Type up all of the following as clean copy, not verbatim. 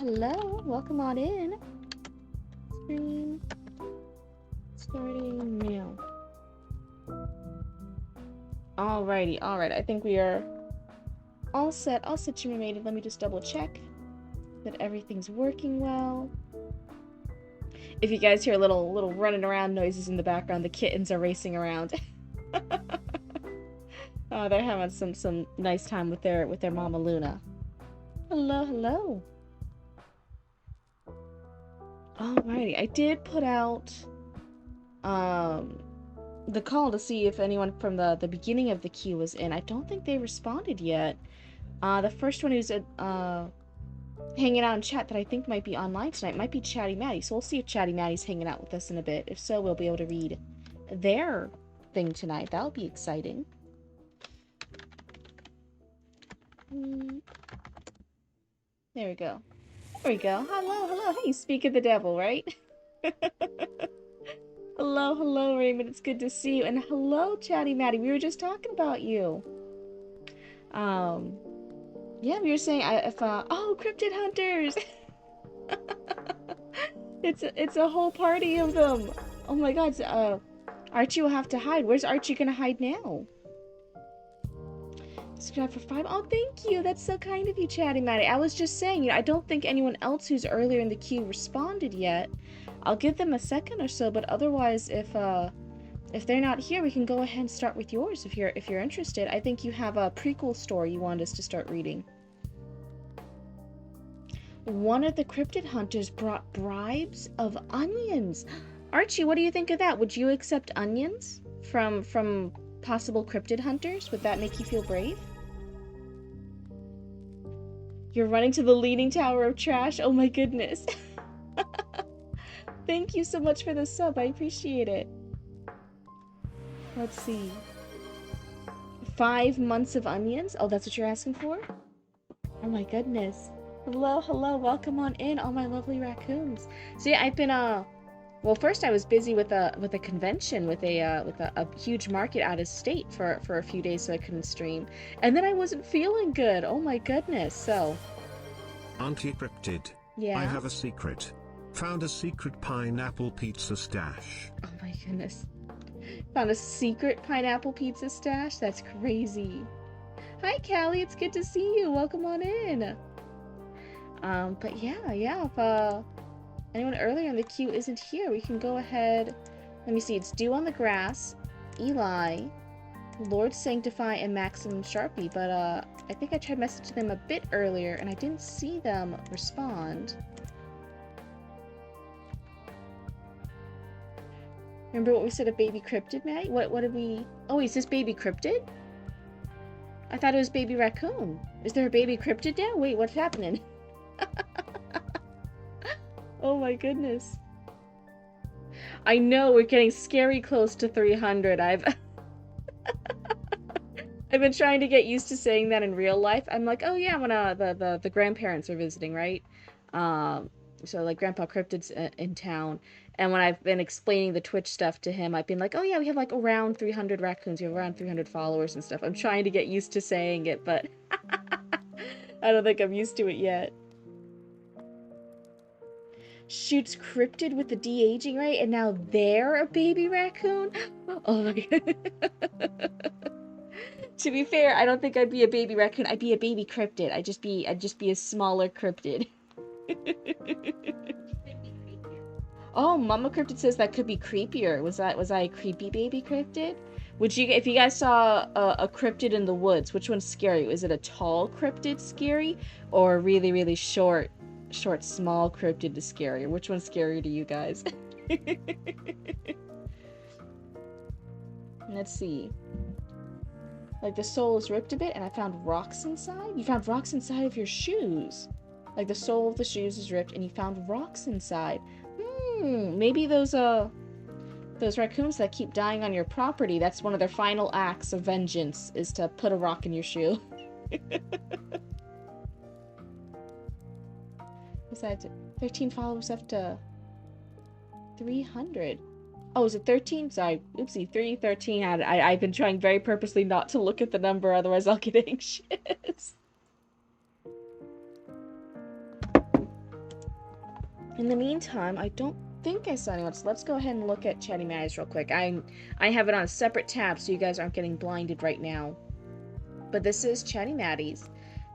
hello. Welcome on in. Stream starting now. Alrighty, alright. I think we are all set. All set, you made it. Let me just double check that everything's working well. If you guys hear little running around noises in the background, the kittens are racing around. Oh, they're having some nice time with their mama Luna. Hello, hello. Alrighty, I did put out the call to see if anyone from the beginning of the queue was in. I don't think they responded yet. The first one who's hanging out in chat that I think might be online tonight might be Chatty Matty. So we'll see if Chatty Matty's hanging out with us in a bit. If so, we'll be able to read their thing tonight. That'll be exciting. There we go. There we go. Hello, hello. Hey, speak of the devil, right? Hello, hello, Raymond. It's good to see you. And hello, Chatty Matty. We were just talking about you. Yeah, we were saying oh, Cryptid Hunters. It's a whole party of them. Oh my God. Archie will have to hide. Where's Archie gonna hide now? Subscribe for 5. Oh, thank you. That's so kind of you, Chatty Matty. I was just saying, you know, I don't think anyone else who's earlier in the queue responded yet. I'll give them a second or so, but otherwise, if they're not here, we can go ahead and start with yours if you're interested. I think you have a prequel story you wanted us to start reading. One of the cryptid hunters brought bribes of onions. Archie, what do you think of that? Would you accept onions from possible cryptid hunters? Would that make you feel brave? You're running to the leaning tower of trash? Oh my goodness. Thank you so much for the sub. I appreciate it. Let's see. 5 months of onions? Oh, that's what you're asking for? Oh my goodness. Hello, hello. Welcome on in, all my lovely raccoons. So yeah, I've been well, first I was busy with a convention with a huge market out of state for a few days, so I couldn't stream. And then I wasn't feeling good. Oh my goodness. So Auntie Cryptid. Yeah. I have a secret. Found a secret pineapple pizza stash. Oh my goodness. Found a secret pineapple pizza stash? That's crazy. Hi Callie, it's good to see you. Welcome on in. But yeah, if anyone earlier in the queue isn't here, we can go ahead. Let me see, it's Dew on the Grass, Eli, Lord Sanctify, and Maximum Sharpie, but I think I tried messaging them a bit earlier and I didn't see them respond. Remember what we said of Baby Cryptid, Maddie? What did we... Oh, is this Baby Cryptid? I thought it was Baby Raccoon. Is there a Baby Cryptid now? Wait, what's happening? Oh my goodness. I know, we're getting scary close to 300. I've been trying to get used to saying that in real life. I'm like, oh yeah, when the grandparents are visiting, right? So like Grandpa Cryptid's in town. And when I've been explaining the Twitch stuff to him, I've been like, oh yeah, we have like around 300 raccoons. We have around 300 followers and stuff. I'm trying to get used to saying it, but I don't think I'm used to it yet. Shoots Cryptid with the de-aging rate, and now they're a baby raccoon? Oh my god. To be fair, I don't think I'd be a baby raccoon. I'd be a baby Cryptid. I'd just be a smaller Cryptid. Oh, Mama Cryptid says that could be creepier. Was I a creepy baby Cryptid? Would you, if you guys saw a Cryptid in the woods, which one's scary? Is it a tall Cryptid scary, or a really, really short, small Cryptid is scarier? Which one's scarier to you guys? Let's see. Like the sole is ripped a bit, and I found rocks inside. You found rocks inside of your shoes. Like the sole of the shoes is ripped, and you found rocks inside. Maybe those raccoons that keep dying on your property, that's one of their final acts of vengeance, is to put a rock in your shoe. What's that? 13 followers up to 300. Oh, is it 13? Sorry. Oopsie. 313. I've been trying very purposely not to look at the number, otherwise I'll get anxious. In the meantime, I don't think I saw anyone, so let's go ahead and look at Chatty Matties real quick. I have it on a separate tab, so you guys aren't getting blinded right now. But this is Chatty Matties.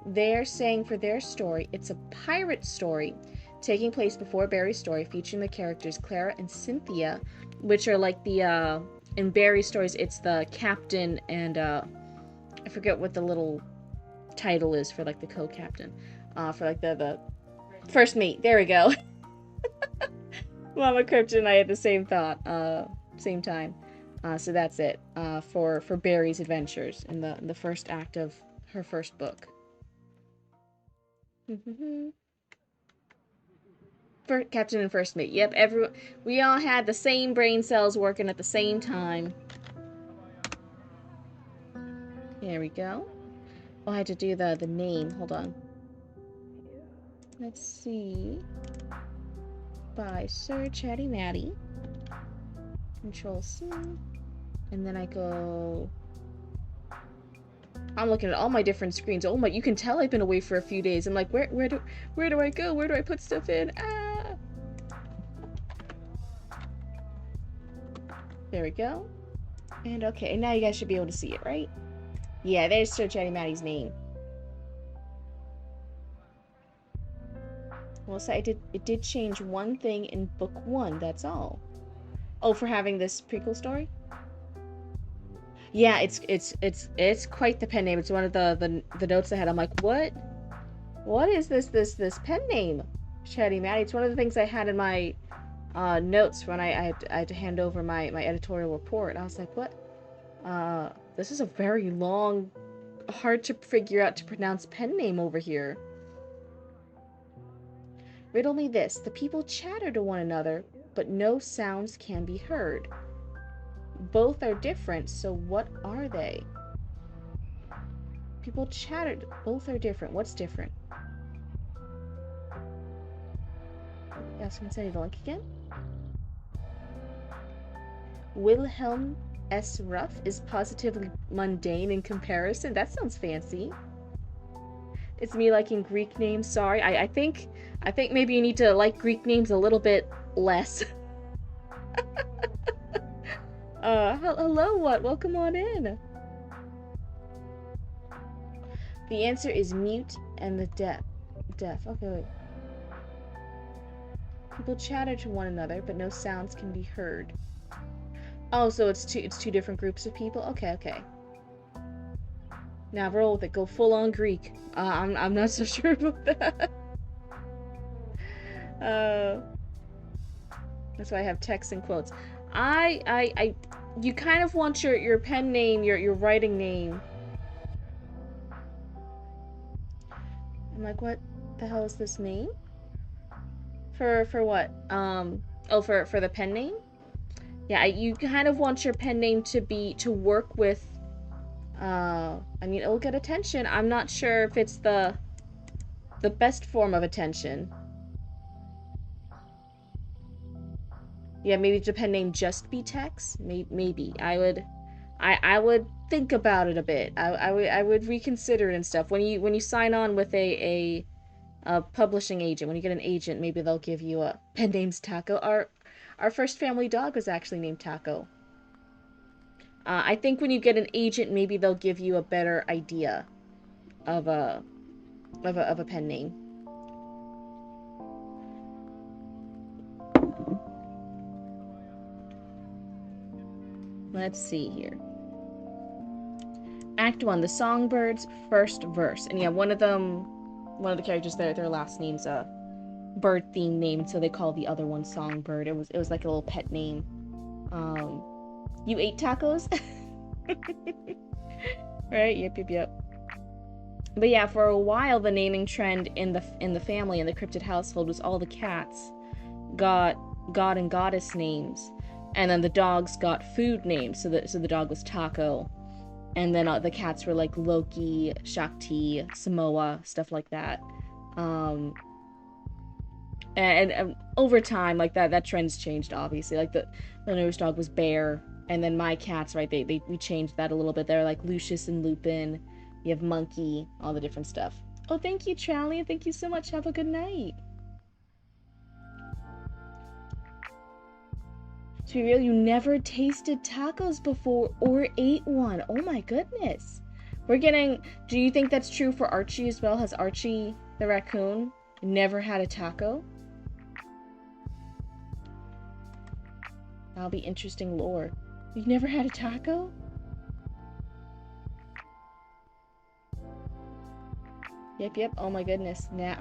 They're saying for their story, it's a pirate story taking place before Barry's story, featuring the characters Clara and Cynthia, which are like the, in Barry's stories, it's the captain and, I forget what the little title is for, like, the co-captain. For, like, the first mate. There we go. Mama Cryptid and I had the same thought, same time. So that's it, for Barry's adventures in the first act of her first book. For Captain and First Mate. Yep, we all had the same brain cells working at the same time. There we go. Oh, I had to do the name. Hold on. Let's see. By Sir Chatty Matty. Control C. And then I go... I'm looking at all my different screens. Oh my, you can tell I've been away for a few days. I'm like, where do I go? Where do I put stuff in? Ah! There we go. And okay, now you guys should be able to see it, right? Yeah, there's Sir Chatty Matty's name. Well, so it did change one thing in book 1, that's all. Oh, for having this prequel story? Yeah, it's quite the pen name. It's one of the notes I had. I'm like, what is this pen name? Chatty Matty. It's one of the things I had in my notes when I had to hand over my editorial report. I was like, what? This is a very long, hard to figure out to pronounce pen name over here. Riddle me this. The people chatter to one another, but no sounds can be heard. Both are different, so what are they? People chatter. Both are different. What's different? Yes, can send you the link again. Wilhelm S. Ruff is positively mundane in comparison. That sounds fancy. It's me liking Greek names. Sorry, I think maybe you need to like Greek names a little bit less. Hello, what? Welcome on in. The answer is mute and the deaf. Okay, wait. People chatter to one another, but no sounds can be heard. Oh, so it's two different groups of people? Okay. Now roll with it. Go full on Greek. I'm not so sure about that. That's why I have text and quotes. You kind of want your pen name, your writing name. I'm like, what the hell is this name? For what? Oh, for the pen name? Yeah, you kind of want your pen name to work with, I mean, it'll get attention. I'm not sure if it's the best form of attention. Yeah, maybe the pen name just be Tex? Maybe. I would think about it a bit. I would reconsider it and stuff. When you sign on with a publishing agent, when you get an agent, maybe they'll give you a pen name's Taco. Our first family dog was actually named Taco. I think when you get an agent, maybe they'll give you a better idea of a pen name. Let's see here. Act 1, the Songbirds' first verse. And yeah, one of the characters there, their last name's a bird themed name, so they call the other one Songbird. It was like a little pet name. You ate tacos? Right? Yep. But yeah, for a while the naming trend in the family, in the Cryptid household, was all the cats got god and goddess names. And then the dogs got food names, so the dog was Taco. And then the cats were like Loki, Shakti, Samoa, stuff like that. And over time, like that trend's changed, obviously. Like the newest dog was Bear, and then my cats, right, we changed that a little bit. They're like Lucius and Lupin. You have Monkey, all the different stuff. Oh, thank you, Charlie. Thank you so much. Have a good night. To be real, you never tasted tacos before or ate one. Oh my goodness. We're getting... Do you think that's true for Archie as well? Has Archie, the raccoon, never had a taco? That'll be interesting lore. You've never had a taco? Yep. Oh my goodness. Nah,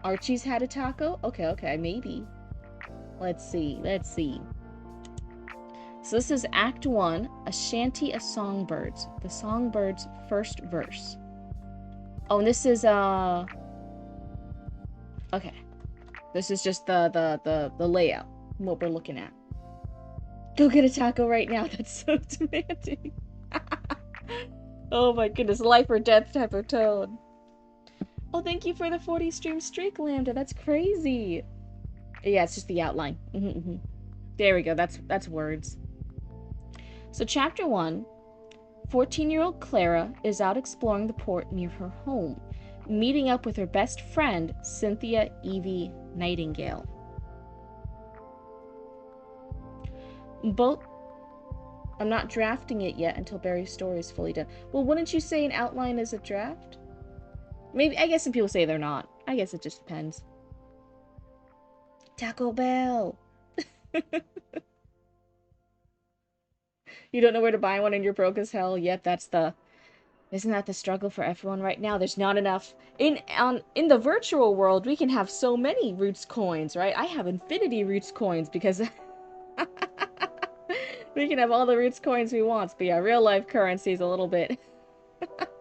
Archie's had a taco? Okay, maybe. Let's see. So this is Act 1, A Shanty of Songbirds. The Songbirds' first verse. Oh, and this is, okay. This is just the layout, what we're looking at. Go get a taco right now. That's so demanding. Oh my goodness, life or death type of tone. Oh, thank you for the 40 stream streak, Lambda. That's crazy. Yeah, it's just the outline. There we go. That's words. So chapter 1, 14-year-old Clara is out exploring the port near her home, meeting up with her best friend, Cynthia Evie Nightingale. I'm not drafting it yet until Barry's story is fully done. Well, wouldn't you say an outline is a draft? Maybe, I guess some people say they're not. I guess it just depends. Taco Bell! You don't know where to buy one and you're broke as hell? Yep, isn't that the struggle for everyone right now? There's not enough. In the virtual world, we can have so many Roots coins, right? I have infinity Roots coins because we can have all the Roots coins we want. But yeah, real life currency is a little bit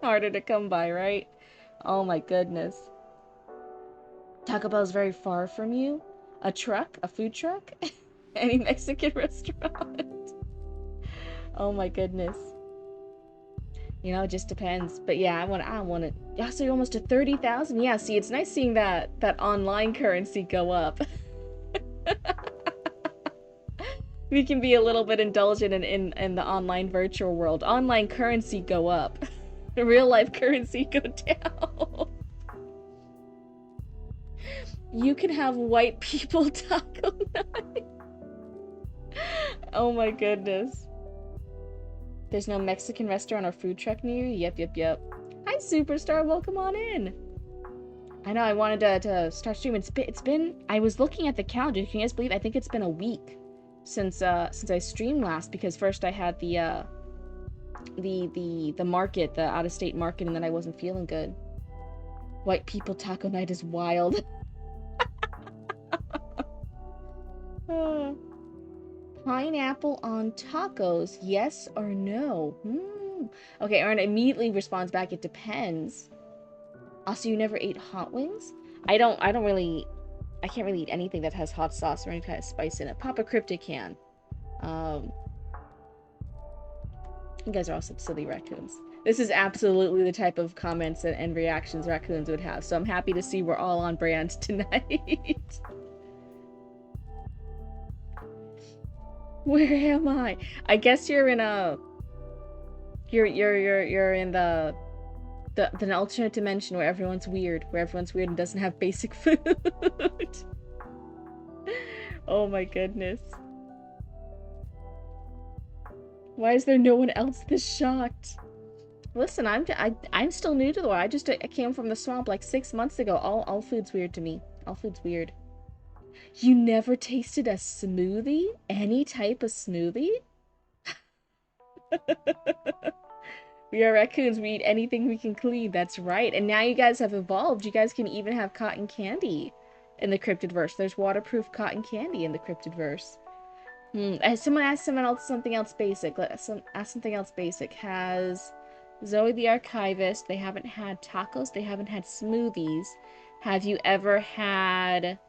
harder to come by, right? Oh my goodness. Taco Bell's very far from you? A truck? A food truck? Any Mexican restaurant? Oh my goodness. You know, it just depends. But yeah, I want it. Yeah, so you're almost to 30,000? Yeah, see, it's nice seeing that online currency go up. We can be a little bit indulgent in the online virtual world. Online currency go up. Real life currency go down. You can have white people taco night. Oh my goodness. There's no Mexican restaurant or food truck near you? Yep. Hi, Superstar. Welcome on in. I know, I wanted to start streaming. It's been... I was looking at the calendar. Can you guys believe? I think it's been a week since I streamed last, because first I had the market, the out-of-state market, and then I wasn't feeling good. White people taco night is wild. Pineapple on tacos, yes or no? Okay, Aaron immediately responds back, it depends. Also, you never ate hot wings? I can't really eat anything that has hot sauce or any kind of spice in it. Papa Cryptid can. You guys are all some silly raccoons. This is absolutely the type of comments and reactions raccoons would have, so I'm happy to see we're all on brand tonight. Where am I? I guess you're in a... You're in the an alternate dimension where everyone's weird. And doesn't have basic food. Oh my goodness. Why is there no one else this shocked? Listen, I'm still new to the world. I came from the swamp like 6 months ago. All food's weird to me. All food's weird. You never tasted a smoothie? Any type of smoothie? We are raccoons. We eat anything we can clean. That's right. And now you guys have evolved. You guys can even have cotton candy in the Cryptid verse. There's waterproof cotton candy in the Cryptid verse. Someone asked something else basic. Ask something else basic. Has Zoe the Archivist, they haven't had tacos, they haven't had smoothies. Have you ever had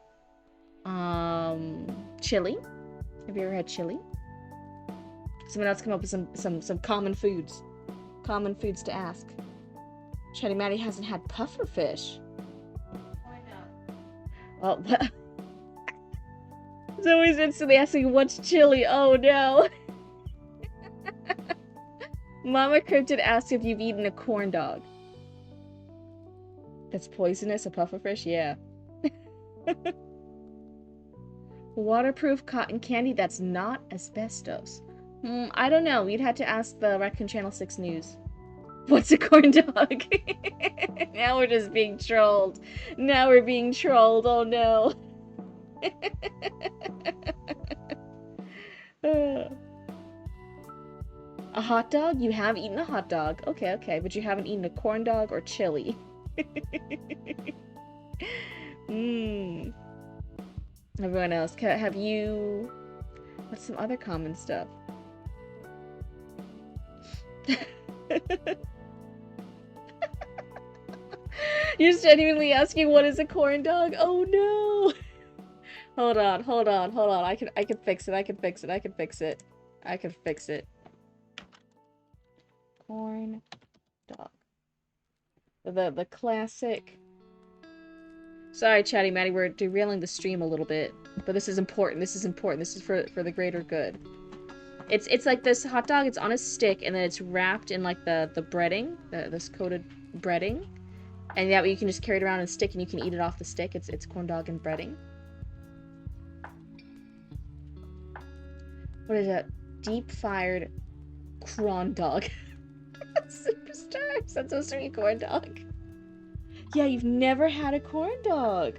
chili? Have you ever had chili? Someone else come up with some common foods. Common foods to ask. Shady Maddie hasn't had puffer fish. Why not? Well, Zoe's instantly asking what's chili. Oh no. Mama Cryptid asked if you've eaten a corn dog. That's poisonous, a pufferfish? Yeah. Waterproof cotton candy that's not asbestos. I don't know. You'd have to ask the Raccoon Channel 6 News. What's a corn dog? Now we're just being trolled. Now we're being trolled. Oh no. A hot dog? You have eaten a hot dog. Okay, okay. But you haven't eaten a corn dog or chili. Mmm. Everyone else, have you... What's some other common stuff? You're genuinely asking what is a corn dog? Oh no! Hold on. I can fix it. I can fix it. Corn dog. The classic. Sorry, Chatty Matty, we're derailing the stream a little bit. But this is important. This is for the greater good. It's like this hot dog, it's on a stick, and then it's wrapped in like the breading, this coated breading. And that way you can just carry it around in a stick and you can eat it off the stick. It's corn dog and breading. What is that? Deep fired corn dog. Superstars. That's so sweet, corn dog. Yeah, you've never had a corn dog.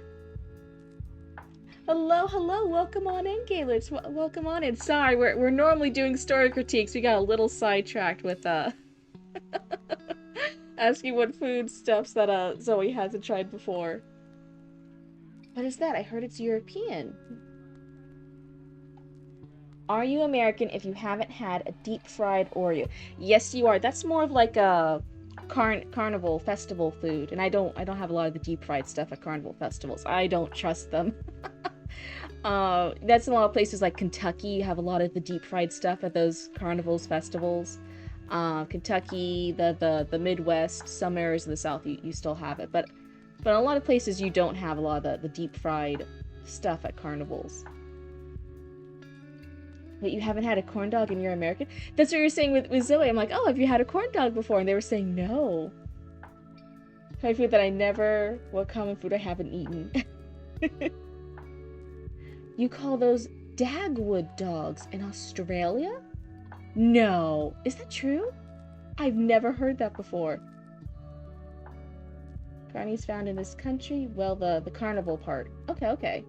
Hello, welcome on in, Gaylords. Welcome on in. Sorry, we're normally doing story critiques. We got a little sidetracked with asking what food stuffs that Zoe hasn't tried before. What is that? I heard it's European. Are you American if you haven't had a deep-fried Oreo? Yes, you are. That's more of like a carnival festival food, and I don't have a lot of the deep-fried stuff at carnival festivals. I don't trust them. That's in a lot of places like Kentucky. You have a lot of the deep-fried stuff at those carnivals, festivals. Kentucky, the Midwest, some areas of the South, you still have it, but in a lot of places you don't have a lot of the deep-fried stuff at carnivals. Wait, you haven't had a corn dog and you're American? That's what you're saying with Zoe. I'm like, oh, have you had a corn dog before? And they were saying no. Kind of food that I never... What common food I haven't eaten? You call those Dagwood dogs in Australia? No. Is that true? I've never heard that before. Carnies found in this country? Well, the carnival part. Okay.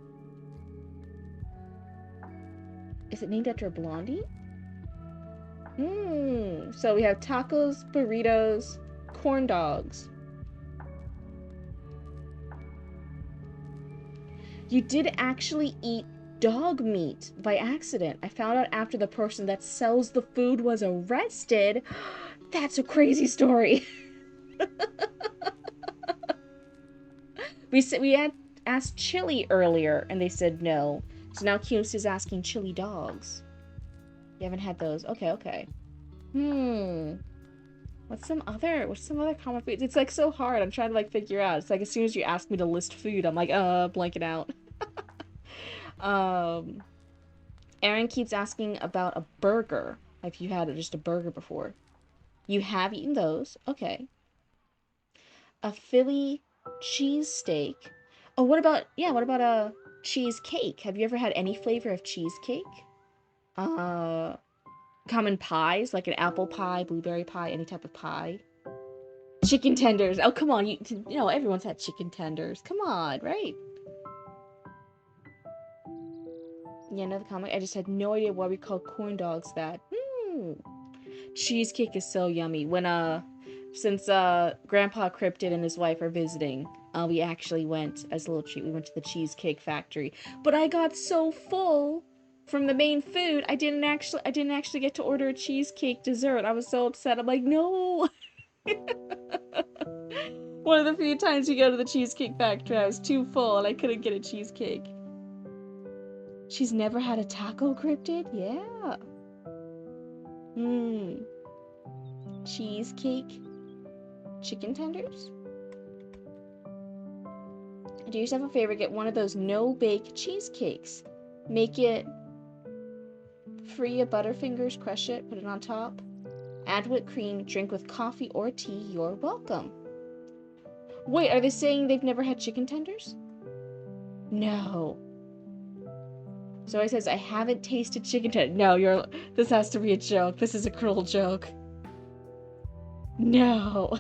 Is it named after a blondie? So we have tacos, burritos, corn dogs. You did actually eat dog meat by accident. I found out after the person that sells the food was arrested. That's a crazy story. We had asked Chili earlier, and they said no. So now Cuse is asking chili dogs. You haven't had those. Okay. What's some other common foods? It's like so hard. I'm trying to like figure out. It's like as soon as you ask me to list food, I'm like, blanking out. Aaron keeps asking about a burger. Have you had just a burger before? You have eaten those. Okay. A Philly cheesesteak. Oh, what about a cheesecake? Have you ever had any flavor of cheesecake? Common pies, like an apple pie, blueberry pie, any type of pie. Chicken tenders. Oh, come on. You know, everyone's had chicken tenders. Come on, right? Yeah, another comment. I just had no idea why we call corn dogs that. Cheesecake is so yummy. Since Grandpa Cryptid and his wife are visiting, we actually went, as a little treat, we went to the Cheesecake Factory. But I got so full from the main food, I didn't actually get to order a cheesecake dessert. I was so upset. I'm like, no! One of the few times you go to the Cheesecake Factory, I was too full and I couldn't get a cheesecake. She's never had a taco, Cryptid? Yeah. Cheesecake. Chicken tenders? Do yourself a favor, get one of those no-bake cheesecakes. Make it free of Butterfingers, crush it, put it on top. Add whipped cream, drink with coffee or tea, you're welcome. Wait, are they saying they've never had chicken tenders? No. Zoe says, I haven't tasted chicken tender. No, this has to be a joke. This is a cruel joke. No.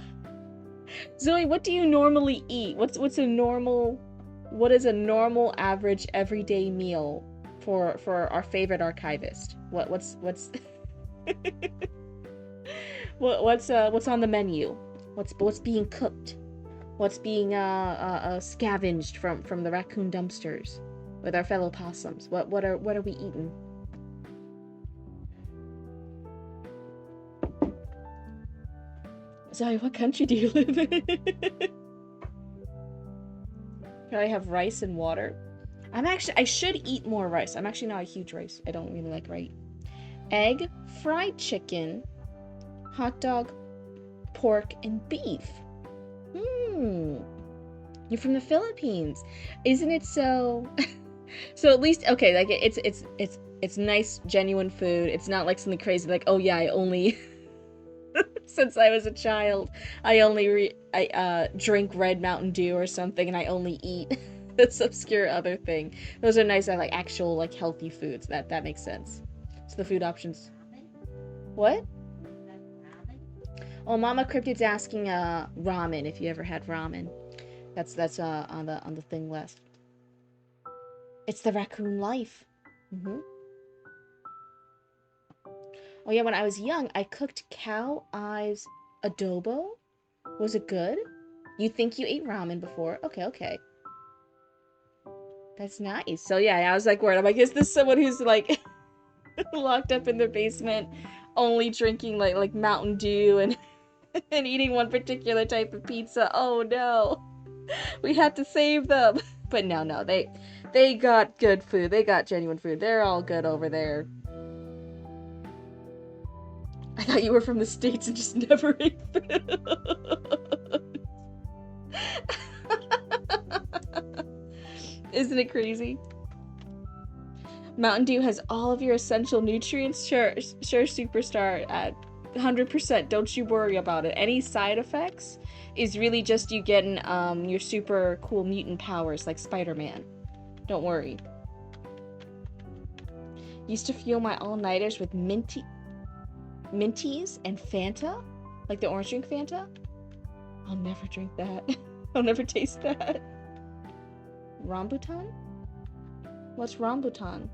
Zoe, what do you normally eat? What is a normal average everyday meal for our favorite archivist? What's what's on the menu? What's being cooked? What's being scavenged from the raccoon dumpsters with our fellow possums? What are we eating? Sorry, what country do you live in? Probably have rice and water. I should eat more rice. I'm actually not a huge rice. I don't really like rice. Egg, fried chicken, hot dog, pork, and beef. You're from the Philippines. Isn't it so? So at least, okay, like it's nice, genuine food. It's not like something crazy like, oh yeah, I only since I was a child, I only drink red Mountain Dew or something, and I only eat this obscure other thing. Those are nice, like actual like healthy foods. That makes sense. So the food options. What? Oh, Mama Cryptid's asking ramen, if you ever had ramen. That's on the thing list. It's the raccoon life. Oh yeah, when I was young, I cooked cow eyes adobo. Was it good? You think you ate ramen before? Okay. That's nice. So yeah, I was like worried. I'm like, is this someone who's like locked up in their basement, only drinking like Mountain Dew and and eating one particular type of pizza? Oh no, we have to save them. But no, they got good food. They got genuine food. They're all good over there. I thought you were from the States and just never ate food. Isn't it crazy? Mountain Dew has all of your essential nutrients. Sure, superstar. 100%. Don't you worry about it. Any side effects is really just you getting your super cool mutant powers like Spider-Man. Don't worry. Used to fuel my all-nighters with minties and Fanta, like the orange drink Fanta. I'll never drink that. I'll never taste that. Rambutan? What's rambutan?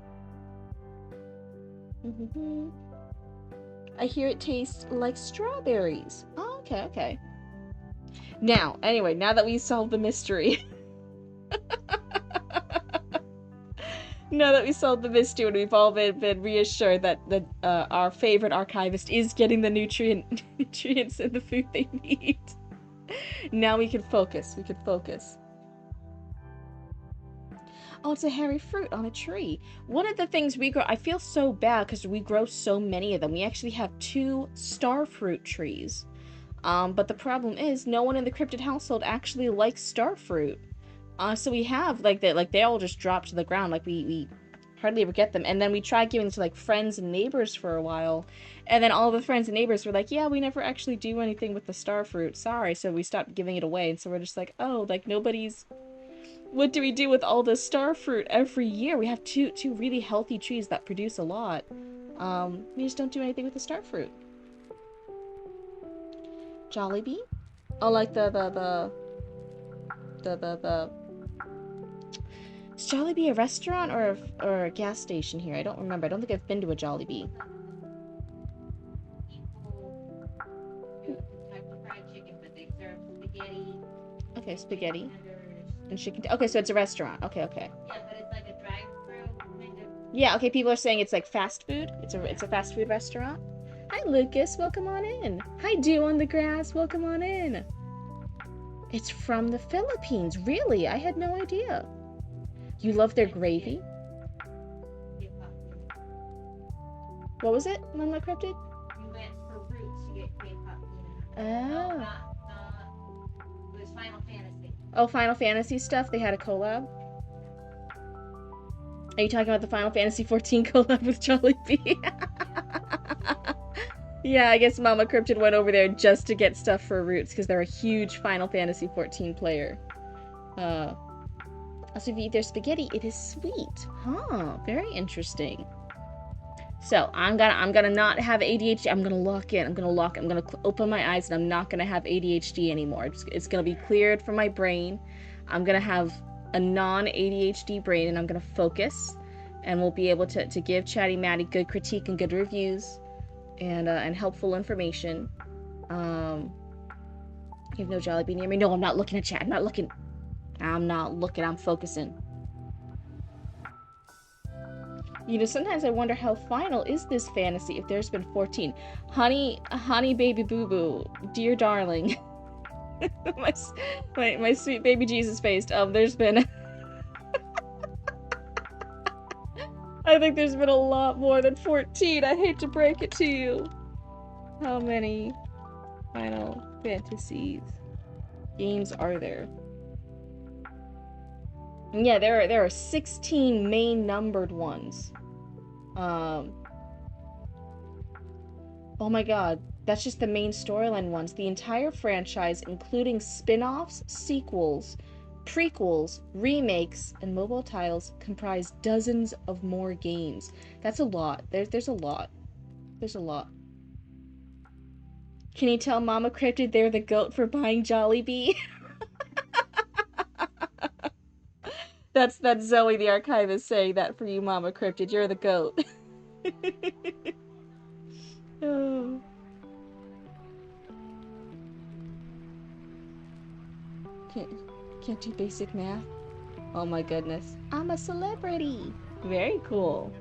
I hear it tastes like strawberries. Oh, okay. Now that we solved the mystery. Now that we solved the mystery and we've all been reassured that our favorite archivist is getting the nutrients in the food they need. Now we can focus. Oh, it's a hairy fruit on a tree. One of the things we grow, I feel so bad because we grow so many of them. We actually have 2 star fruit trees. But the problem is no one in the Cryptid household actually likes star fruit. So we have they all just drop to the ground. Like we hardly ever get them. And then we tried giving to like friends and neighbors for a while. And then all the friends and neighbors were like, yeah, we never actually do anything with the star fruit. Sorry. So we stopped giving it away. And so we're just like, oh, like nobody's... What do we do with all the star fruit every year? We have two really healthy trees that produce a lot. We just don't do anything with the star fruit. Jollibee? Oh, like the Is Jollibee a restaurant or a gas station here? I don't remember. I don't think I've been to a Jollibee. Okay, spaghetti. And chicken. Okay, so it's a restaurant. Okay. Yeah, but it's like a drive-through kind of. Yeah, okay, people are saying it's like fast food. It's a fast food restaurant. Hi, Lucas. Welcome on in. Hi, Dew on the Grass. Welcome on in. It's from the Philippines. Really? I had no idea. You love their gravy? What was it, Mama Cryptid? You went for roots to get K-pop. Oh. No, not. It was Final Fantasy. Oh, Final Fantasy stuff? They had a collab? Are you talking about the Final Fantasy 14 collab with Jollibee? Yeah, I guess Mama Cryptid went over there just to get stuff for Roots because they're a huge Final Fantasy 14 player. Also, if you eat their spaghetti, it is sweet. Huh, very interesting. So I'm gonna not have ADHD. I'm gonna lock in. I'm gonna open my eyes, and I'm not gonna have ADHD anymore. It's gonna be cleared from my brain. I'm gonna have a non-ADHD brain, and I'm gonna focus, and we'll be able to give Chatty Matty good critique and good reviews, and helpful information. You have no Jollibee near me. No, I'm not looking at chat. I'm not looking. I'm focusing. You know, sometimes I wonder how final is this fantasy if there's been 14. Honey baby boo-boo, dear darling. my sweet baby Jesus face. There's been... I think there's been a lot more than 14. I hate to break it to you. How many Final Fantasies games are there? Yeah, there are 16 main numbered ones. Oh my god, that's just the main storyline ones. The entire franchise, including spin-offs, sequels, prequels, remakes, and mobile titles, comprise dozens of more games. That's a lot. There's a lot. There's a lot. Can you tell Mama Cryptid they're the goat for buying Jollibee? That's Zoe the archivist saying that for you, Mama Cryptid. You're the goat. Oh. Can't do basic math? Oh my goodness. I'm a celebrity! Very cool.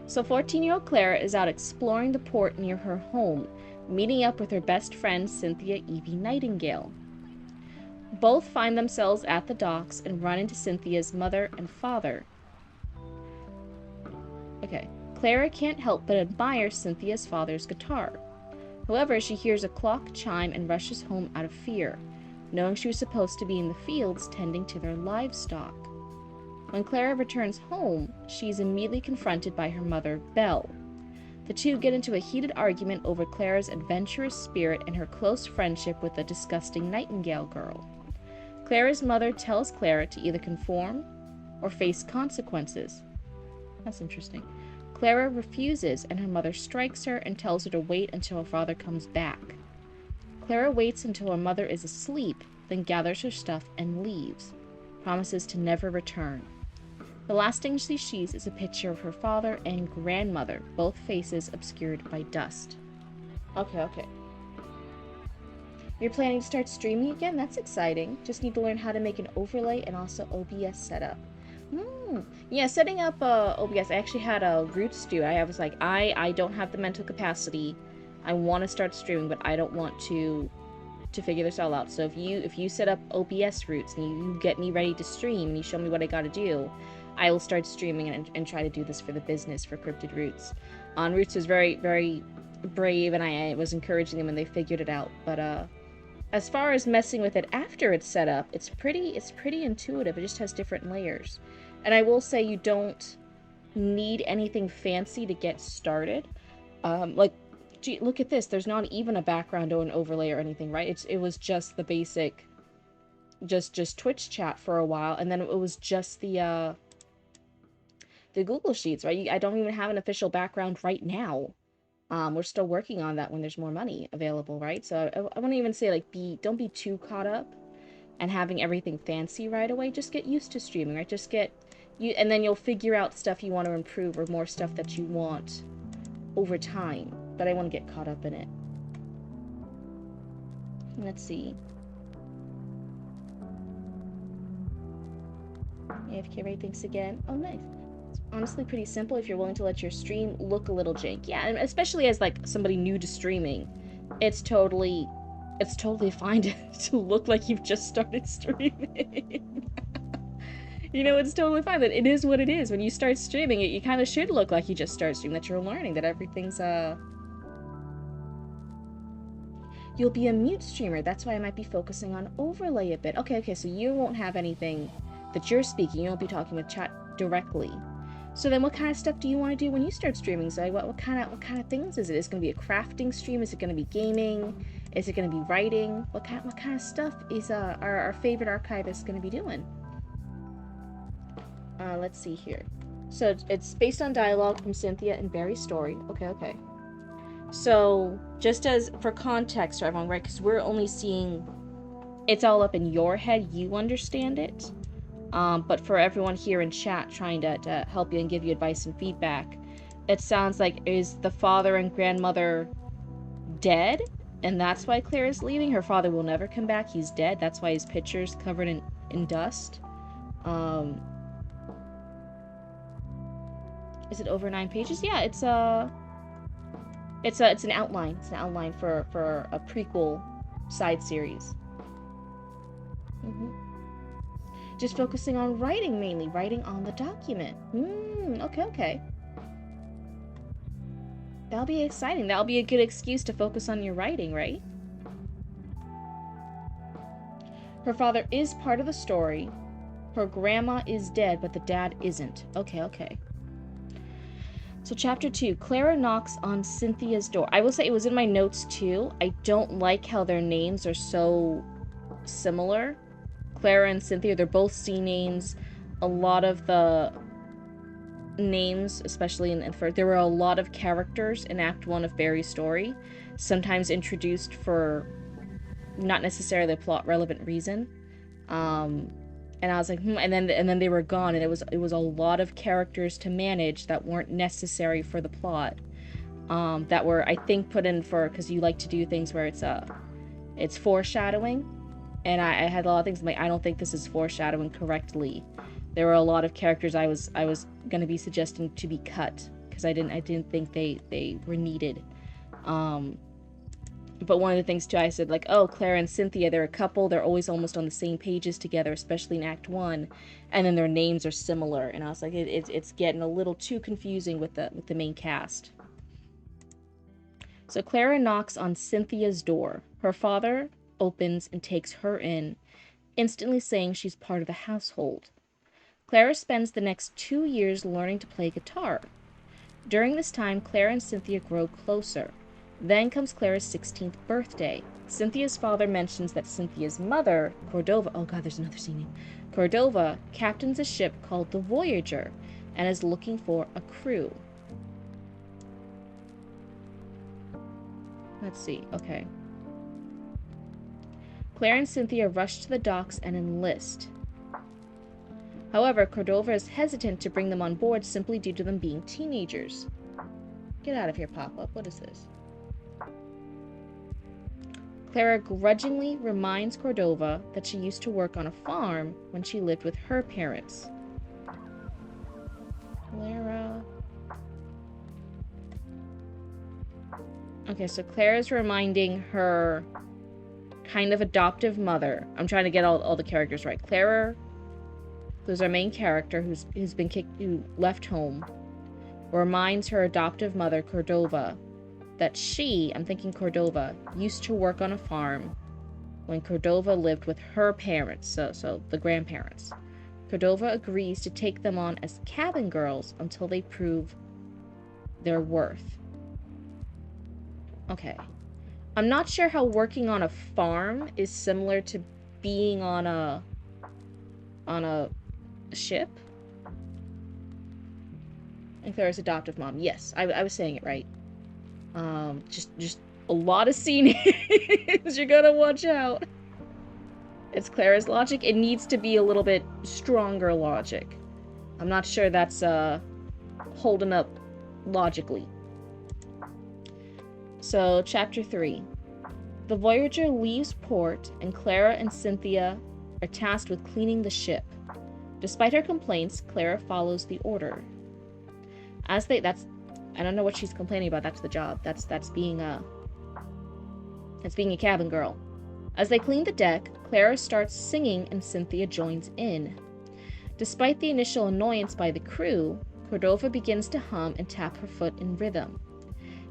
So 14-year-old Clara is out exploring the port near her home, meeting up with her best friend Cynthia Evie Nightingale. Both find themselves at the docks and run into Cynthia's mother and father. Okay. Clara can't help but admire Cynthia's father's guitar. However, she hears a clock chime and rushes home out of fear, knowing she was supposed to be in the fields tending to their livestock. When Clara returns home, she is immediately confronted by her mother, Belle. The two get into a heated argument over Clara's adventurous spirit and her close friendship with the disgusting Nightingale girl. Clara's mother tells Clara to either conform or face consequences. That's interesting. Clara refuses, and her mother strikes her and tells her to wait until her father comes back. Clara waits until her mother is asleep, then gathers her stuff and leaves, promises to never return. The last thing she sees is a picture of her father and grandmother, both faces obscured by dust. Okay. You're planning to start streaming again? That's exciting. Just need to learn how to make an overlay and also OBS setup. Yeah, setting up OBS, I actually had a Roots do. I was like, I don't have the mental capacity. I want to start streaming, but I don't want to figure this all out. So if you set up OBS Roots and you get me ready to stream and you show me what I got to do, I will start streaming and try to do this for the business for Cryptid Roots. Roots was very, very brave, and I was encouraging them, and they figured it out. But as far as messing with it after it's set up, it's pretty intuitive. It just has different layers. And I will say you don't need anything fancy to get started. Gee, look at this. There's not even a background or an overlay or anything, right? It was just the basic, just Twitch chat for a while, and then it was just the Google Sheets, right? I don't even have an official background right now. We're still working on that when there's more money available, right? So I wouldn't even say, like, don't be too caught up and having everything fancy right away. Just get used to streaming, right? And then you'll figure out stuff you want to improve or more stuff that you want over time. But I want to get caught up in it. Let's see. AFK ratings again. Oh, nice. It's honestly pretty simple if you're willing to let your stream look a little janky. Yeah, and especially as, like, somebody new to streaming, it's totally fine to look like you've just started streaming. You know, it's totally fine. That it is what it is. When you start streaming, you kind of should look like you just started streaming, that you're learning, that everything's, You'll be a mute streamer. That's why I might be focusing on overlay a bit. Okay, so you won't have anything that you're speaking. You won't be talking with chat directly. So then what kind of stuff do you want to do when you start streaming, Zoe? What kind of things is it? Is it going to be a crafting stream? Is it going to be gaming? Is it going to be writing? What kind of stuff is our favorite archivist going to be doing? Let's see here. So it's based on dialogue from Cynthia and Barry's story. Okay. So just as for context for everyone, right? Because we're only seeing it's all up in your head. You understand it. But for everyone here in chat trying to help you and give you advice and feedback, it sounds like is the father and grandmother dead? And that's why Claire is leaving? Her father will never come back. He's dead. That's why his picture's covered in dust. Is it over 9 pages? Yeah, it's an outline. It's an outline for a prequel side series. Just focusing on writing mainly, writing on the document. Okay. That'll be exciting. That'll be a good excuse to focus on your writing, right? Her father is part of the story. Her grandma is dead, but the dad isn't. Okay. So chapter 2, Clara knocks on Cynthia's door. I will say it was in my notes too. I don't like how their names are so similar. Clara and Cynthia, they're both C names. A lot of the names, especially in first, there were a lot of characters in Act 1 of Barry's story, sometimes introduced for not necessarily a plot relevant reason. And I was like, and then they were gone, and it was a lot of characters to manage that weren't necessary for the plot. That were, I think, put in for, because you like to do things where it's foreshadowing. And I had a lot of things like, I don't think this is foreshadowing correctly. There were a lot of characters I was gonna be suggesting to be cut because I didn't think they were needed. But one of the things too, I said like, oh, Clara and Cynthia, they're a couple. They're always almost on the same pages together, especially in Act 1, and then their names are similar. And I was like, it's getting a little too confusing with the main cast. So Clara knocks on Cynthia's door. Her father opens and takes her in, instantly saying she's part of the household. Clara spends the next 2 years learning to play guitar. During this time, Clara and Cynthia grow closer. Then comes Clara's 16th birthday. Cynthia's father mentions that Cynthia's mother, Cordova, oh god, there's another scene. Cordova captains a ship called the Voyager and is looking for a crew. Let's see, okay. Clara and Cynthia rush to the docks and enlist. However, Cordova is hesitant to bring them on board simply due to them being teenagers. Get out of here, Pop-Up. What is this? Clara grudgingly reminds Cordova that she used to work on a farm when she lived with her parents. Clara... Okay, so Clara's reminding her kind of adoptive mother. I'm trying to get all the characters right. Clara, who's our main character, who left home, reminds her adoptive mother, Cordova, that she, I'm thinking Cordova, used to work on a farm when Cordova lived with her parents, so the grandparents. Cordova agrees to take them on as cabin girls until they prove their worth. Okay. I'm not sure how working on a farm is similar to being on a ship. And Clara's adoptive mom. Yes, I was saying it right. Just a lot of C names. You gotta watch out. It's Clara's logic. It needs to be a little bit stronger logic. I'm not sure that's holding up logically. So, chapter 3. The Voyager leaves port, and Clara and Cynthia are tasked with cleaning the ship. Despite her complaints, Clara follows the order. I don't know what she's complaining about. That's the job. That's being a cabin girl. As they clean the deck, Clara starts singing and Cynthia joins in. Despite the initial annoyance by the crew, Cordova begins to hum and tap her foot in rhythm.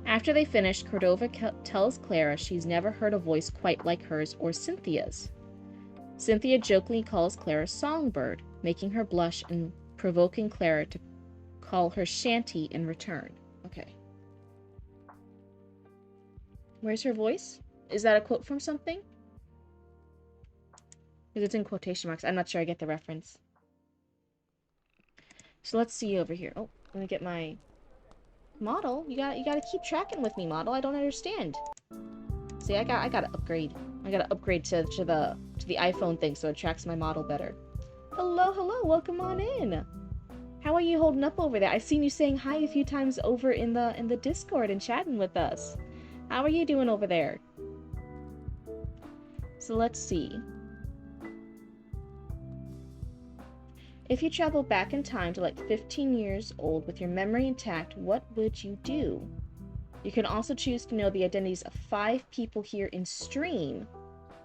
After they finish, Cordova tells Clara she's never heard a voice quite like hers or Cynthia's. Cynthia jokingly calls Clara Songbird, making her blush and provoking Clara to call her Shanty in return. Okay. Where's her voice? Is that a quote from something? Because it's in quotation marks. I'm not sure I get the reference. So let's see over here. Oh, let me get my model. You gotta keep tracking with me, model. I don't understand. See, I gotta upgrade. I gotta upgrade to the iPhone thing so it tracks my model better. Hello, hello, welcome on in. How are you holding up over there? I've seen you saying hi a few times over in the Discord and chatting with us. How are you doing over there? So let's see. If you travel back in time to like 15 years old with your memory intact, what would you do? You can also choose to know the identities of 5 people here in stream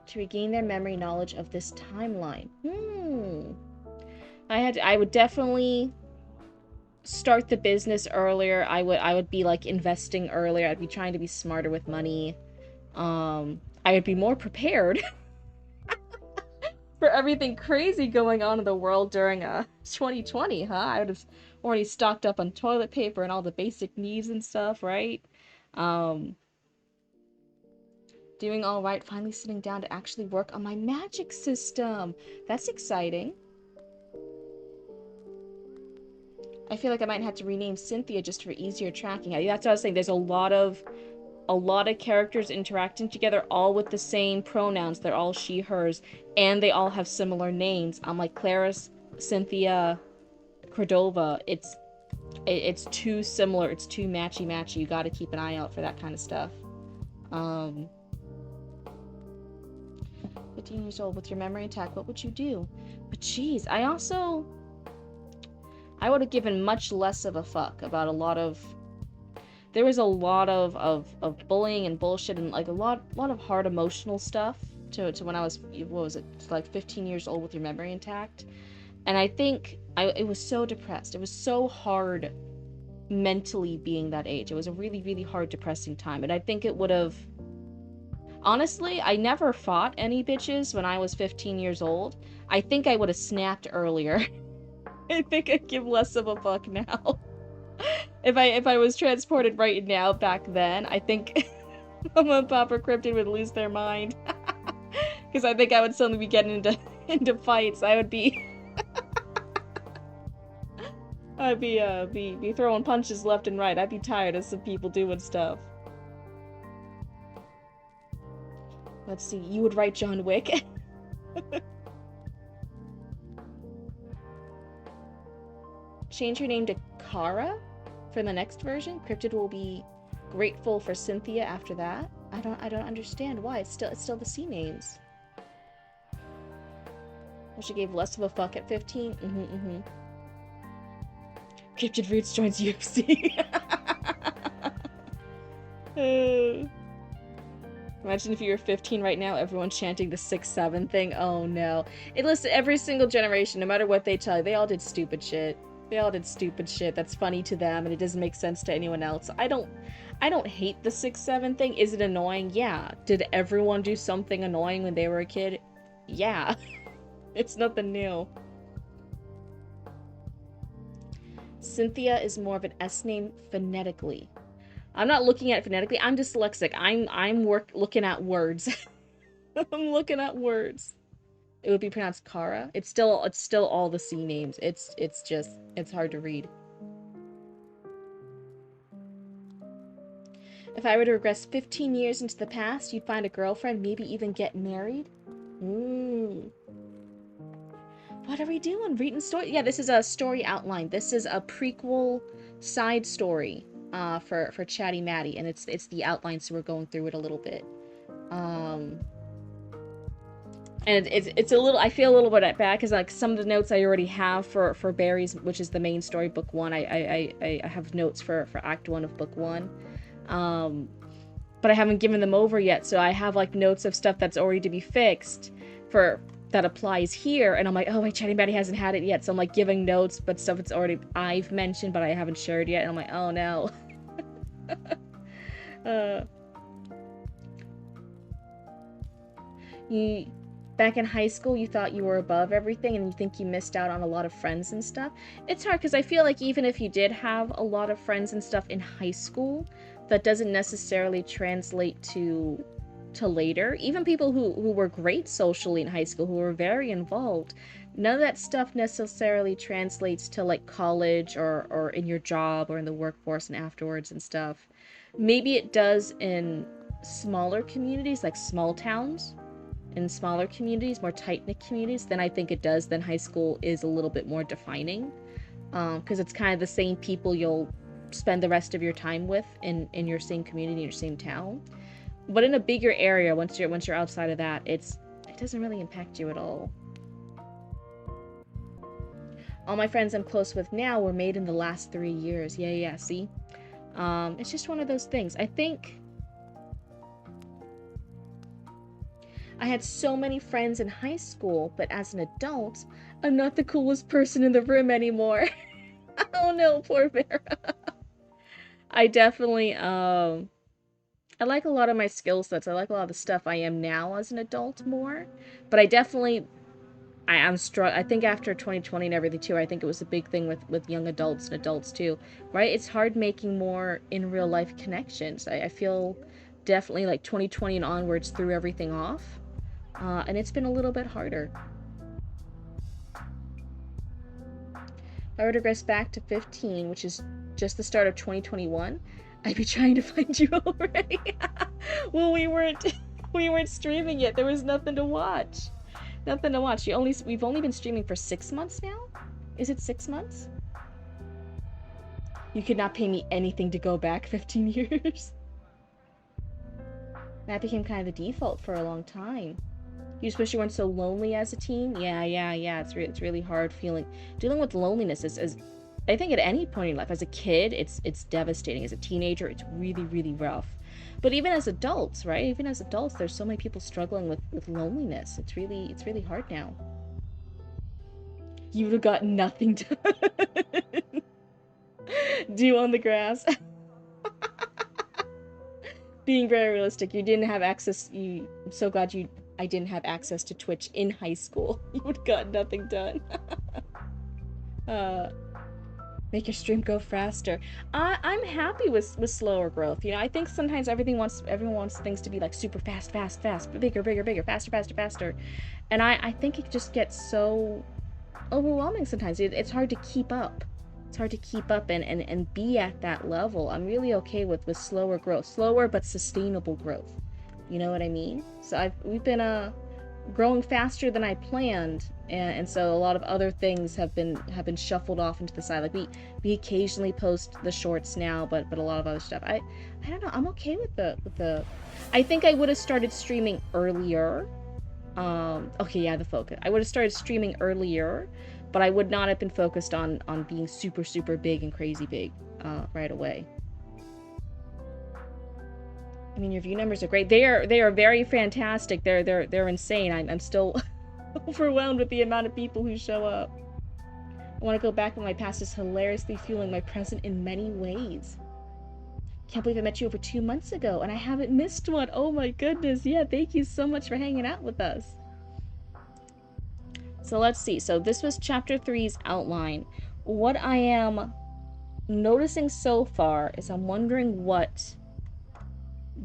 to regain their memory knowledge of this timeline. I would definitely start the business earlier. I would be like investing earlier. I'd be trying to be smarter with money. I would be more prepared for everything crazy going on in the world during 2020, huh? I would have already stocked up on toilet paper and all the basic needs and stuff, right? Doing all right, finally sitting down to actually work on my magic system. That's exciting. I feel like I might have to rename Cynthia just for easier tracking. That's what I was saying. There's a lot of characters interacting together, all with the same pronouns. They're all she, hers, and they all have similar names. I'm like Claris, Cynthia, Cordova. It's too similar. It's too matchy. You got to keep an eye out for that kind of stuff. 15 years old with your memory intact, what would you do? But geez, I would have given much less of a fuck about a lot of... There was a lot of bullying and bullshit and like a lot of hard emotional stuff to when I was, what was it, like 15 years old with your memory intact. And I think it was so depressed. It was so hard mentally being that age. It was a really, really hard, depressing time. And I think it would have... Honestly, I never fought any bitches when I was 15 years old. I think I would have snapped earlier. I think I'd give less of a fuck now. If I was transported right now back then, I think Mama and Papa Cryptid would lose their mind. Because I think I would suddenly be getting into fights. I would be I'd be throwing punches left and right. I'd be tired of some people doing stuff. Let's see, you would write John Wick. Change your name to Kara for the next version. Cryptid will be grateful for Cynthia after that. I don't understand why. It's still the C names. Well, she gave less of a fuck at 15. Cryptid Roots joins UFC. Imagine if you were 15 right now, everyone chanting the 6-7 thing. Oh no. Listen, every single generation, no matter what they tell you, they all did stupid shit. They all did stupid shit that's funny to them and it doesn't make sense to anyone else. I don't hate the 6-7 thing. Is it annoying? Yeah. Did everyone do something annoying when they were a kid? Yeah. It's nothing new. Cynthia is more of an S name phonetically. I'm not looking at it phonetically. I'm dyslexic. I'm looking at words. I'm looking at words. It would be pronounced Kara. It's still all the C names. It's hard to read. If I were to regress 15 years into the past, you'd find a girlfriend, maybe even get married. What are we doing? Reading story? Yeah, this is a story outline. This is a prequel side story for Chatty Matty, and it's the outline, so we're going through it a little bit. And it's a little, I feel a little bit bad because like some of the notes I already have for Barry's, which is the main story, book 1. I have notes for Act 1 of book 1. But I haven't given them over yet, so I have like notes of stuff that's already to be fixed that applies here, and I'm like, oh wait, Chatty Matty hasn't had it yet, so I'm like giving notes, but stuff it's already I've mentioned but I haven't shared yet, and I'm like, oh no. Back in high school, you thought you were above everything and you think you missed out on a lot of friends and stuff. It's hard because I feel like even if you did have a lot of friends and stuff in high school, that doesn't necessarily translate to later. Even people who were great socially in high school, who were very involved, None of that stuff necessarily translates to like college or in your job or in the workforce and afterwards and stuff. Maybe it does in smaller communities, like small towns, in smaller communities, more tight-knit communities. Then I think it does. Then high school is a little bit more defining, because it's kind of the same people you'll spend the rest of your time with in your same community, in your same town. But in a bigger area, once you're outside of that, it doesn't really impact you at all. All my friends I'm close with now were made in the last 3 years. Yeah, see? It's just one of those things. I think I had so many friends in high school, but as an adult, I'm not the coolest person in the room anymore. Oh no, poor Vera. I definitely, I like a lot of my skill sets. I like a lot of the stuff I am now as an adult more. But I definitely, I think after 2020 and everything too, I think it was a big thing with young adults and adults too, right? It's hard making more in real life connections. I feel definitely like 2020 and onwards threw everything off. And it's been a little bit harder. If I were to regress back to 15, which is just the start of 2021, I'd be trying to find you already. Well, we weren't streaming yet. There was nothing to watch. Nothing to watch. We've only been streaming for 6 months now? Is it 6 months? You could not pay me anything to go back 15 years. That became kind of the default for a long time. You just wish you weren't so lonely as a teen? Yeah. It's really hard dealing with loneliness is I think at any point in life. As a kid, it's devastating. As a teenager, it's really, really rough. But even as adults, right? Even as adults, there's so many people struggling with loneliness. It's really hard now. You would have got nothing done. Dew on the grass. Being very realistic, you didn't have access. I'm so glad I didn't have access to Twitch in high school. You would have got nothing done. Make your stream go faster. I'm happy with slower growth. You know, I think sometimes everyone wants things to be like super fast, bigger, faster. And I think it just gets so overwhelming sometimes. It's hard to keep up. It's hard to keep up and be at that level. I'm really okay with slower growth. Slower but sustainable growth. You know what I mean? So we've been growing faster than I planned, and so a lot of other things have been shuffled off into the side. Like we occasionally post the shorts now, but a lot of other stuff. I don't know. I'm okay with the. I think I would have started streaming earlier. Okay, yeah, the focus. I would have started streaming earlier, but I would not have been focused on being super big and crazy big right away. I mean, your view numbers are great. They are very fantastic. They're insane. I'm still overwhelmed with the amount of people who show up. I want to go back when my past is hilariously fueling my present in many ways. Can't believe I met you over 2 months ago and I haven't missed one. Oh my goodness. Yeah, thank you so much for hanging out with us. So let's see. So this was chapter 3's outline. What I am noticing so far is I'm wondering what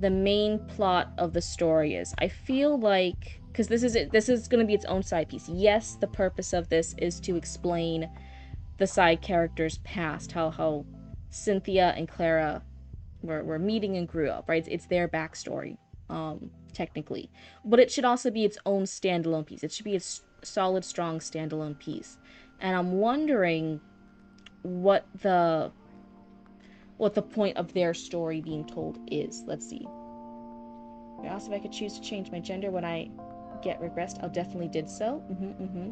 the main plot of the story is. I feel like, because this is going to be its own side piece. Yes, the purpose of this is to explain the side characters' past, how Cynthia and Clara were meeting and grew up, right? It's their backstory, technically. But it should also be its own standalone piece. It should be a solid, strong standalone piece. And I'm wondering what the point of their story being told is. Let's see. Also, if I could choose to change my gender when I get regressed, I'll definitely did so.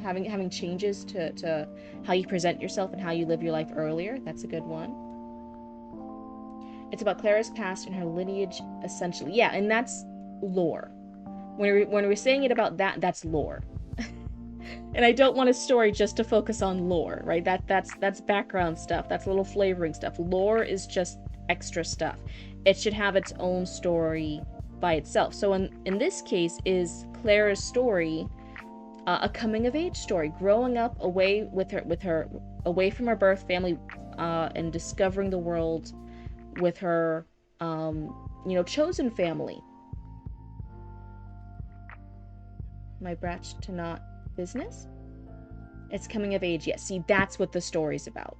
Having changes to how you present yourself and how you live your life earlier, that's a good one. It's about Clara's past and her lineage, essentially. Yeah, and that's lore. When we're saying it about that's lore. And I don't want a story just to focus on lore, right? That's background stuff. That's little flavoring stuff. Lore is just extra stuff. It should have its own story by itself. So in this case, is Clara's story a coming of age story, growing up away away from her birth family, and discovering the world with her, chosen family. My bratch to not business. It's coming of age. Yes, see, that's what the story's about.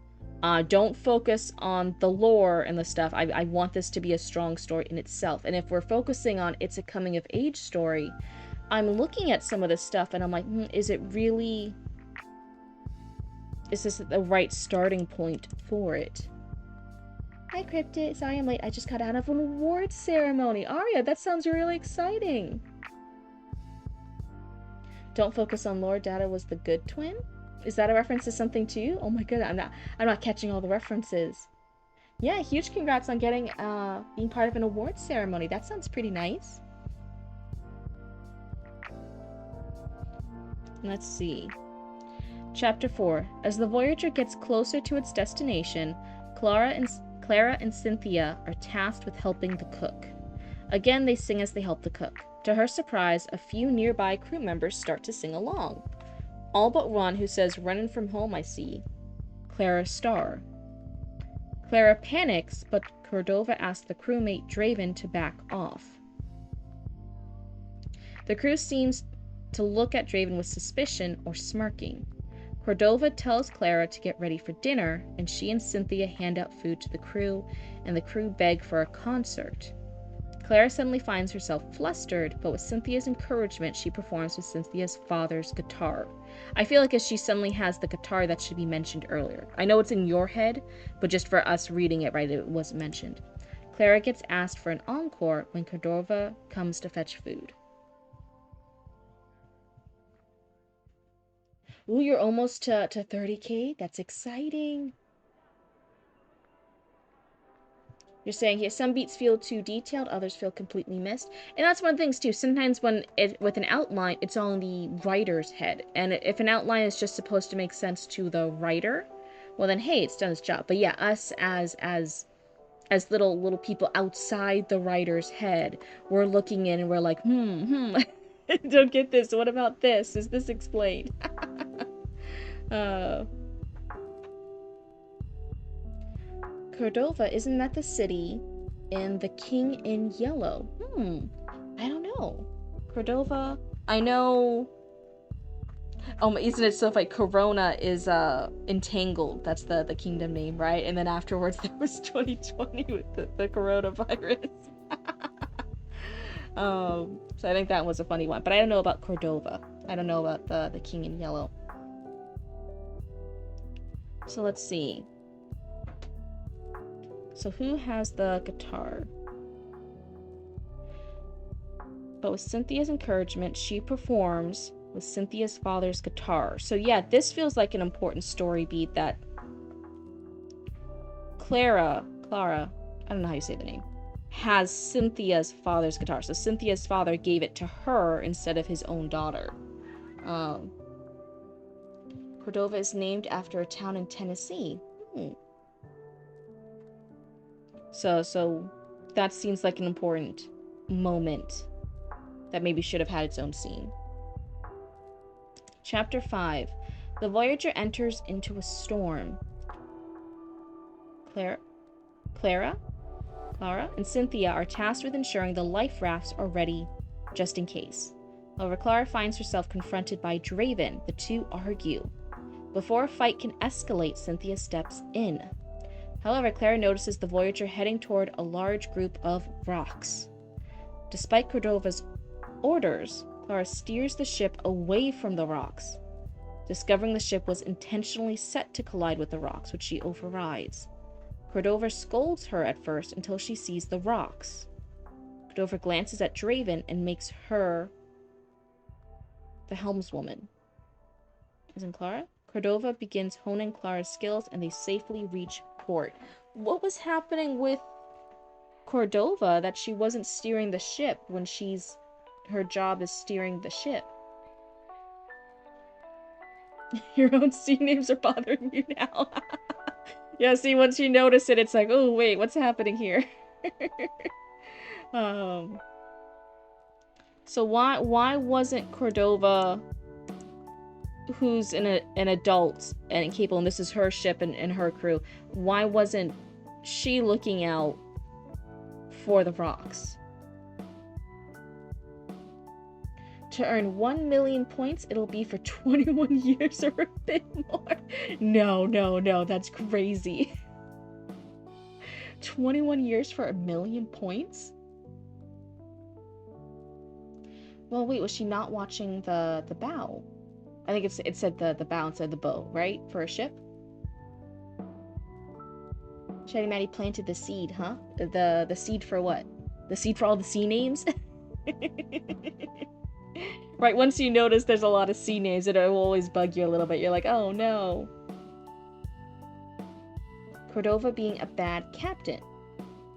Don't focus on the lore and the stuff. I want this to be a strong story in itself. And if we're focusing on it's a coming of age story, I'm looking at some of this stuff and I'm like, is it really... Is this the right starting point for it? Hi, Cryptid. Sorry I'm late. I just got out of an awards ceremony. Arya, that sounds really exciting. Don't focus on lore. Data was the good twin? Is that a reference to something too? Oh my god, I'm not catching all the references. Yeah, huge congrats on getting being part of an awards ceremony. That sounds pretty nice. Let's see. Chapter 4. As the Voyager gets closer to its destination, Clara and Cynthia are tasked with helping the cook. Again, they sing as they help the cook. To her surprise, a few nearby crew members start to sing along. All but one, who says, "Running from home, I see." Clara Starr. Clara panics, but Cordova asks the crewmate Draven to back off. The crew seems to look at Draven with suspicion or smirking. Cordova tells Clara to get ready for dinner, and she and Cynthia hand out food to the crew, and the crew beg for a concert. Clara suddenly finds herself flustered, but with Cynthia's encouragement, she performs with Cynthia's father's guitar. I feel like as she suddenly has the guitar, that should be mentioned earlier. I know it's in your head, but just for us reading it right, it wasn't mentioned. Clara gets asked for an encore when Cordova comes to fetch food. Ooh, you're almost to 30k? That's exciting. You're saying here, some beats feel too detailed, others feel completely missed. And that's one of the things, too. Sometimes when with an outline, it's all in the writer's head. And if an outline is just supposed to make sense to the writer, well then, hey, it's done its job. But yeah, us as little people outside the writer's head, we're looking in and we're like, don't get this. What about this? Is this explained? Cordova, isn't that the city in The King in Yellow? I don't know. Cordova, I know... Oh, isn't it so funny? Corona is Entangled. That's the kingdom name, right? And then afterwards there was 2020 with the coronavirus. So I think that was a funny one. But I don't know about Cordova. I don't know about the King in Yellow. So let's see. So who has the guitar? But with Cynthia's encouragement, she performs with Cynthia's father's guitar. So yeah, this feels like an important story beat that Clara, I don't know how you say the name, has Cynthia's father's guitar. So Cynthia's father gave it to her instead of his own daughter. Cordova is named after a town in Tennessee. So that seems like an important moment that maybe should have had its own scene. Chapter 5. The Voyager enters into a storm. Clara and Cynthia are tasked with ensuring the life rafts are ready just in case. However, Clara finds herself confronted by Draven. The two argue. Before a fight can escalate, Cynthia steps in. However, Clara notices the Voyager heading toward a large group of rocks. Despite Cordova's orders, Clara steers the ship away from the rocks. Discovering the ship was intentionally set to collide with the rocks, which she overrides. Cordova scolds her at first until she sees the rocks. Cordova glances at Draven and makes her the helmswoman. Isn't Clara? Cordova begins honing Clara's skills and they safely reach port. What was happening with Cordova that she wasn't steering the ship when her job is steering the ship? Your own sea names are bothering you now. Yeah, see, once you notice it, it's like, oh wait, what's happening here? So why wasn't Cordova, who's an adult and capable, and this is her ship and her crew, why wasn't she looking out for the rocks? To earn 1 million points, it'll be for 21 years or a bit more. No, no, no, that's crazy. 21 years for 1 million points? Well, wait, was she not watching the bow? I think it said the bow instead of the bow, right? For a ship? Shady Maddie planted the seed, huh? The seed for what? The seed for all the sea names? Right, once you notice there's a lot of sea names, it will always bug you a little bit. You're like, oh no. Cordova being a bad captain.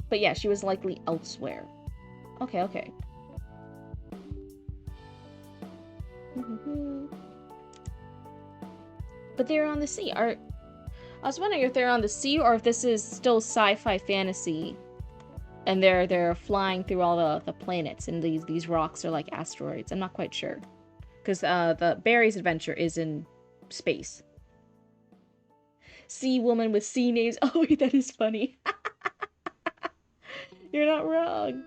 But yeah, she was likely elsewhere. Okay, okay. But they're on the sea. I was wondering if they're on the sea or if this is still sci-fi fantasy. And they're flying through all the planets, and these rocks are like asteroids. I'm not quite sure. Because the Barry's adventure is in space. Sea woman with sea names. Oh, wait, that is funny. You're not wrong.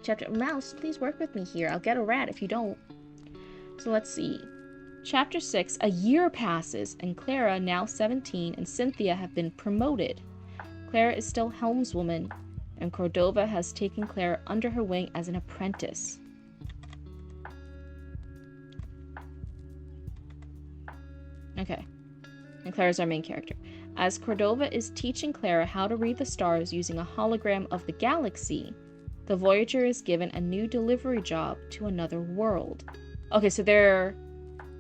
Chapter Mouse, please work with me here. I'll get a rat if you don't. So let's see. Chapter 6, a year passes, and Clara, now 17, and Cynthia have been promoted. Clara is still helmswoman, and Cordova has taken Clara under her wing as an apprentice. Okay. And Clara's our main character. As Cordova is teaching Clara how to read the stars using a hologram of the galaxy, the Voyager is given a new delivery job to another world. Okay, so they're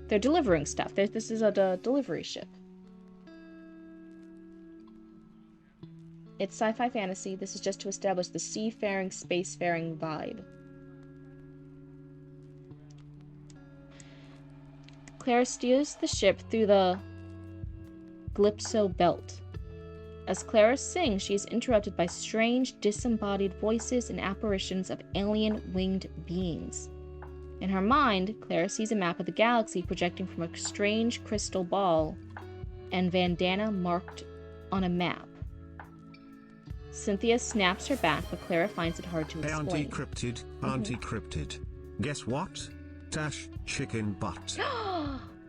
delivering stuff. This is a delivery ship. It's sci-fi fantasy. This is just to establish the seafaring, spacefaring vibe. Clara steers the ship through the Calypso Belt. As Clara sings, she is interrupted by strange, disembodied voices and apparitions of alien winged beings. In her mind, Clara sees a map of the galaxy projecting from a strange crystal ball and bandana marked on a map. Cynthia snaps her back, but Clara finds it hard to explain. Hey, Auntie Cryptid, Auntie Cryptid. Guess what? Dash chicken butt.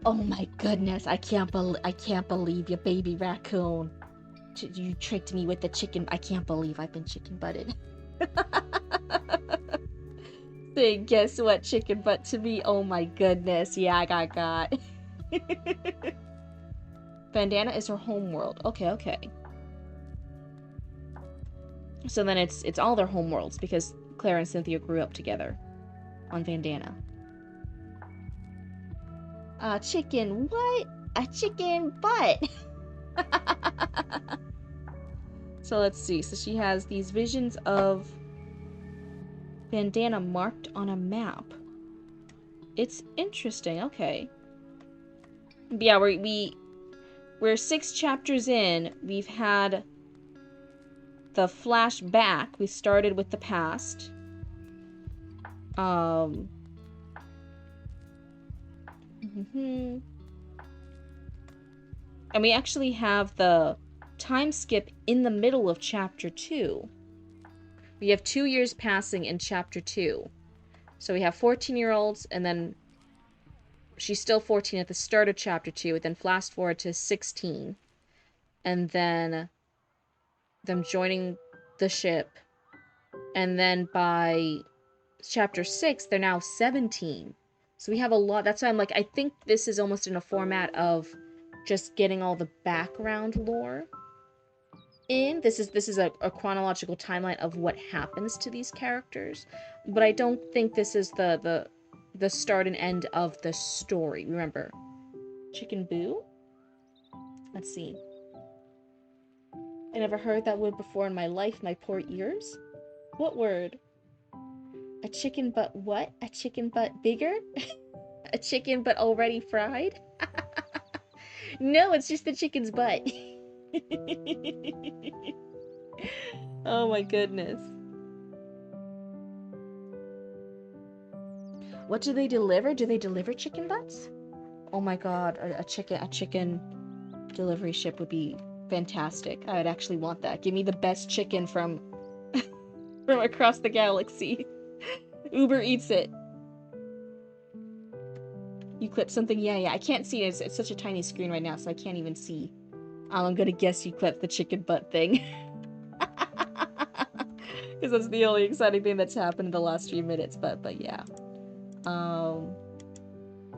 Oh my goodness, I can't believe you, baby raccoon. You tricked me with the chicken. I can't believe I've been chicken butted. Say, guess what, chicken butt to me? Oh my goodness, yeah, I got. Bandana is her homeworld. Okay, okay. So then it's all their homeworlds because Clara and Cynthia grew up together on Bandana. Chicken what? A chicken butt. So let's see. So she has these visions of Bandana marked on a map. It's interesting. Okay. But yeah, we're 6 chapters in. We've had the flashback. We started with the past. And we actually have the time skip in the middle of chapter 2. We have 2 years passing in chapter 2. So we have 14-year-olds, and then she's still 14 at the start of chapter 2, and then flash forward to 16. And then them joining the ship. And then by chapter 6, they're now 17. So we have a lot. That's why I'm like, I think this is almost in a format of just getting all the background lore in. This is a chronological timeline of what happens to these characters. But I don't think this is the start and end of the story. Remember, Chicken Boo? Let's see. I never heard that word before in my life, my poor ears. What word? A chicken but what? A chicken but bigger? A chicken but already fried? No, it's just the chicken's butt. Oh my goodness. What do they deliver? Do they deliver chicken butts? Oh my god, a chicken delivery ship would be fantastic. I would actually want that. Give me the best chicken from across the galaxy. Uber eats it. You clip something? Yeah. I can't see it. It's such a tiny screen right now, so I can't even see. I'm gonna guess you clipped the chicken butt thing. Because that's the only exciting thing that's happened in the last few minutes, but yeah.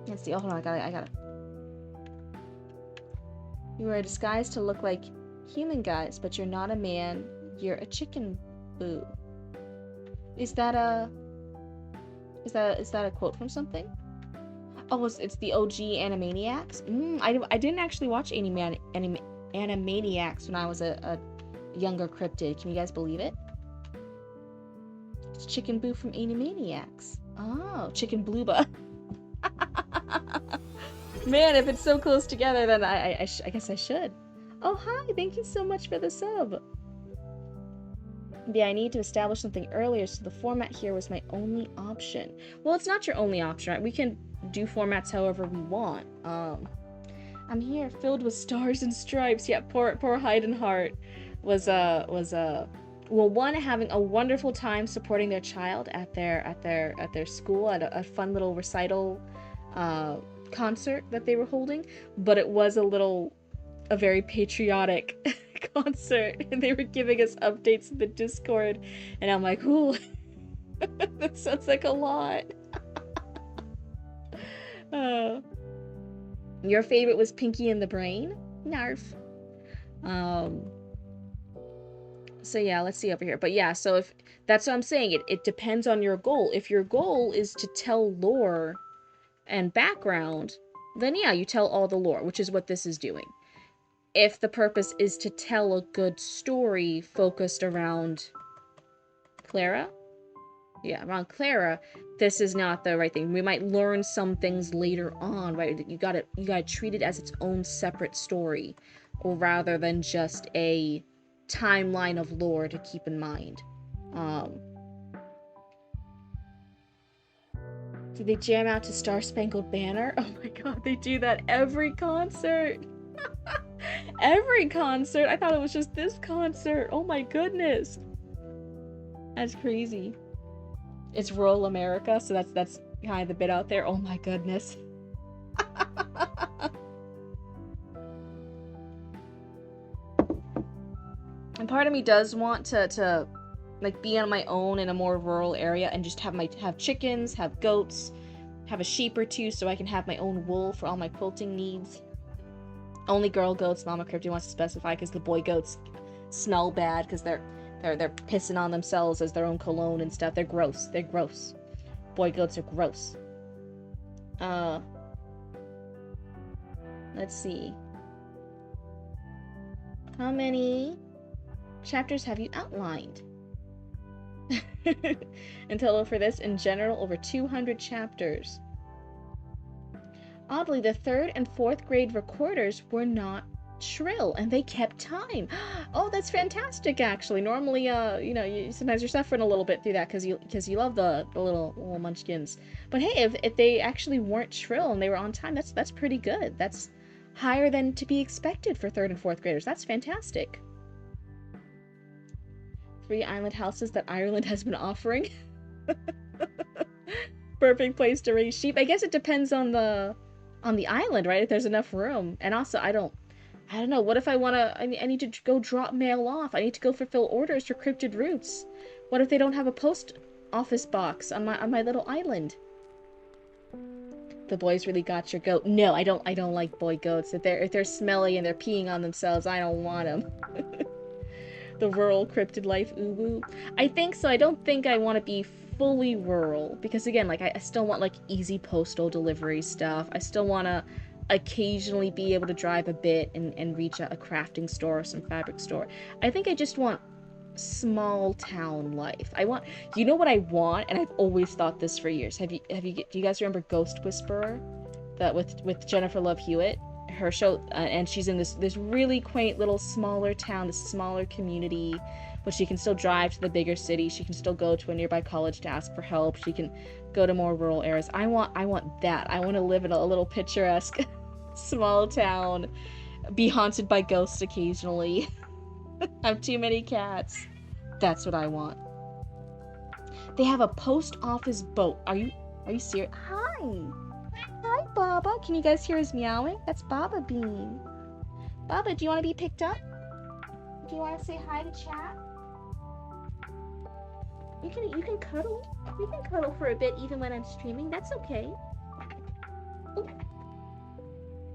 Let's see. Oh, hold on, I gotta. You wear a disguise to look like human guys, but you're not a man. You're a chicken boo. Is that a quote from something? Oh, it's the OG Animaniacs. I didn't actually watch Animaniacs when I was a younger cryptid. Can you guys believe it? It's Chicken Boo from Animaniacs. Oh, Chicken Blooba. Man, if it's so close together, then I guess I should. Oh, hi! Thank you so much for the sub. Yeah, I need to establish something earlier, so the format here was my only option. Well, it's not your only option, right? We can do formats however we want. I'm here, filled with stars and stripes. Yeah, poor Hyde and Heart was well, one, having a wonderful time supporting their child at their school at a fun little recital concert that they were holding, but it was a very patriotic concert, and they were giving us updates in the Discord, and I'm like, ooh, that sounds like a lot. Your favorite was Pinky and the Brain? Narf. So yeah, let's see over here. But yeah, so if that's what I'm saying, it depends on your goal. If your goal is to tell lore and background, then yeah, you tell all the lore, which is what this is doing. If the purpose is to tell a good story focused around Clara, around Clara, this is not the right thing. We might learn some things later on, right? You gotta treat it as its own separate story, or rather than just a timeline of lore to keep in mind. Did they jam out to Star Spangled Banner? Oh my god, they do that every concert. Every concert. I thought it was just this concert. Oh my goodness. That's crazy. It's rural America, so that's kind of the bit out there. Oh my goodness. And part of me does want to like be on my own in a more rural area and just have chickens, have goats, have a sheep or two, so I can have my own wool for all my quilting needs. Only girl goats, Mama Cryptid wants to specify, because the boy goats smell bad because they're pissing on themselves as their own cologne and stuff. They're gross. They're gross. Boy goats are gross. Let's see. How many chapters have you outlined? In total for this, in general, over 200 chapters. Oddly, the 3rd and 4th grade recorders were not shrill, and they kept time. Oh, that's fantastic, actually. Normally, sometimes you're suffering a little bit through that because you love the little munchkins. But hey, if they actually weren't shrill and they were on time, that's pretty good. That's higher than to be expected for 3rd and 4th graders. That's fantastic. 3 island houses that Ireland has been offering. Perfect place to raise sheep. I guess it depends on the island, right? If there's enough room. And also, I don't know. What if I need to go drop mail off? I need to go fulfill orders for Cryptid Roots. What if they don't have a post office box on my little island? The boys really got your goat. No, I don't like boy goats. If they're smelly and they're peeing on themselves, I don't want them. The rural cryptid life, uwu. I think so. I don't think I want to be fully rural, because again, like I still want like easy postal delivery stuff. I still want to occasionally be able to drive a bit and reach a crafting store or some fabric store. I think I just want small town life. I want, you know what I want, and I've always thought this for years. Do you guys remember Ghost Whisperer? That with Jennifer Love Hewitt? Her show, and she's in this really quaint little smaller town, this smaller community, but she can still drive to the bigger city. She can still go to a nearby college to ask for help. She can go to more rural areas. I want that. I want to live in a little picturesque small town, be haunted by ghosts occasionally, have too many cats. That's what I want. They have a post office boat. Are you serious? Hi. Hi, Baba. Can you guys hear his meowing? That's Baba Bean. Baba, do you want to be picked up? Do you want to say hi to chat? You can cuddle. You can cuddle for a bit even when I'm streaming. That's okay. Ooh.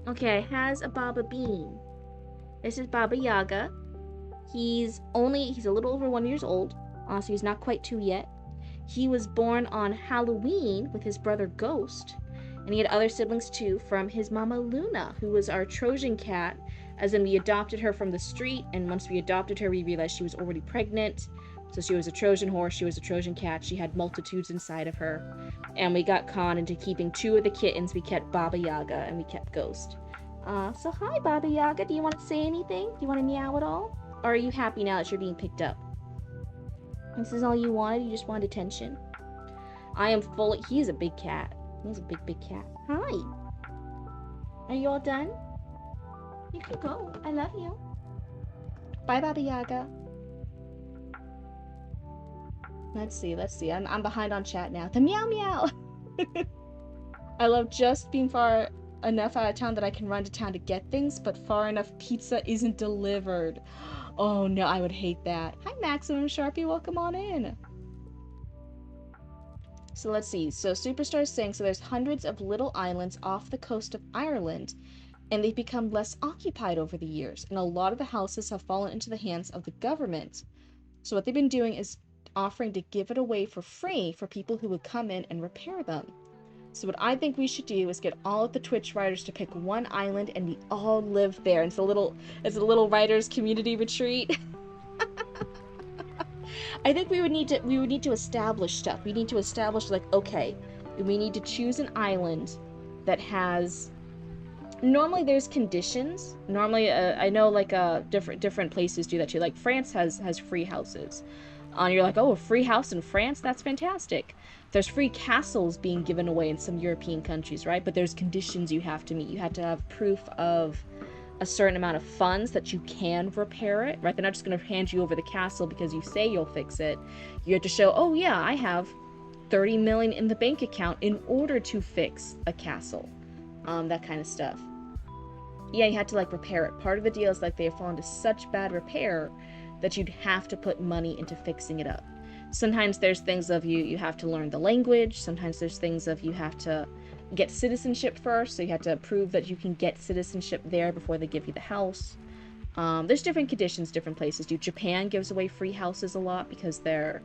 Okay, has a Baba Bean. This is Baba Yaga. He's a little over 1 year old. So he's not quite 2 yet. He was born on Halloween with his brother Ghost. And he had other siblings too from his mama Luna, who was our Trojan cat. As in, we adopted her from the street, and once we adopted her, we realized she was already pregnant. So she was a Trojan horse, she was a Trojan cat, she had multitudes inside of her. And we got conned into keeping 2 of the kittens. We kept Baba Yaga and we kept Ghost. So hi Baba Yaga, do you want to say anything? Do you want to meow at all? Or are you happy now that you're being picked up? This is all you wanted? You just wanted attention? He is a big cat. He's a big cat. Hi. Are you all done? You can go. I love you. Bye, Baba Yaga. Let's see. I'm behind on chat now. The meow meow. I love just being far enough out of town that I can run to town to get things, but far enough pizza isn't delivered. Oh no, I would hate that. Hi Maximum Sharpie, welcome on in. So let's see. So Superstar's saying, so there's hundreds of little islands off the coast of Ireland, and they've become less occupied over the years, and a lot of the houses have fallen into the hands of the government. So what they've been doing is offering to give it away for free for people who would come in and repair them. So what I think we should do is get all of the Twitch writers to pick one island and we all live there. It's a little writers community retreat. I think we would need to establish stuff. We need to establish, like, okay, we need to choose an island that has, normally there's conditions. Normally I know like different places do that too. Like France has free houses. And you're like, oh, a free house in France? That's fantastic. There's free castles being given away in some European countries, right? But there's conditions you have to meet. You have to have proof of a certain amount of funds that you can repair it, right? They're not just going to hand you over the castle because you say you'll fix it. You have to show, oh yeah, I have 30 million in the bank account in order to fix a castle. That kind of stuff. Yeah, you had to like repair it. Part of the deal is like they have fallen to such bad repair that you'd have to put money into fixing it up. Sometimes there's things of you have to learn the language. Sometimes there's things of you have to get citizenship first, so you have to prove that you can get citizenship there before they give you the house. There's different conditions, different places do. Japan gives away free houses a lot because their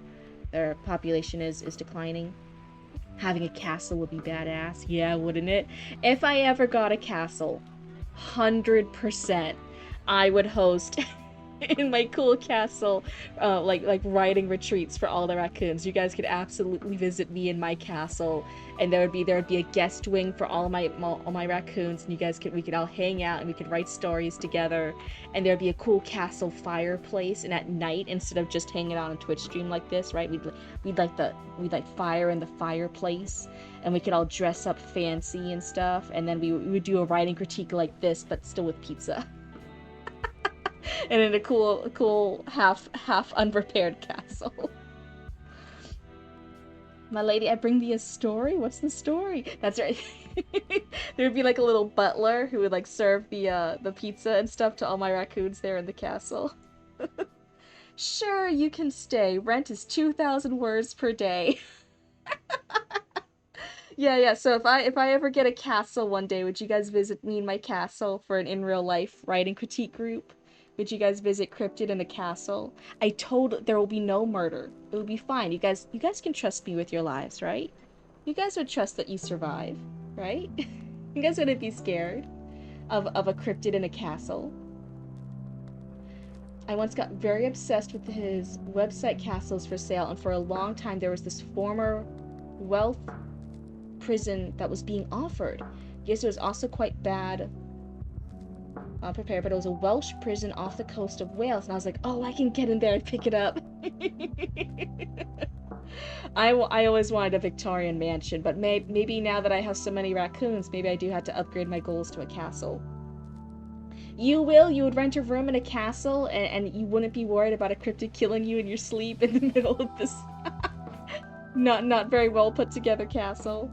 population is declining. Having a castle would be badass. Yeah, wouldn't it? If I ever got a castle, 100% I would host in my cool castle, like riding retreats for all the raccoons. You guys could absolutely visit me in my castle, and there would be a guest wing for all my raccoons, and we could all hang out and we could write stories together, and there'd be a cool castle fireplace, and at night, instead of just hanging out on Twitch stream like this, right, we'd light fire in the fireplace, and we could all dress up fancy and stuff, and then we would do a writing critique like this, but still with pizza. And in a cool half unprepared castle. My lady, I bring thee a story? What's the story? That's right. There would be like a little butler who would like serve the pizza and stuff to all my raccoons there in the castle. Sure, you can stay. Rent is 2,000 words per day. Yeah. So if I ever get a castle one day, would you guys visit me in my castle for an in real life writing critique group? Would you guys visit Cryptid in the castle? There will be no murder. It will be fine. You guys can trust me with your lives, right? You guys would trust that you survive, right? You guys wouldn't be scared of a Cryptid in a castle. I once got very obsessed with his website castles for sale, and for a long time there was this former wealth prison that was being offered. Yes, it was also quite bad prepared, but it was a Welsh prison off the coast of Wales, and I was like, oh, I can get in there and pick it up. I always wanted a Victorian mansion, but maybe now that I have so many raccoons, maybe I do have to upgrade my goals to a castle. You would rent a room in a castle, and you wouldn't be worried about a cryptid killing you in your sleep in the middle of this. Not very well put together castle.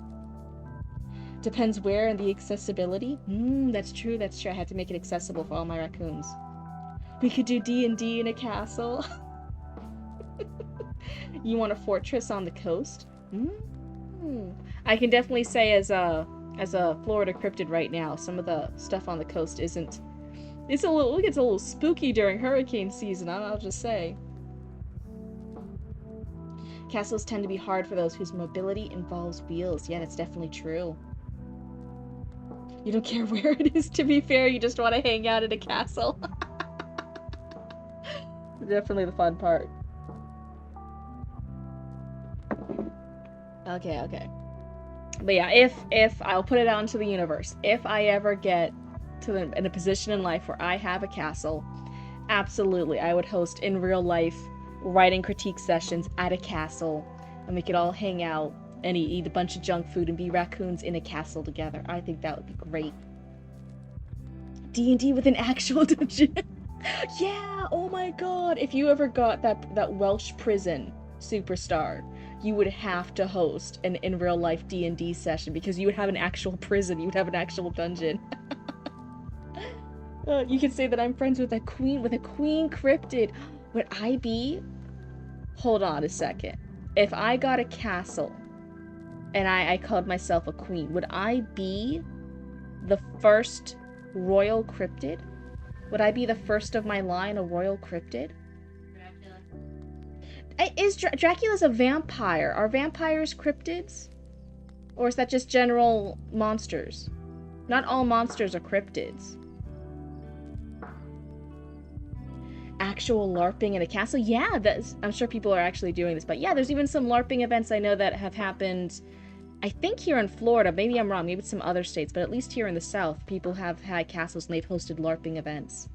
Depends where and the accessibility. That's true, that's true. I had to make it accessible for all my raccoons. We could do D&D in a castle. You want a fortress on the coast? I can definitely say as a Florida cryptid right now, some of the stuff on the coast isn't. It gets a little spooky during hurricane season. I'll just say. Castles tend to be hard for those whose mobility involves wheels. Yeah, that's definitely true. You don't care where it is, to be fair. You just want to hang out in a castle. Definitely the fun part. Okay. But yeah, if I'll put it out into the universe, if I ever get in a position in life where I have a castle, absolutely, I would host in real life writing critique sessions at a castle, and we could all hang out and eat a bunch of junk food and be raccoons in a castle together. I think that would be great. D&D with an actual dungeon. Yeah, oh my god. If you ever got that Welsh prison superstar, you would have to host an in real life D&D session, because you would have an actual prison, you would have an actual dungeon. You could say that I'm friends with a queen cryptid. Would I be? Hold on a second. If I got a castle and I called myself a queen, would I be the first royal cryptid? Would I be the first of my line a royal cryptid? Dracula. Dracula's a vampire. Are vampires cryptids? Or is that just general monsters? Not all monsters are cryptids. Actual LARPing in a castle? Yeah, I'm sure people are actually doing this. But yeah, there's even some LARPing events I know that have happened, I think here in Florida. Maybe I'm wrong. Maybe it's some other states. But at least here in the South, people have had castles and they've hosted LARPing events.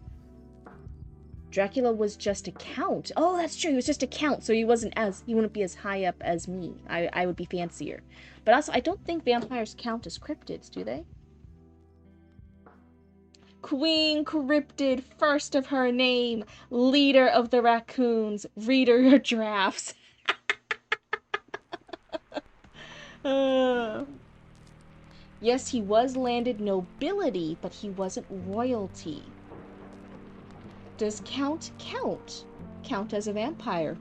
Dracula was just a count. Oh, that's true. He was just a count, so he wouldn't be as high up as me. I would be fancier. But also, I don't think vampires count as cryptids, do they? Queen Cryptid, first of her name, leader of the raccoons, reader your drafts. Yes, he was landed nobility, but he wasn't royalty. Does count as a vampire?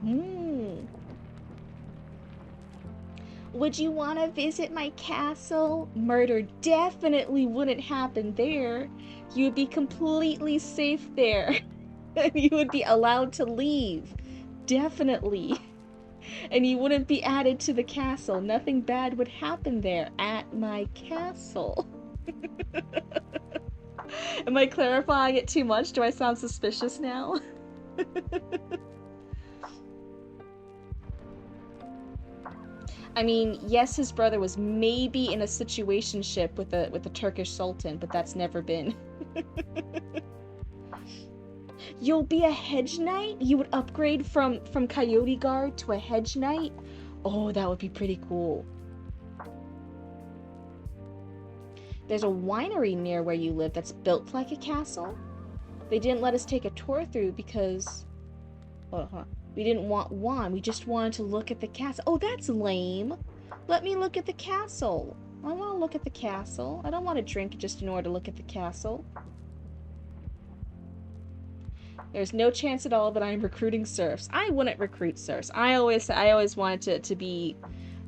Would you want to visit my castle? Murder definitely wouldn't happen there. You would be completely safe there. You would be allowed to leave. Definitely. And you wouldn't be added to the castle. Nothing bad would happen there at my castle. Am I clarifying it too much? Do I sound suspicious now? I mean, yes, his brother was maybe in a situationship with a Turkish sultan, but that's never been. You'll be a hedge knight? You would upgrade from coyote guard to a hedge knight? Oh, that would be pretty cool. There's a winery near where you live that's built like a castle. They didn't let us take a tour through because we didn't want wine. We just wanted to look at the castle. Oh, that's lame. Let me look at the castle. I want to look at the castle. I don't want to drink just in order to look at the castle. There's no chance at all that I'm recruiting serfs. I wouldn't recruit serfs. I always wanted to be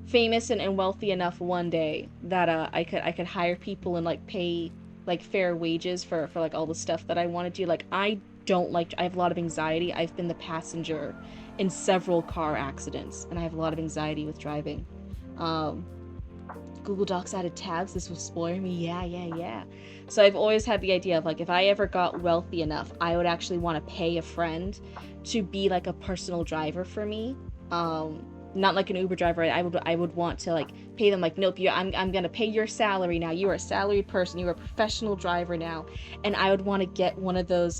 famous and wealthy enough one day that I could hire people and like pay like fair wages for like all the stuff that I want to do. Like I have a lot of anxiety. I've been the passenger in several car accidents and I have a lot of anxiety with driving. Google Docs added tabs. This was spoiling me. Yeah. So I've always had the idea of like if I ever got wealthy enough, I would actually want to pay a friend to be like a personal driver for me. Not like an Uber driver. I would want to like pay them like, nope, I'm gonna pay your salary now. You are a salaried person. You are a professional driver now. And I would want to get one of those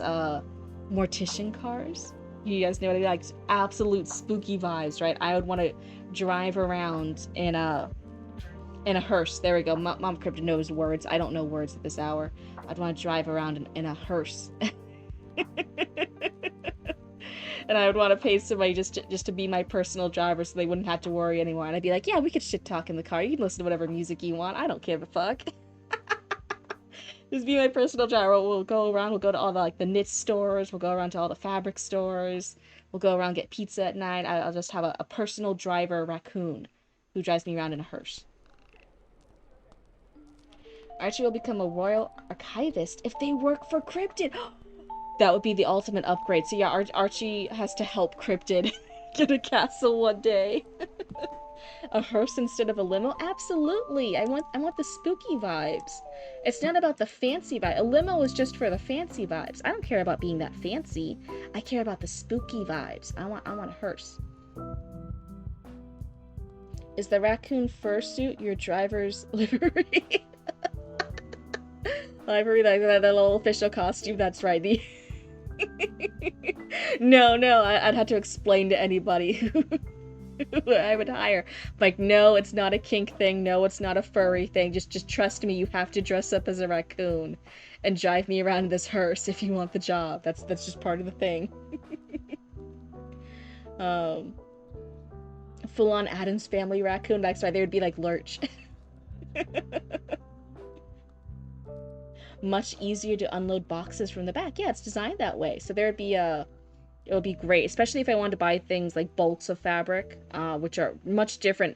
mortician cars. You guys know what I mean? Like absolute spooky vibes, right? I would want to drive around in a hearse. There we go. Mom Cryptid knows words. I don't know words at this hour. I'd want to drive around in a hearse. And I would want to pay somebody just to be my personal driver so they wouldn't have to worry anymore. And I'd be like, yeah, we could shit talk in the car. You can listen to whatever music you want. I don't give a fuck. Just be my personal driver. We'll go around. We'll go to all the, like, the knit stores. We'll go around to all the fabric stores. We'll go around, get pizza at night. I'll just have a personal driver raccoon who drives me around in a hearse. Archie will become a royal archivist if they work for Cryptid. That would be the ultimate upgrade. So yeah, Archie has to help Cryptid get a castle one day. A hearse instead of a limo? Absolutely. I want the spooky vibes. It's not about the fancy vibe. A limo is just for the fancy vibes. I don't care about being that fancy. I care about the spooky vibes. I want a hearse. Is the raccoon fursuit your driver's livery? Livery, like that little official costume. That's right. No, I'd have to explain to anybody who I would hire. Like, no, it's not a kink thing. No, it's not a furry thing. Just trust me. You have to dress up as a raccoon and drive me around in this hearse if you want the job. That's just part of the thing. Full-on Addams Family raccoon. That's why they would be like Lurch. Much easier to unload boxes from the back. Yeah, it's designed that way. So there'd be it would be great, especially if I wanted to buy things like bolts of fabric, which are much different.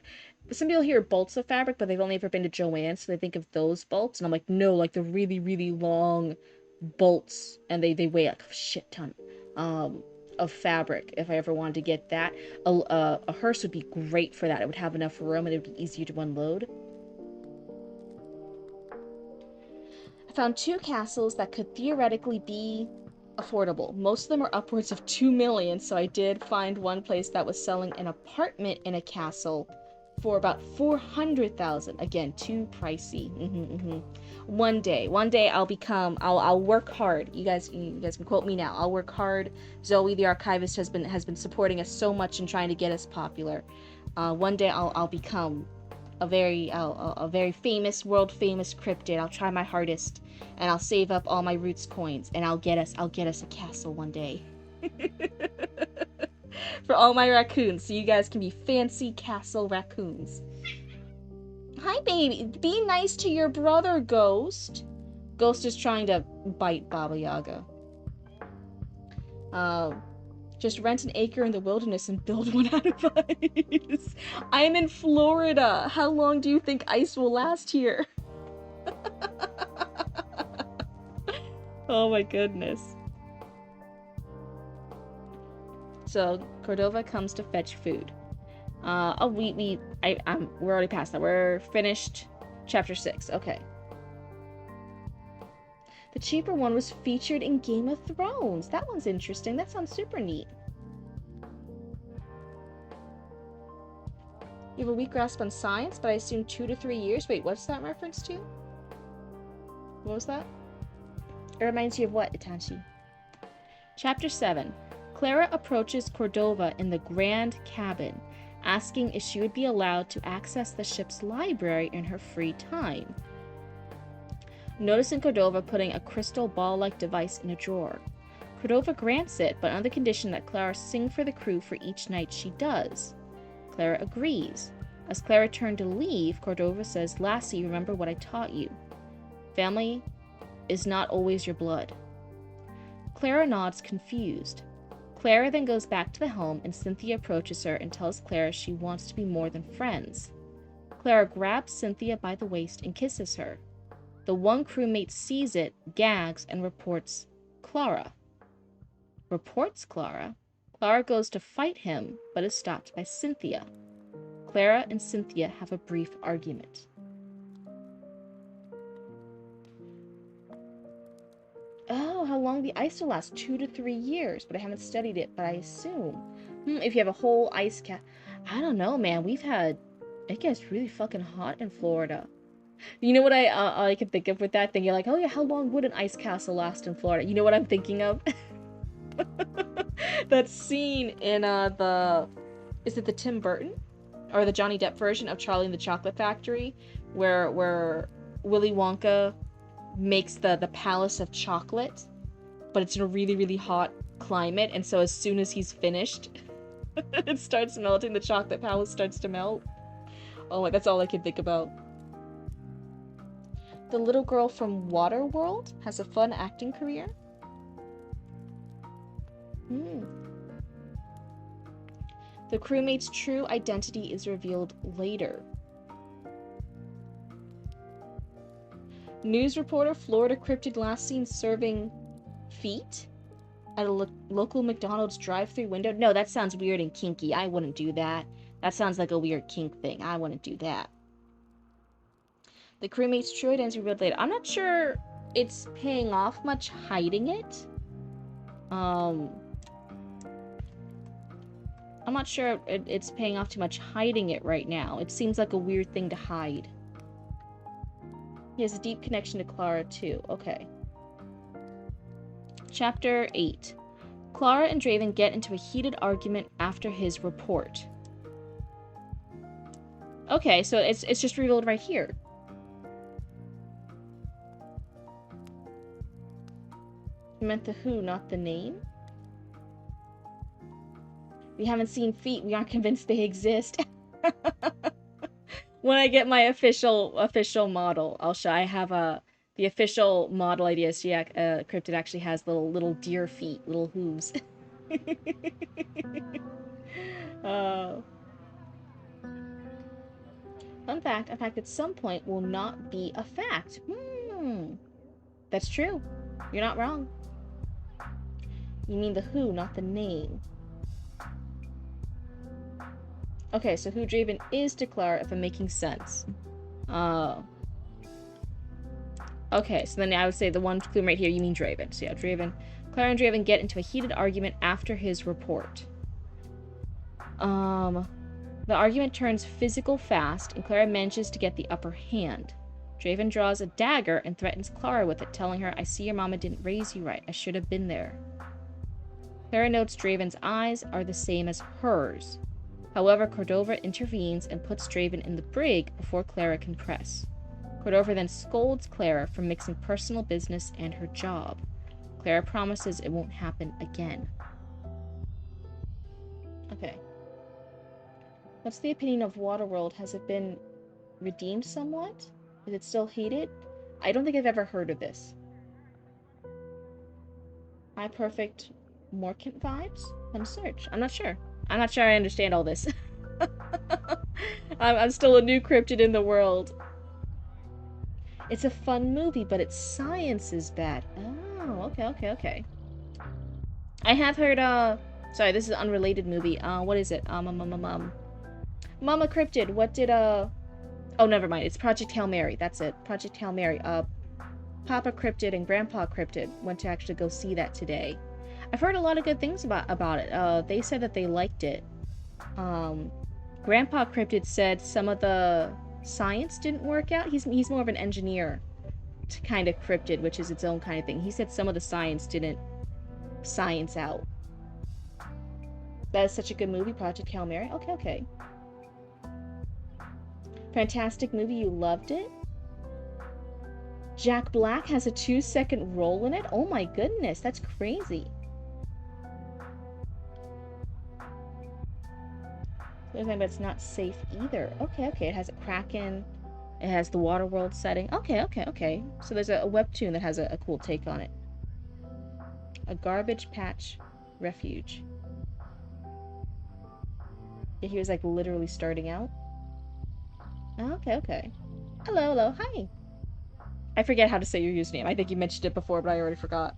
Some people hear bolts of fabric, but they've only ever been to Joann's, so they think of those bolts. And I'm like, no, like the really, really long bolts, and they weigh like a shit ton of fabric. If I ever wanted to get that, a hearse would be great for that. It would have enough room, and it would be easier to unload. Found 2 castles that could theoretically be affordable. Most of them are upwards of 2 million, so I did find one place that was selling an apartment in a castle for about 400,000. Again, too pricey. One day I'll work hard. You guys can quote me now. I'll work hard. Zoe the archivist has been supporting us so much and trying to get us popular. One day I'll become a very famous, world famous cryptid. I'll try my hardest, and I'll save up all my roots coins, and I'll get us a castle one day. For all my raccoons, so you guys can be fancy castle raccoons. Hi, baby. Be nice to your brother, Ghost. Ghost is trying to bite Baba Yaga. Just rent an acre in the wilderness and build one out of ice. I'm in Florida. How long do you think ice will last here? Oh my goodness. So Cordova comes to fetch food. We're already past that. We're finished chapter 6. Okay. The cheaper one was featured in Game of Thrones. That one's interesting. That sounds super neat. You have a weak grasp on science, but I assume 2 to 3 years. Wait, what's that reference to? What was that? It reminds you of what, Itachi? Chapter 7. Clara approaches Cordova in the Grand Cabin, asking if she would be allowed to access the ship's library in her free time. Noticing Cordova putting a crystal ball-like device in a drawer. Cordova grants it, but on the condition that Clara sing for the crew for each night she does. Clara agrees. As Clara turned to leave, Cordova says, "Lassie, remember what I taught you. Family is not always your blood." Clara nods, confused. Clara then goes back to the home, and Cynthia approaches her and tells Clara she wants to be more than friends. Clara grabs Cynthia by the waist and kisses her. The one crewmate sees it, gags, and reports Clara. Clara goes to fight him, but is stopped by Cynthia. Clara and Cynthia have a brief argument. Oh, how long the ice will last? 2 to 3 years, but I haven't studied it, but I assume. If you have a whole ice cap. I don't know, man. It gets really fucking hot in Florida. You know what I can think of with that thing? You're like, oh yeah, how long would an ice castle last in Florida? You know what I'm thinking of? That scene in is it the Tim Burton or the Johnny Depp version of Charlie and the Chocolate Factory, where Willy Wonka makes the palace of chocolate, but it's in a really, really hot climate, and so as soon as he's finished, it starts melting. The chocolate palace starts to melt. Oh my, that's all I can think about. The little girl from Waterworld has a fun acting career. The crewmate's true identity is revealed later. News reporter Florida Cryptid last seen serving feet at a local McDonald's drive-thru window. No, that sounds weird and kinky. I wouldn't do that. That sounds like a weird kink thing. I wouldn't do that. The crewmate's true identity revealed later. I'm not sure it's paying off much hiding it. I'm not sure it's paying off too much hiding it right now. It seems like a weird thing to hide. He has a deep connection to Clara, too. Okay. Chapter 8. Clara and Draven get into a heated argument after his report. Okay, so it's just revealed right here. You meant the who, not the name? We haven't seen feet. We aren't convinced they exist. When I get my official model, I'll show. I have the official model idea. So yeah, Cryptid actually has little deer feet, little hooves. Fun fact: a fact at some point will not be a fact. That's true. You're not wrong. You mean the who, not the name. Okay, so who Draven is to Clara, if I'm making sense. Okay, so then I would say the one clue right here, you mean Draven. So yeah, Draven. Clara and Draven get into a heated argument after his report. The argument turns physical fast, and Clara manages to get the upper hand. Draven draws a dagger and threatens Clara with it, telling her, "I see your mama didn't raise you right. I should have been there." Clara notes Draven's eyes are the same as hers. However, Cordova intervenes and puts Draven in the brig before Clara can press. Cordova then scolds Clara for mixing personal business and her job. Clara promises it won't happen again. Okay. What's the opinion of Waterworld? Has it been redeemed somewhat? Is it still hated? I don't think I've ever heard of this. High perfect Morkant vibes? Fun search. I'm not sure. I'm not sure I understand all this. I'm still a new cryptid in the world. It's a fun movie, but its science is bad. Oh, okay. I have heard, sorry, this is an unrelated movie. What is it? Mama Cryptid, what did, oh, never mind. It's Project Hail Mary. That's it. Project Hail Mary. Papa Cryptid and Grandpa Cryptid went to actually go see that today. I've heard a lot of good things about it. They said that they liked it. Grandpa Cryptid said some of the science didn't work out. He's more of an engineer kind of cryptid, which is its own kind of thing. He said some of the science didn't science out. That is such a good movie, Project Hail Mary. Okay. Fantastic movie, you loved it? Jack Black has a 2-second role in it? Oh my goodness, that's crazy. But it's not safe either. Okay. It has a Kraken. It has the Waterworld setting. Okay. So there's a webtoon that has a cool take on it. A garbage patch refuge. Yeah, he was like literally starting out. Okay. Hello. Hi. I forget how to say your username. I think you mentioned it before, but I already forgot.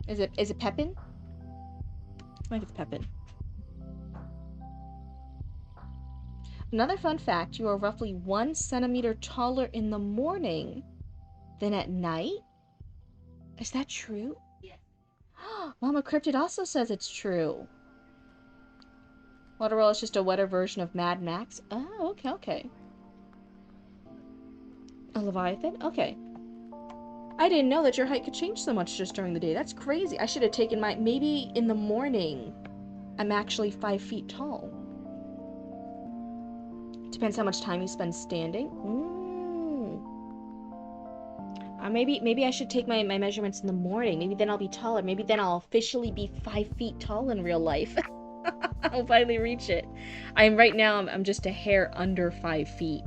Is it Pepin? I think it's Pepin. Another fun fact, you are roughly 1 centimeter taller in the morning than at night? Is that true? Yes. Mama Cryptid also says it's true. Waterworld is just a wetter version of Mad Max. Oh, okay. A Leviathan? Okay. I didn't know that your height could change so much just during the day. That's crazy. I should have taken maybe in the morning, I'm actually 5 feet tall. Depends how much time you spend standing. Maybe I should take my measurements in the morning. Maybe then I'll be taller. Maybe then I'll officially be 5 feet tall in real life. I'll finally reach it. Right now I'm just a hair under 5 feet.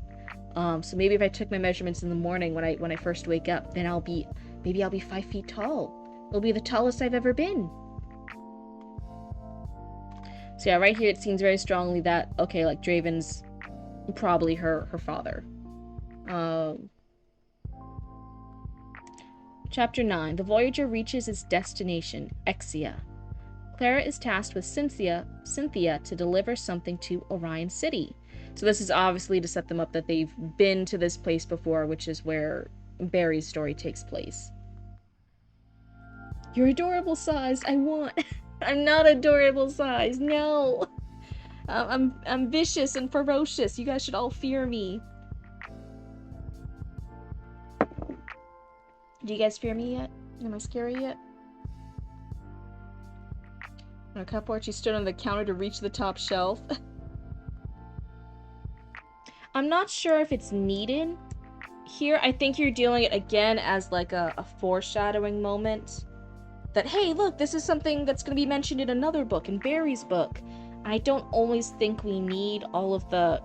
So maybe if I took my measurements in the morning when I first wake up, then maybe I'll be 5 feet tall. It'll be the tallest I've ever been. So yeah, right here it seems very strongly that, okay, like Draven's probably her father. Chapter 9. The Voyager reaches its destination, Exia. Clara is tasked with Cynthia to deliver something to Orion City. So this is obviously to set them up that they've been to this place before, which is where Barry's story takes place. You're adorable size. I want. I'm not adorable size. No. I'm vicious and ferocious. You guys should all fear me. Do you guys fear me yet? Am I scary yet? On a cupboard, she stood on the counter to reach the top shelf. I'm not sure if it's needed. Here, I think you're dealing it again as like a foreshadowing moment. That, hey, look, this is something that's going to be mentioned in another book, in Barry's book. I don't always think we need all of the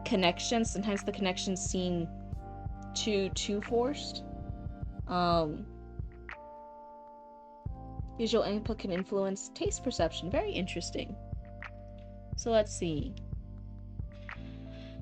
connections. Sometimes the connections seem too forced. Visual input can influence taste perception. Very interesting. So let's see.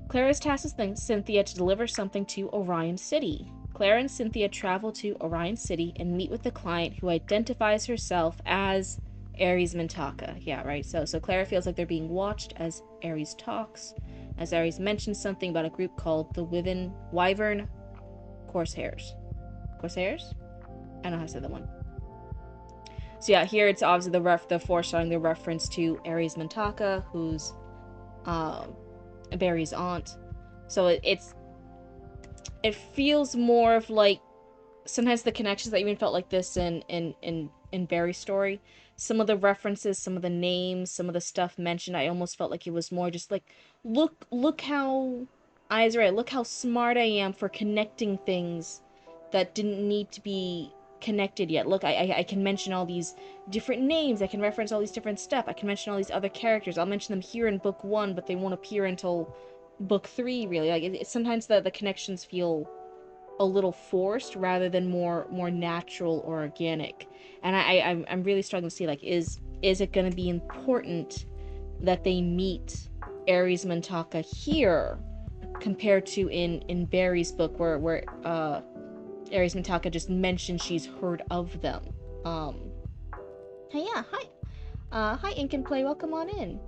Clara's tasked with Cynthia to deliver something to Orion City. Clara and Cynthia travel to Orion City and meet with the client who identifies herself as Ares Mintaka. Yeah, right. So Clara feels like they're being watched as Ares talks, as Ares mentions something about a group called the Wyvern Corsairs. Corsairs? I don't know how to say that one. So yeah, here it's obviously the foreshadowing, the reference to Ares Mintaka, who's Barry's aunt. So it feels more of like sometimes the connections that even felt like this in Barry's story. Some of the references, some of the names, some of the stuff mentioned, I almost felt like it was more just like, look how eyes right, look how smart I am for connecting things that didn't need to be connected yet. Look, I can mention all these different names, I can reference all these different stuff, I can mention all these other characters, I'll mention them here in book 1, but they won't appear until book 3, really. Like, sometimes the connections feel a little forced rather than more natural or organic. And I'm really struggling to see, like, is it going to be important that they meet Ares Mintaka here compared to in Barry's book where Ares Mintaka just mentioned she's heard of them. Hey, yeah, hi Ink and Play, welcome on in.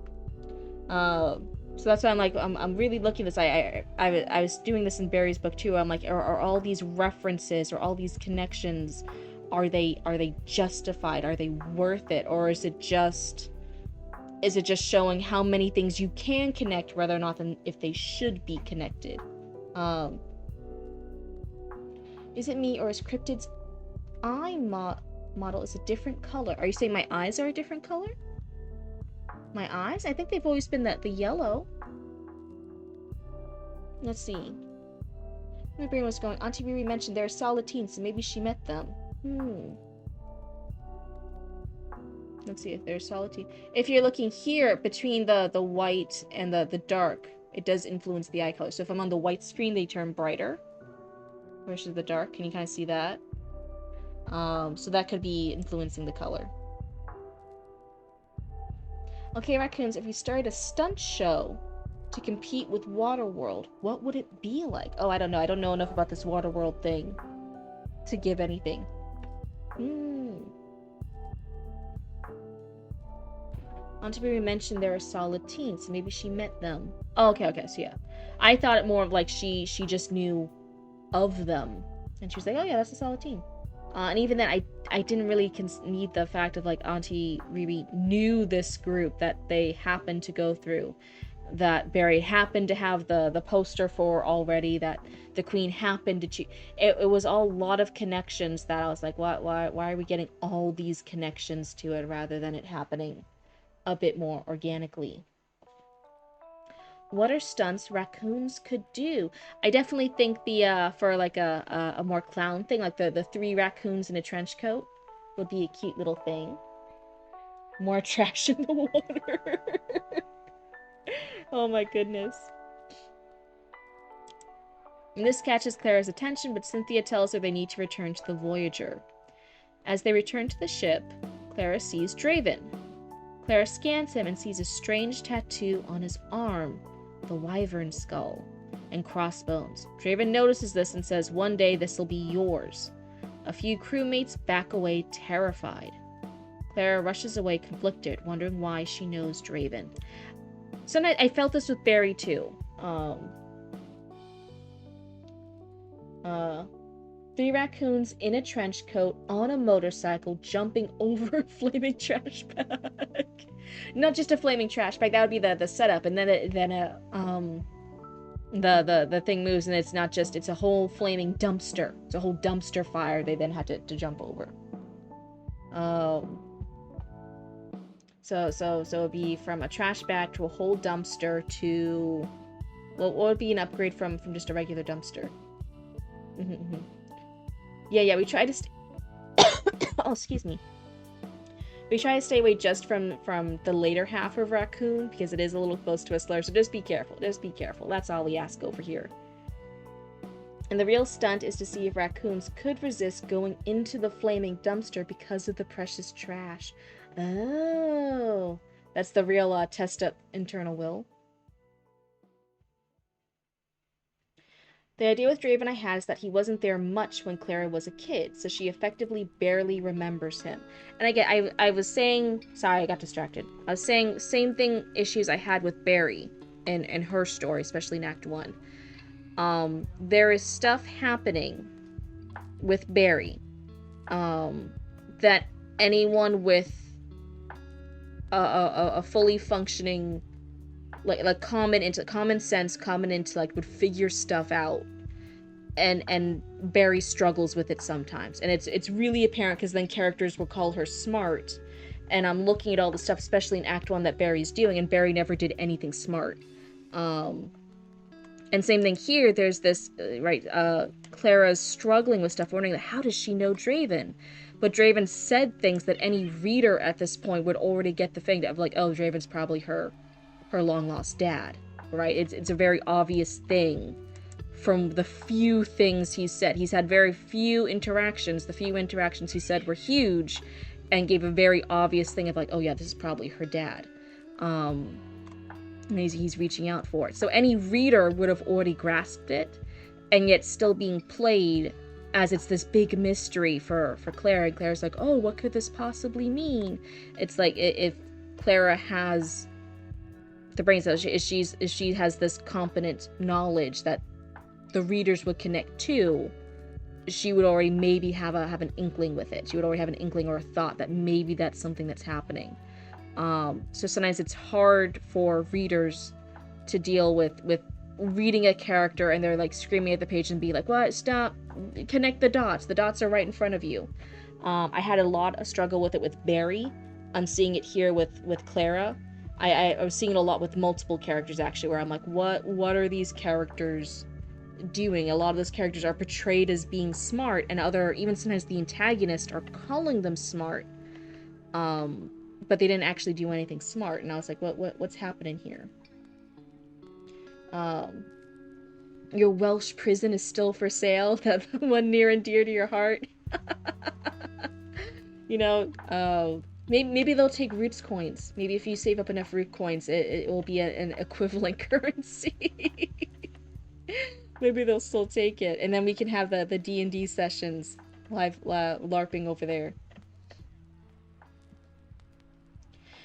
So that's why I'm like, I'm really looking at this. I was doing this in Barry's book too. I'm like, are all these references or all these connections, are they justified? Are they worth it? Or is it just showing how many things you can connect, whether or not if they should be connected? Is it me, or is Cryptid's eye model is a different color? Are you saying my eyes are a different color? My eyes? I think they've always been the yellow. Let's see. My brain was going. Auntie Riri mentioned they're Saltines, so maybe she met them. Let's see if they're Saltine. If you're looking here, between the white and the dark, it does influence the eye color. So if I'm on the white screen, they turn brighter versus the dark. Can you kind of see that? So that could be influencing the color. Okay, raccoons, if you started a stunt show to compete with Waterworld, what would it be like? Oh, I don't know. I don't know enough about this Waterworld thing to give anything. Auntie Mary mentioned they're a Saltine, so maybe she met them. Oh, okay, so yeah. I thought it more of like she just knew of them. And she was like, oh yeah, that's a Saltine. And even then, I didn't really need the fact of like Auntie Riri knew this group that they happened to go through, that Barry happened to have the poster for already, that the Queen happened to choose. It was all a lot of connections that I was like, why are we getting all these connections to it rather than it happening a bit more organically? What are stunts raccoons could do? I definitely think the for like a more clown thing, like the 3 raccoons in a trench coat would be a cute little thing. More trash in the water. Oh my goodness. And this catches Clara's attention, but Cynthia tells her they need to return to the Voyager. As they return to the ship, Clara sees Draven. Clara scans him and sees a strange tattoo on his arm, the wyvern skull, and crossbones. Draven notices this and says, "One day this will be yours." A few crewmates back away, terrified. Clara rushes away, conflicted, wondering why she knows Draven. So I felt this with Barry too. 3 raccoons in a trench coat on a motorcycle jumping over a flaming trash bag. Not just a flaming trash bag, that would be the setup, and then the thing moves, and it's not just, it's a whole flaming dumpster. It's a whole dumpster fire they then had to jump over. So it'd be from a trash bag to a whole dumpster to, well, what would be an upgrade from just a regular dumpster? Yeah, we try to oh, excuse me. We try to stay away just from the later half of raccoon, because it is a little close to a slur, so just be careful. Just be careful. That's all we ask over here. And the real stunt is to see if raccoons could resist going into the flaming dumpster because of the precious trash. Oh, that's the real test up internal will. The idea with Draven I had is that he wasn't there much when Clara was a kid, so she effectively barely remembers him. And again, I was saying, sorry, I got distracted. I was saying same thing issues I had with Barry in her story, especially in Act 1. There is stuff happening with Barry that anyone with a fully functioning like common sense like would figure stuff out, and Barry struggles with it sometimes, and it's really apparent because then characters will call her smart, and I'm looking at all the stuff, especially in Act 1, that Barry's doing, and Barry never did anything smart. And same thing here, there's this Clara's struggling with stuff, wondering how does she know Draven, but Draven said things that any reader at this point would already get the thing of, like, oh, Draven's probably her long lost dad, right? It's a very obvious thing from the few things he said. He's had very few interactions. The few interactions he said were huge and gave a very obvious thing of, like, oh yeah, this is probably her dad. And he's reaching out for it. So any reader would have already grasped it, and yet still being played as it's this big mystery for Clara. And Clara's like, oh, what could this possibly mean? It's like, if Clara has the brain cells, if she has this competent knowledge that the readers would connect to, she would already maybe have an inkling with it. She would already have an inkling or a thought that maybe that's something that's happening. So sometimes it's hard for readers to deal with reading a character and they're like screaming at the page and be like, what, stop, connect the dots are right in front of you. I had a lot of struggle with it with Barry. I'm seeing it here with Clara. I was seeing it a lot with multiple characters, actually, where I'm like, what are these characters doing? A lot of those characters are portrayed as being smart, and even sometimes the antagonists are calling them smart, but they didn't actually do anything smart, and I was like, what's happening here? Your Welsh prison is still for sale, that one near and dear to your heart. You know, maybe they'll take Roots coins. Maybe if you save up enough Root coins, it will be an equivalent currency. Maybe they'll still take it, and then we can have the D&D sessions live LARPing over there.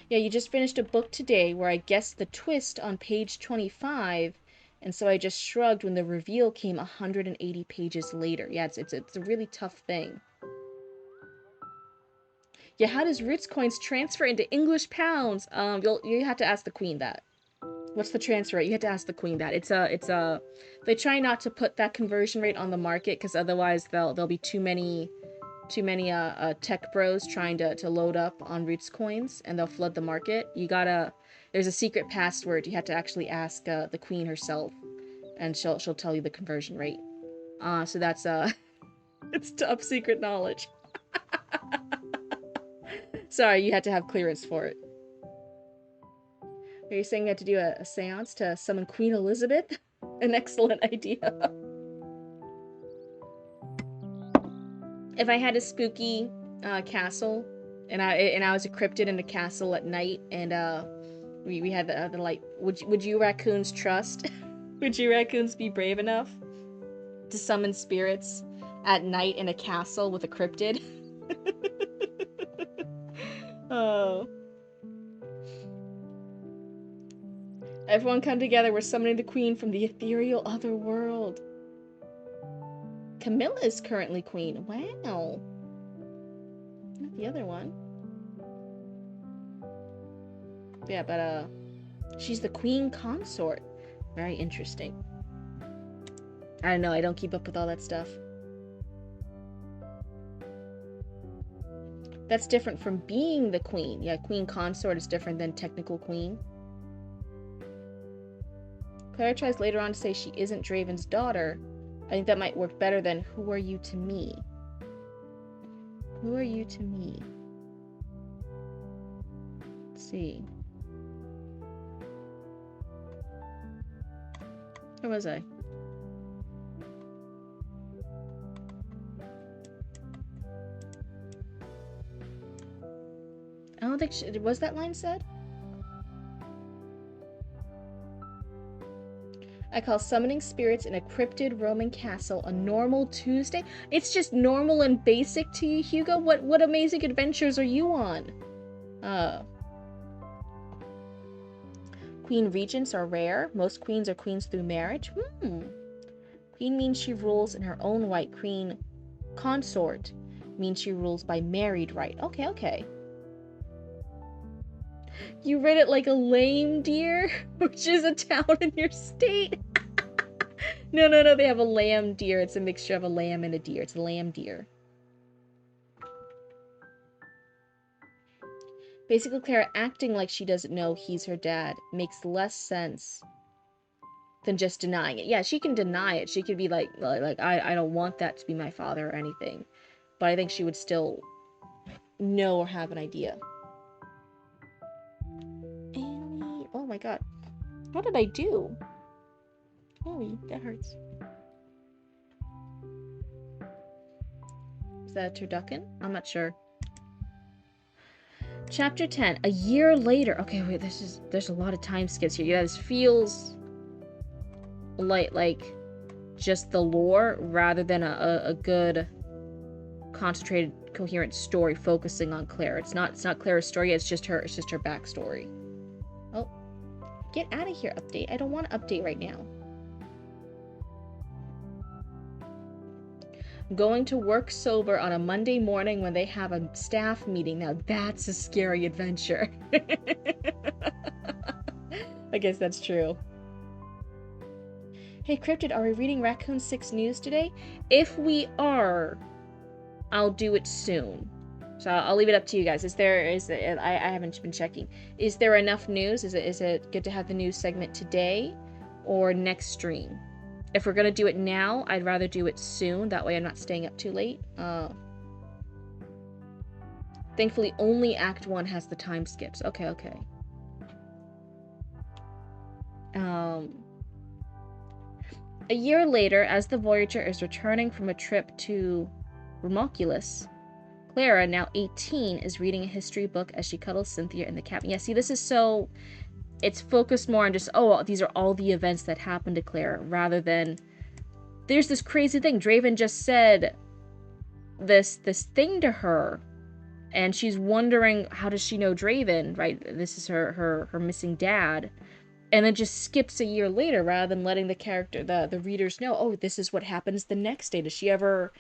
Yeah, you just finished a book today where I guessed the twist on page 25, and so I just shrugged when the reveal came 180 pages later. Yeah, it's a really tough thing. Yeah, how does Roots coins transfer into English pounds? You have to ask the Queen that. What's the transfer rate? You have to ask the Queen that. It's a. They try not to put that conversion rate on the market because otherwise there'll be too many too many tech bros trying to load up on Roots coins, and they'll flood the market. There's a secret password. You have to actually ask the queen herself, and she'll tell you the conversion rate. So that's it's top secret knowledge. Sorry, you had to have clearance for it. Are you saying you had to do a seance to summon Queen Elizabeth? An excellent idea. If I had a spooky castle, and I was a cryptid in a castle at night, and we had the light, would you raccoons trust? Would you raccoons be brave enough to summon spirits at night in a castle with a cryptid? Oh. Everyone come together, we're summoning the queen from the ethereal other world. Camilla is currently queen. Wow. Not the other one. Yeah, but she's the queen consort. Very interesting. I don't know, I don't keep up with all that stuff. That's different from being the queen. Yeah, queen consort is different than technical queen. Claire tries later on to say she isn't Draven's daughter. I think that might work better than who are you to me? Who are you to me? Let's see. Where was I? I don't think was that line said? I call summoning spirits in a cryptid Roman castle a normal Tuesday. It's just normal and basic to you, Hugo? What amazing adventures are you on? Queen regents are rare. Most queens are queens through marriage. Queen means she rules in her own right. Queen consort means she rules by married right. Okay. You read it like a lame deer, which is a town in your state. No, they have a lamb deer. It's a mixture of a lamb and a deer. It's a lamb deer. Basically, Clara acting like she doesn't know he's her dad makes less sense than just denying it. Yeah, she can deny it. She could be like I don't want that to be my father or anything. But I think she would still know or have an idea. Oh my god. What did I do? Holy, that hurts. Is that a turducken? I'm not sure. Chapter 10. A year later. Okay, wait, there's a lot of time skips here. Yeah, this feels like just the lore rather than a good concentrated, coherent story focusing on Claire. It's not Claire's story, it's just her backstory. Oh. Get out of here, update. I don't want to update right now. Going to work sober on a Monday morning when they have a staff meeting. Now that's a scary adventure. I guess that's true. Hey, Cryptid, are we reading Raccoon 6 News today? If we are, I'll do it soon. So I'll leave it up to you guys. I haven't been checking. Is there enough news? Is it good to have the news segment today or next stream? If we're gonna do it now, I'd rather do it soon. That way I'm not staying up too late. Thankfully, only Act 1 has the time skips. Okay. A year later, as the Voyager is returning from a trip to Romoculus, Clara, now 18, is reading a history book as she cuddles Cynthia in the cabin. Yeah, see, this is so... It's focused more on just, oh, these are all the events that happened to Clara, rather than... There's this crazy thing. Draven just said this thing to her, and she's wondering, how does she know Draven, right? This is her missing dad. And then just skips a year later, rather than letting the character, the readers know, oh, this is what happens the next day. Does she ever...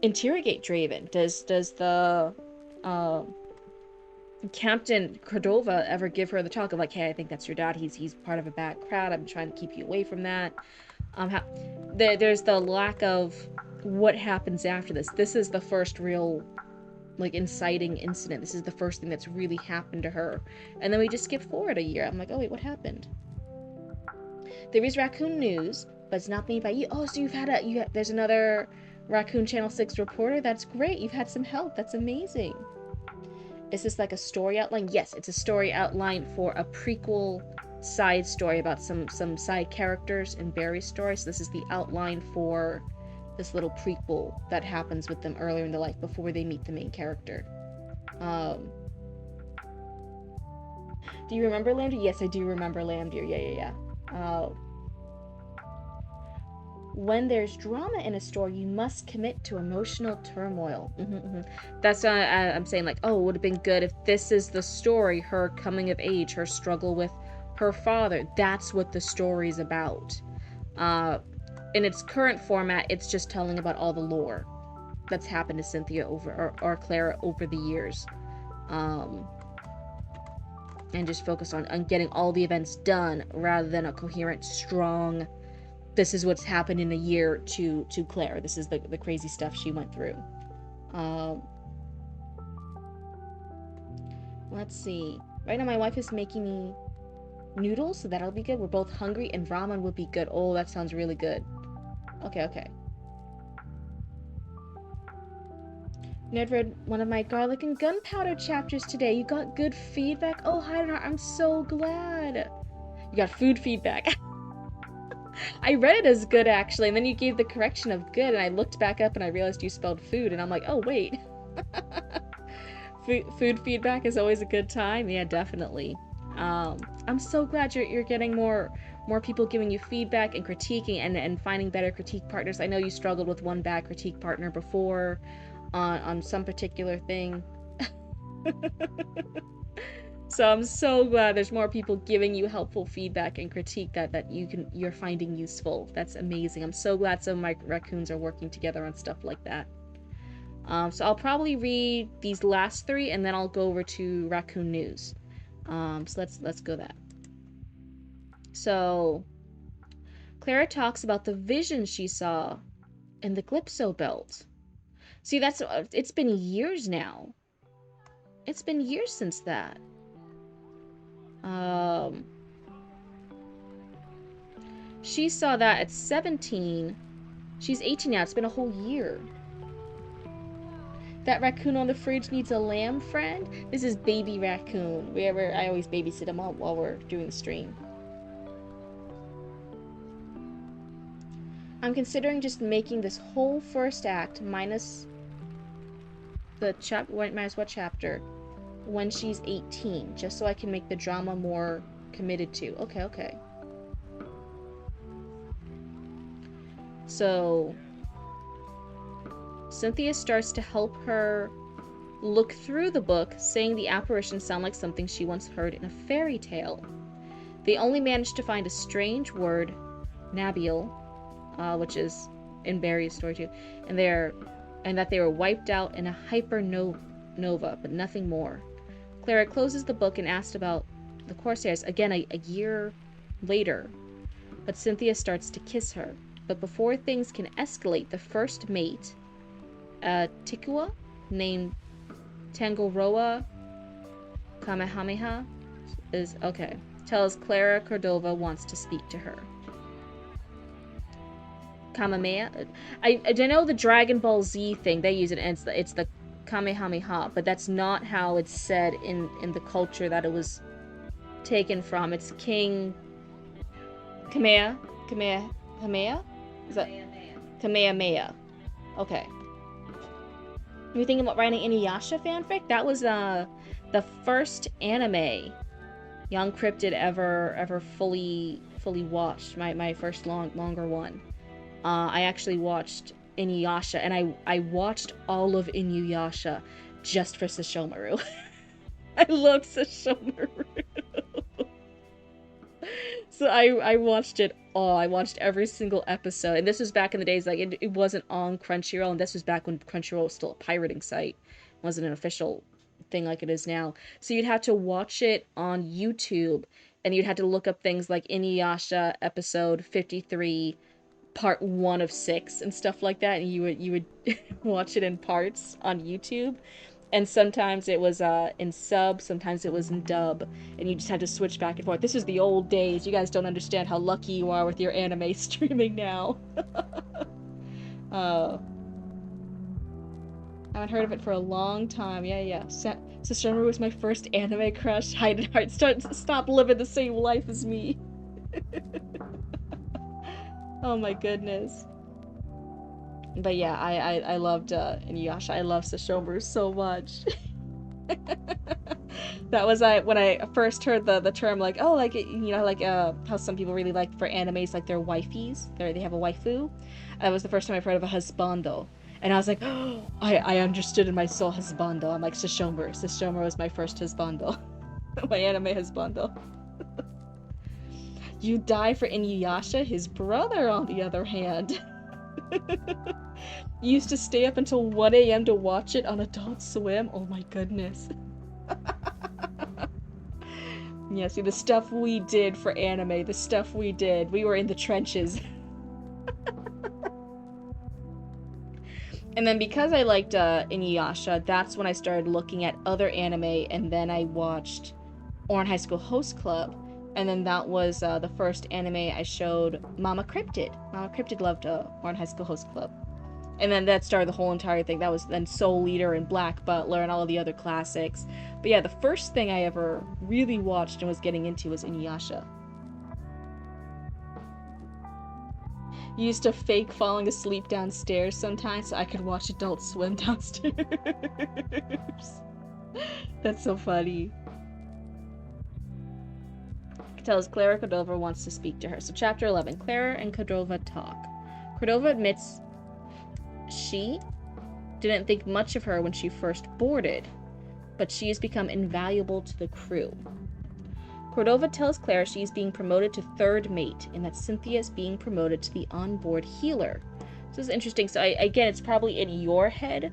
interrogate Draven? Does the Captain Cordova ever give her the talk of like, hey, I think that's your dad, he's part of a bad crowd, I'm trying to keep you away from that? There's the lack of what happens after this. This is the first real, like, inciting incident. This is the first thing that's really happened to her. And then we just skip forward a year. I'm like, oh wait, what happened? There is raccoon news, but it's not made by you. Oh, so there's another Raccoon Channel 6 reporter? That's great. You've had some help. That's amazing. Is this like a story outline? Yes, it's a story outline for a prequel side story about some side characters in Barry's story. So this is the outline for this little prequel that happens with them earlier in their life before they meet the main character. Do you remember Lamdeer? Yes, I do remember Lamdeer. Yeah. When there's drama in a story, you must commit to emotional turmoil. That's why I'm saying, like, oh, it would have been good if this is the story, her coming of age, her struggle with her father. That's what the story's about. In its current format, it's just telling about all the lore that's happened to Cynthia or Clara over the years. And just focus on getting all the events done rather than a coherent, strong, this is what's happened in a year to Claire. This is the crazy stuff she went through. Let's see. Right now my wife is making me noodles, so that'll be good. We're both hungry, and ramen would be good. Oh, that sounds really good. Okay. Ned read one of my garlic and gunpowder chapters today. You got good feedback? Oh, hi, I'm so glad. You got food feedback. I read it as good, actually, and then you gave the correction of good, and I looked back up and I realized you spelled food, and I'm like, oh, wait. Food feedback is always a good time. Yeah, definitely. I'm so glad you're getting more people giving you feedback and critiquing and finding better critique partners. I know you struggled with one bad critique partner before on some particular thing. So I'm so glad there's more people giving you helpful feedback and critique that you're finding useful. That's amazing. I'm so glad some of my raccoons are working together on stuff like that. So I'll probably read these last 3 and then I'll go over to Raccoon News. So let's go that. So Clara talks about the vision she saw in the Calypso belt. See, it's been years now. It's been years since that. She saw that at 17. She's 18 now. It's been a whole year. That raccoon on the fridge needs a lamb friend? This is baby raccoon. I always babysit him while we're doing the stream. I'm considering just making this whole first act minus what chapter when she's 18, just so I can make the drama more committed to. Okay. So Cynthia starts to help her look through the book, saying the apparitions sound like something she once heard in a fairy tale. They only managed to find a strange word, Nabil, which is in Barry's story too, and that they were wiped out in a hypernova, but nothing more. Clara closes the book and asks about the Corsairs again a year later, but Cynthia starts to kiss her. But before things can escalate, the first mate, Tikua, named Tangoroa Kamehameha, tells Clara Cordova wants to speak to her. Kamehameha? I know the Dragon Ball Z thing, they use it, and it's the Kamehameha, but that's not how it's said in the culture that it was taken from. It's King Kamehameha? Is that Kamehameha? Okay. You're thinking about writing Inuyasha fanfic? That was the first anime Young Cryptid ever fully watched. My first longer one. I actually watched Inuyasha, and I watched all of Inuyasha just for Sesshomaru. I love Sesshomaru. So I watched it all. I watched every single episode. And this was back in the days, like, it wasn't on Crunchyroll, and this was back when Crunchyroll was still a pirating site. It wasn't an official thing like it is now. So you'd have to watch it on YouTube, and you'd have to look up things like Inuyasha episode 53, part 1 of 6 and stuff like that, and you would watch it in parts on YouTube. And sometimes it was in sub, sometimes it was in dub, and you just had to switch back and forth. This was the old days. You guys don't understand how lucky you are with your anime streaming now. uh, I haven't heard of it for a long time. Yeah. Sesshomaru was my first anime crush. Heidenheart, stop living the same life as me. Oh my goodness. But yeah, I loved Inuyasha. I love Sesshomaru so much. That was when I first heard the term, like, oh, like, you know, like how some people really like for animes, like their wifeys, they have a waifu. That was the first time I've heard of a husbando, and I was like, oh, I understood in my soul husbando. I'm like, Sesshomaru was my first husbando. My anime husbando. You die for Inuyasha. His brother, on the other hand, used to stay up until 1 a.m. to watch it on Adult Swim. Oh my goodness. Yeah, see, the stuff we did for anime, the stuff we did. We were in the trenches. And then because I liked Inuyasha, that's when I started looking at other anime, and then I watched Ouran High School Host Club, and then that was the first anime I showed Mama Cryptid. Mama Cryptid loved Ouran High School Host Club. And then that started the whole entire thing. That was then Soul Eater and Black Butler and all of the other classics. But yeah, the first thing I ever really watched and was getting into was Inuyasha. You used to fake falling asleep downstairs sometimes so I could watch Adult Swim downstairs. That's so funny. Tells Clara Cordova wants to speak to her. So chapter 11, Clara and Cordova talk. Cordova admits she didn't think much of her when she first boarded, but she has become invaluable to the crew. Cordova tells Claire she's being promoted to third mate and that Cynthia is being promoted to the onboard healer. So this is interesting. So again, it's probably in your head,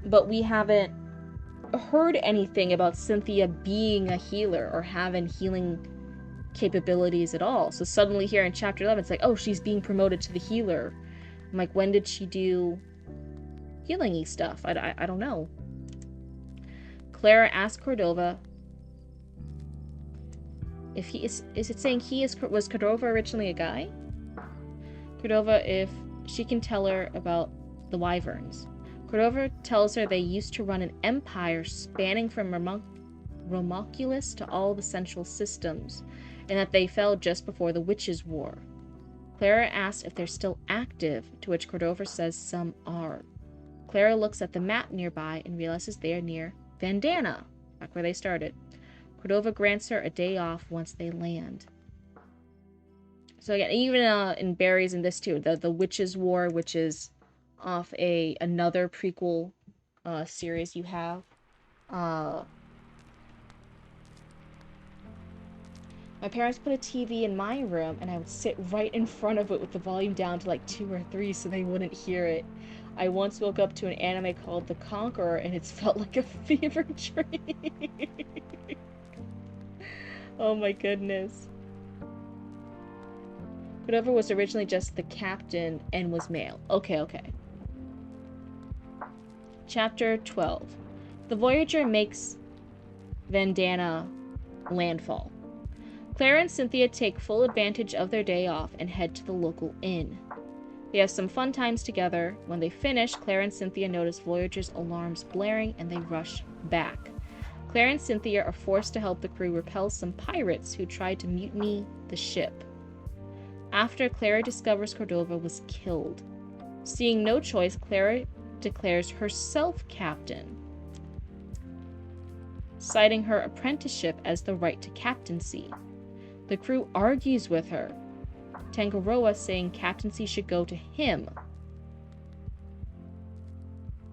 but we haven't heard anything about Cynthia being a healer or having healing capabilities at all. So suddenly here in chapter 11, it's like, oh, she's being promoted to the healer. I'm like, when did she do healing-y stuff? I don't know. Clara asks Cordova if he is it saying was Cordova originally a guy? Cordova if she can tell her about the wyverns. Cordova tells her they used to run an empire spanning from Romoculus to all the central systems, and that they fell just before the Witches' War. Clara asks if they're still active, to which Cordova says some are. Clara looks at the map nearby and realizes they are near Vandana, back where they started. Cordova grants her a day off once they land. So again, even in Barry's in this too, the Witches' War, which is off another prequel series you have. My parents put a TV in my room, and I would sit right in front of it with the volume down to like 2 or 3 so they wouldn't hear it. I once woke up to an anime called The Conqueror, and it's felt like a fever dream. Oh my goodness. Cordova was originally just the captain and was male. Okay. Chapter 12. The Voyager makes Vandana landfall. Clara and Cynthia take full advantage of their day off and head to the local inn. They have some fun times together. When they finish, Clara and Cynthia notice Voyager's alarms blaring and they rush back. Clara and Cynthia are forced to help the crew repel some pirates who tried to mutiny the ship. After, Clara discovers Cordova was killed. Seeing no choice, Clara declares herself captain, citing her apprenticeship as the right to captaincy. The crew argues with her, Tangaroa saying captaincy should go to him.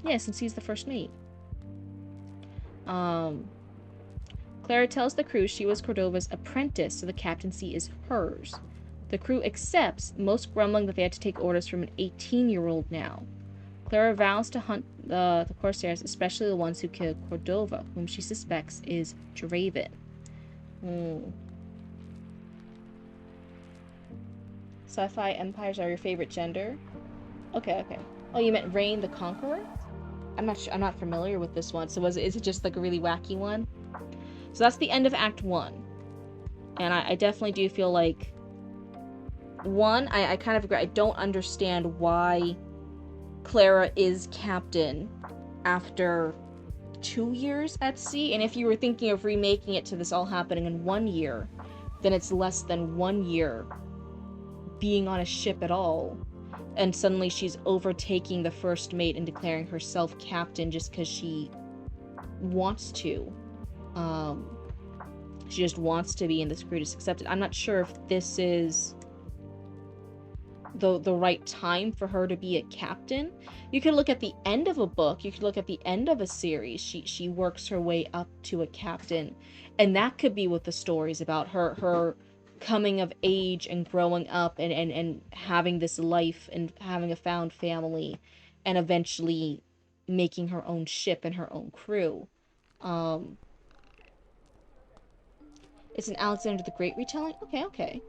Yeah, since he's the first mate. Clara tells the crew she was Cordova's apprentice, so the captaincy is hers. The crew accepts, most grumbling that they had to take orders from an 18-year-old now. Clara vows to hunt the Corsairs, especially the ones who killed Cordova, whom she suspects is Draven. sci-fi empires are your favorite gender. Okay, okay. Oh, you meant Reign the Conqueror? I'm not familiar with this one. So is it just like a really wacky one? So that's the end of Act 1. And I definitely do feel like, one, I kind of agree. I don't understand why Clara is captain after 2 years at sea. And if you were thinking of remaking it to this all happening in 1 year, then it's less than 1 year being on a ship at all. And suddenly she's overtaking the first mate and declaring herself captain just because she wants to. She just wants to be, and this crew just accepted. I'm not sure if this is the right time for her to be a captain. You could look at the end of a book, you could look at the end of a series. She works her way up to a captain, and that could be what the story's about. Her coming of age and growing up and having this life and having a found family and eventually making her own ship and her own crew. It's an Alexander the Great retelling? Okay.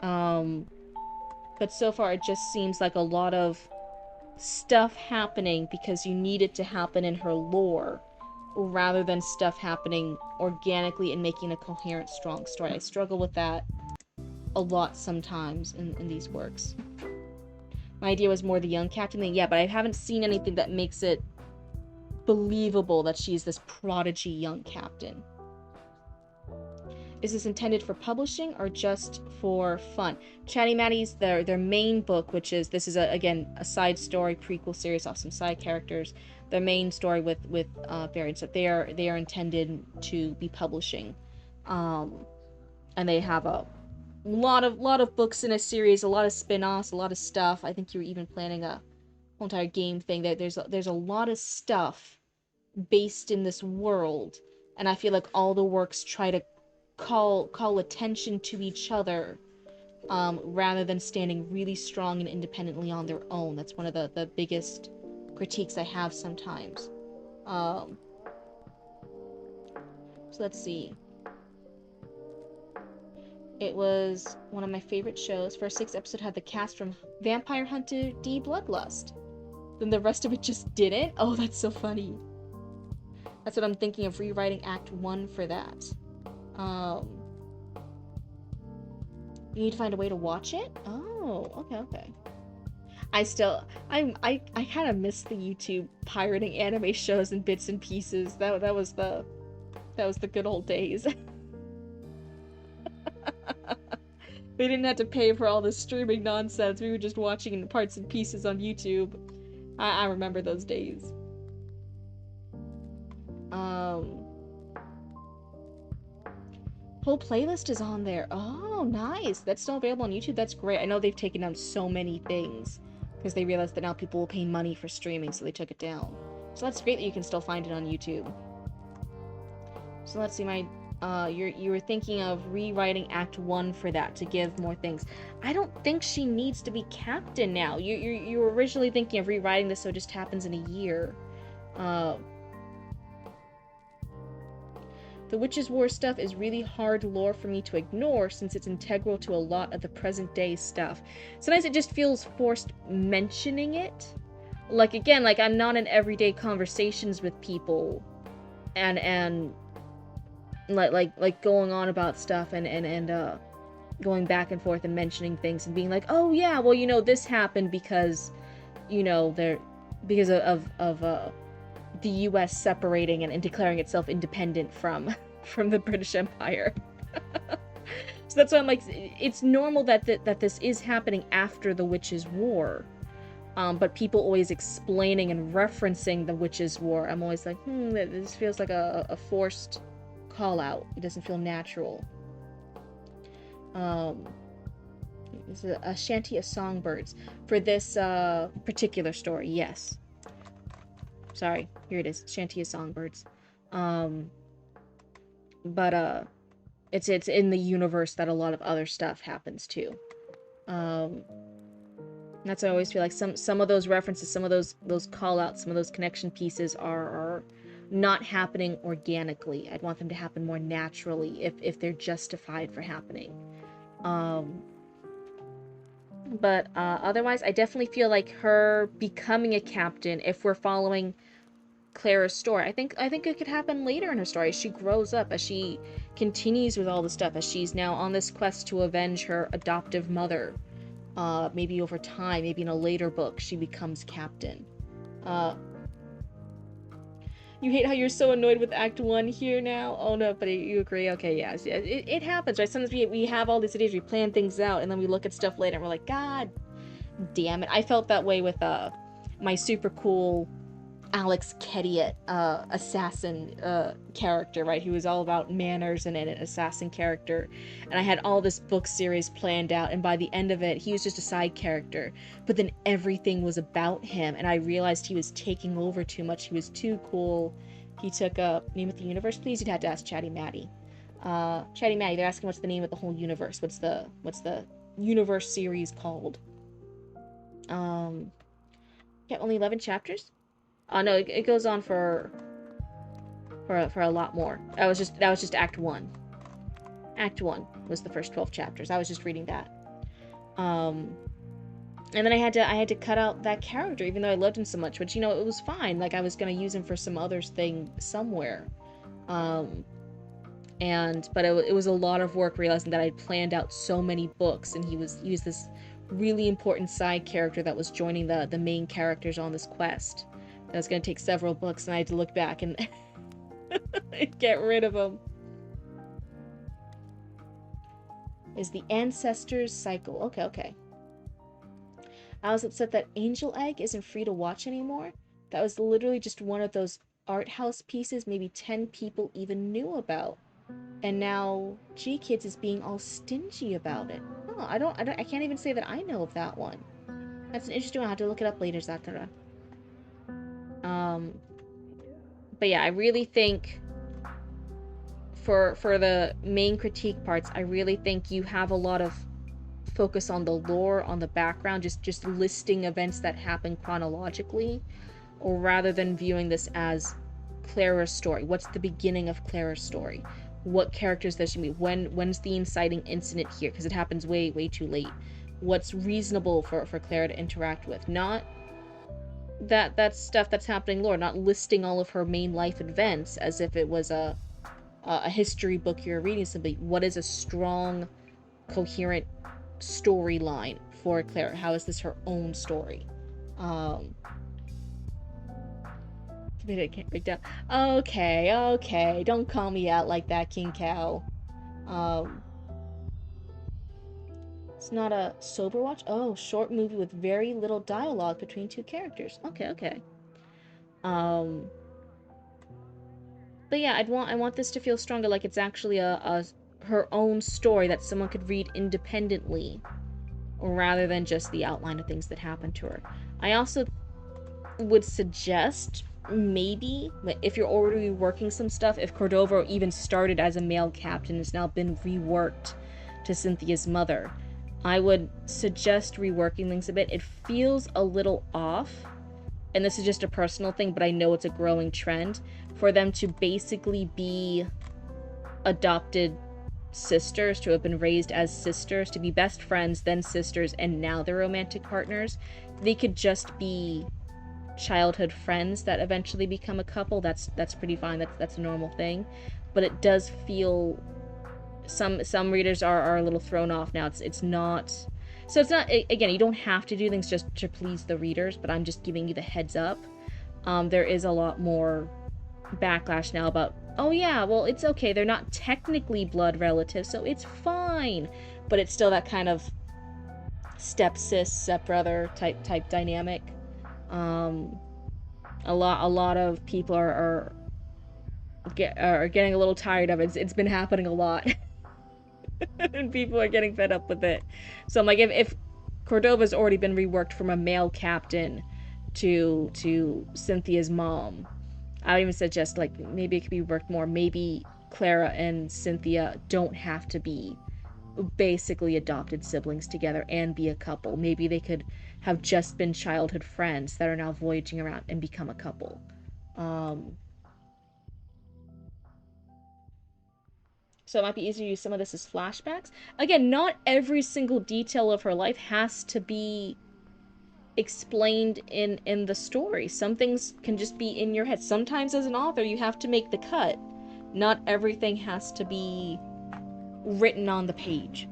But so far it just seems like a lot of stuff happening because you need it to happen in her lore, rather than stuff happening organically and making a coherent, strong story. I struggle with that a lot sometimes in these works. My idea was more the young captain thing, yeah, but I haven't seen anything that makes it believable that she's this prodigy young captain. Is this intended for publishing or just for fun? Chatty Matty's their main book, which is, this is again a side story prequel series off some side characters. Their main story with variants that they are intended to be publishing, and they have a lot of books in a series, a lot of spin-offs, a lot of stuff. I think you were even planning a whole entire game thing. There's a lot of stuff based in this world, and I feel like all the works try to call attention to each other, rather than standing really strong and independently on their own. That's one of the biggest critiques I have sometimes. So let's see. It was one of my favorite shows. First 6 episodes had the cast from Vampire Hunter D Bloodlust. Then the rest of it just didn't? Oh, that's so funny. That's what I'm thinking of, rewriting Act 1 for that. You need to find a way to watch it? Oh, okay. I kind of miss the YouTube pirating anime shows in bits and pieces. That was the good old days. We didn't have to pay for all this streaming nonsense. We were just watching in parts and pieces on YouTube. I remember those days. Whole playlist is on there. Oh, nice. That's still available on YouTube. That's great. I know they've taken down so many things because they realized that now people will pay money for streaming, so they took it down. So that's great that you can still find it on YouTube. So let's see, you were thinking of rewriting Act 1 for that to give more things. I don't think she needs to be captain now. You were originally thinking of rewriting this so it just happens in a year. The Witches' War stuff is really hard lore for me to ignore since it's integral to a lot of the present day stuff. Sometimes it just feels forced mentioning it. Like, again, like I'm not in everyday conversations with people and like going on about stuff and going back and forth and mentioning things and being like, oh yeah, well, you know, this happened because, you know, because of the US separating and declaring itself independent from the British Empire. So that's why I'm like, it's normal that this is happening after the Witches' War. But people always explaining and referencing the Witches' War, I'm always like, this feels like a forced call out. It doesn't feel natural. This is a shanty of songbirds for this particular story. Yes. Sorry, here it is. Shanty of songbirds. But it's in the universe that a lot of other stuff happens too. That's why I always feel like some of those references, some of those call outs, some of those connection pieces are not happening organically. I'd want them to happen more naturally if they're justified for happening. But otherwise, I definitely feel like her becoming a captain, if we're following Clara's story, I think it could happen later in her story as she grows up, as she continues with all the stuff, as she's now on this quest to avenge her adoptive mother. Maybe over time, maybe in a later book, she becomes captain. Uh, you hate how you're so annoyed with Act 1 here now? Oh no, but you agree? Okay, yes. Yeah, it happens, right? Sometimes we have all these ideas, we plan things out, and then we look at stuff later and we're like, God damn it. I felt that way with my super cool Alex Kediot assassin character, right? He was all about manners and an assassin character. And I had all this book series planned out, and by the end of it, he was just a side character. But then everything was about him, and I realized he was taking over too much. He was too cool. He took a name of the universe, please. You'd have to ask Chatty Matty. Chatty Matty, they're asking what's the name of the whole universe. What's the universe series called? Yeah, only 11 chapters? Oh no, it goes on for a lot more. That was just Act 1. Act 1 was the first 12 chapters. I was just reading that. And then I had to cut out that character, even though I loved him so much. But it was fine. Like I was gonna use him for some other thing somewhere. But it was a lot of work realizing that I'd planned out so many books, and he was this really important side character that was joining the main characters on this quest. That was gonna take several books, and I had to look back and get rid of him. Is the Ancestors Cycle. Okay. I was upset that Angel Egg isn't free to watch anymore. That was literally just one of those art house pieces maybe 10 people even knew about. And now G-Kids is being all stingy about it. Oh, I can't even say that I know of that one. That's an interesting one. I'll have to look it up later, Zakara. But yeah, I really think for the main critique parts, I really think you have a lot of focus on the lore, on the background, just listing events that happen chronologically, or rather than viewing this as Clara's story. What's the beginning of Clara's story? What characters does she meet? When's the inciting incident here? Because it happens way too late. What's reasonable for Clara to interact with? Not that stuff that's happening lore, not listing all of her main life events as if it was a history book you're reading. Something. What is a strong, coherent storyline for Clara? How is this her own story? I can't break down. Okay, don't call me out like that, King Cow. It's not a sober watch. Oh, short movie with very little dialogue between two characters. Okay. But yeah, I want this to feel stronger, like it's actually a her own story that someone could read independently, rather than just the outline of things that happened to her. I also would suggest, maybe, if you're already reworking some stuff, if Cordova even started as a male captain, has now been reworked to Cynthia's mother, I would suggest reworking things a bit. It feels a little off, and this is just a personal thing, but I know it's a growing trend, for them to basically be adopted sisters, to have been raised as sisters, to be best friends, then sisters, and now they're romantic partners. They could just be childhood friends that eventually become a couple. That's pretty fine. That's a normal thing. But it does feel, some readers are a little thrown off now. It's not, so it's not, again, you don't have to do things just to please the readers, but I'm just giving you the heads up. There is a lot more backlash now about, oh yeah, well, it's okay, they're not technically blood relatives, so it's fine, but it's still that kind of step-sis, step-brother type dynamic. A lot of people are getting a little tired of it. It's been happening a lot. And people are getting fed up with it. So I'm like, if Cordova's already been reworked from a male captain to Cynthia's mom, I would even suggest, like, maybe it could be worked more. Maybe Clara and Cynthia don't have to be basically adopted siblings together and be a couple. Maybe they could have just been childhood friends that are now voyaging around and become a couple. So it might be easier to use some of this as flashbacks. Again, not every single detail of her life has to be explained in the story. Some things can just be in your head. Sometimes as an author, you have to make the cut. Not everything has to be written on the page.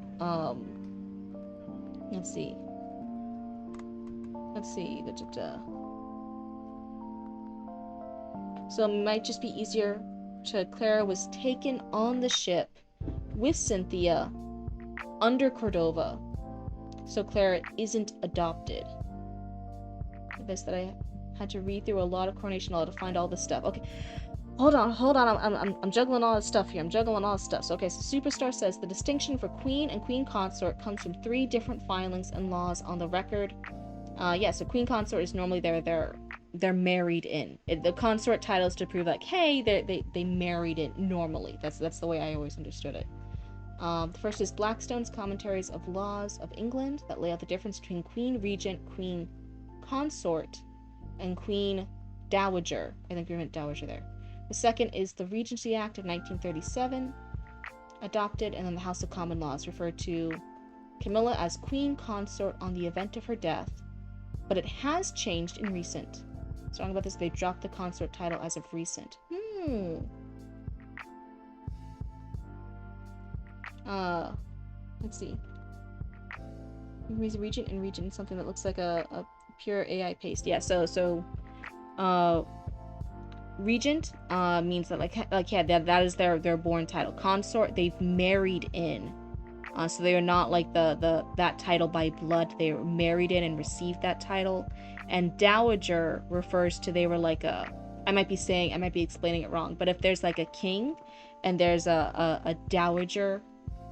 Let's see. So it might just be easier to Clara was taken on the ship with Cynthia under Cordova. So Clara isn't adopted. This that I had to read through a lot of Coronation Law to find all this stuff. Okay. Hold on. I'm juggling all this stuff here. So, okay, so Superstar says the distinction for queen and queen consort comes from 3 different filings and laws on the record. Yeah, so queen consort is normally they're married in. The consort title is to prove like, hey, they married in normally. That's the way I always understood it. The first is Blackstone's Commentaries of Laws of England that lay out the difference between queen regent, queen consort, and queen dowager. I think we meant dowager there. The second is the Regency Act of 1937, adopted, and then the House of Common Laws referred to Camilla as queen consort on the event of her death, but it has changed in recent. So talking about this, they dropped the consort title as of recent. Let's see. Regent and regent, something that looks like a pure AI paste. Yeah, so regent means that like yeah, that is their born title. Consort, they've married in. So they are not like that title by blood. They were married in and received that title. And dowager refers to they were like I might be explaining it wrong, but if there's like a king and there's a dowager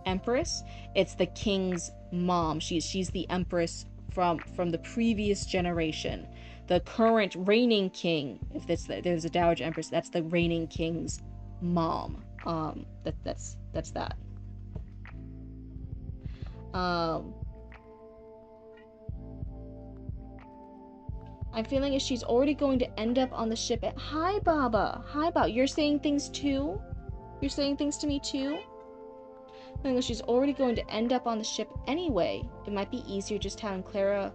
empress, it's the king's mom. She's the empress from the previous generation. The current reigning king, if there's a dowager empress, that's the reigning king's mom. That's that. I'm feeling as she's already going to end up on the ship at Hi Baba. You're saying things too? You're saying things to me too? I think she's already going to end up on the ship anyway. It might be easier just having Clara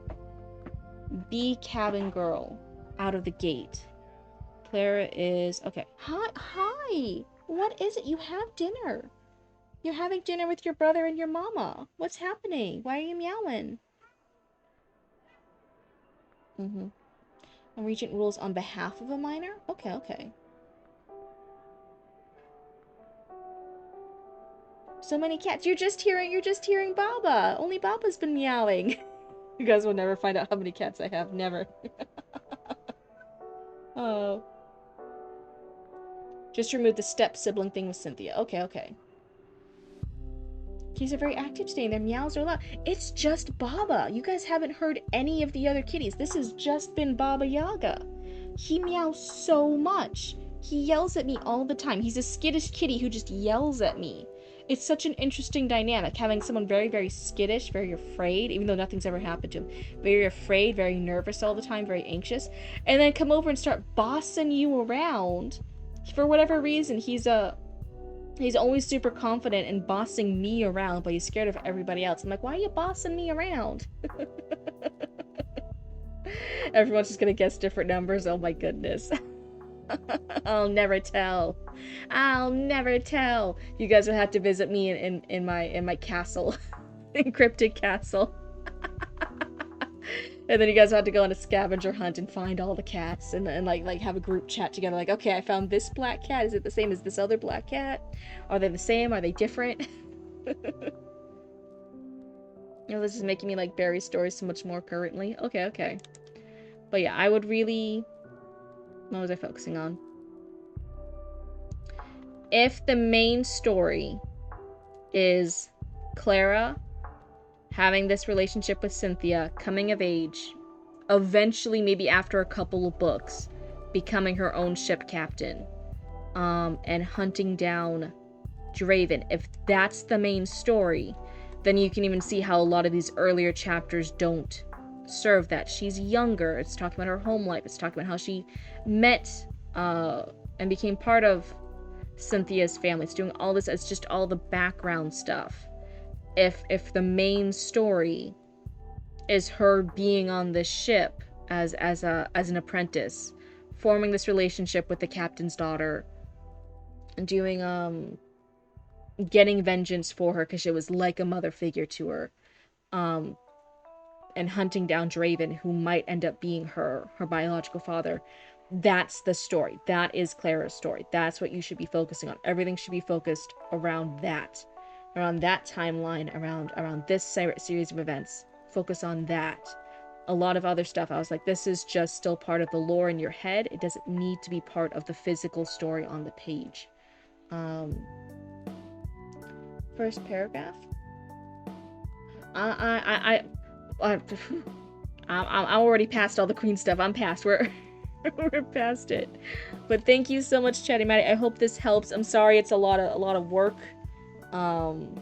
be cabin girl out of the gate. Clara is... Okay. Hi! What is it? You have dinner. You're having dinner with your brother and your mama. What's happening? Why are you meowing? And Regent rules on behalf of a minor? Okay. So many cats. You're just hearing Baba. Only Baba's been meowing. You guys will never find out how many cats I have. Never. Oh. Just remove the step sibling thing with Cynthia. Okay. Kitties are very active today and their meows are loud. It's just Baba. You guys haven't heard any of the other kitties. This has just been Baba Yaga. He meows so much. He yells at me all the time. He's a skittish kitty who just yells at me. It's such an interesting dynamic, having someone very, very skittish, very afraid, even though nothing's ever happened to him. Very afraid, very nervous all the time, very anxious. And then come over and start bossing you around. For whatever reason, he's always super confident in bossing me around, but he's scared of everybody else. I'm like, why are you bossing me around? Everyone's just gonna guess different numbers. Oh my goodness. I'll never tell. You guys will have to visit me in my castle. In Cryptid Castle. And then you guys have to go on a scavenger hunt and find all the cats and like have a group chat together. Like, okay, I found this black cat. Is it the same as this other black cat? Are they the same? Are they different? This is making me like Barry's stories so much more currently. Okay. But yeah, I would really... What was I focusing on? If the main story is Clara having this relationship with Cynthia, coming of age, eventually, maybe after a couple of books, becoming her own ship captain, and hunting down Draven. If that's the main story, then you can even see how a lot of these earlier chapters don't serve that. She's younger. It's talking about her home life. It's talking about how she met and became part of Cynthia's family. It's doing all this as just all the background stuff. If the main story is her being on this ship as an apprentice, forming this relationship with the captain's daughter, and doing getting vengeance for her because she was like a mother figure to her, um and hunting down Draven, who might end up being her biological father. That's the story. That is Clara's story. That's what you should be focusing on. Everything should be focused around that timeline, around this series of events. Focus on that. A lot of other stuff, I was like, this is just still part of the lore in your head. It doesn't need to be part of the physical story on the page. First paragraph. I'm already past all the queen stuff. I'm past. We're past it. But thank you so much, Chatty Matty. I hope this helps. I'm sorry it's a lot of work. And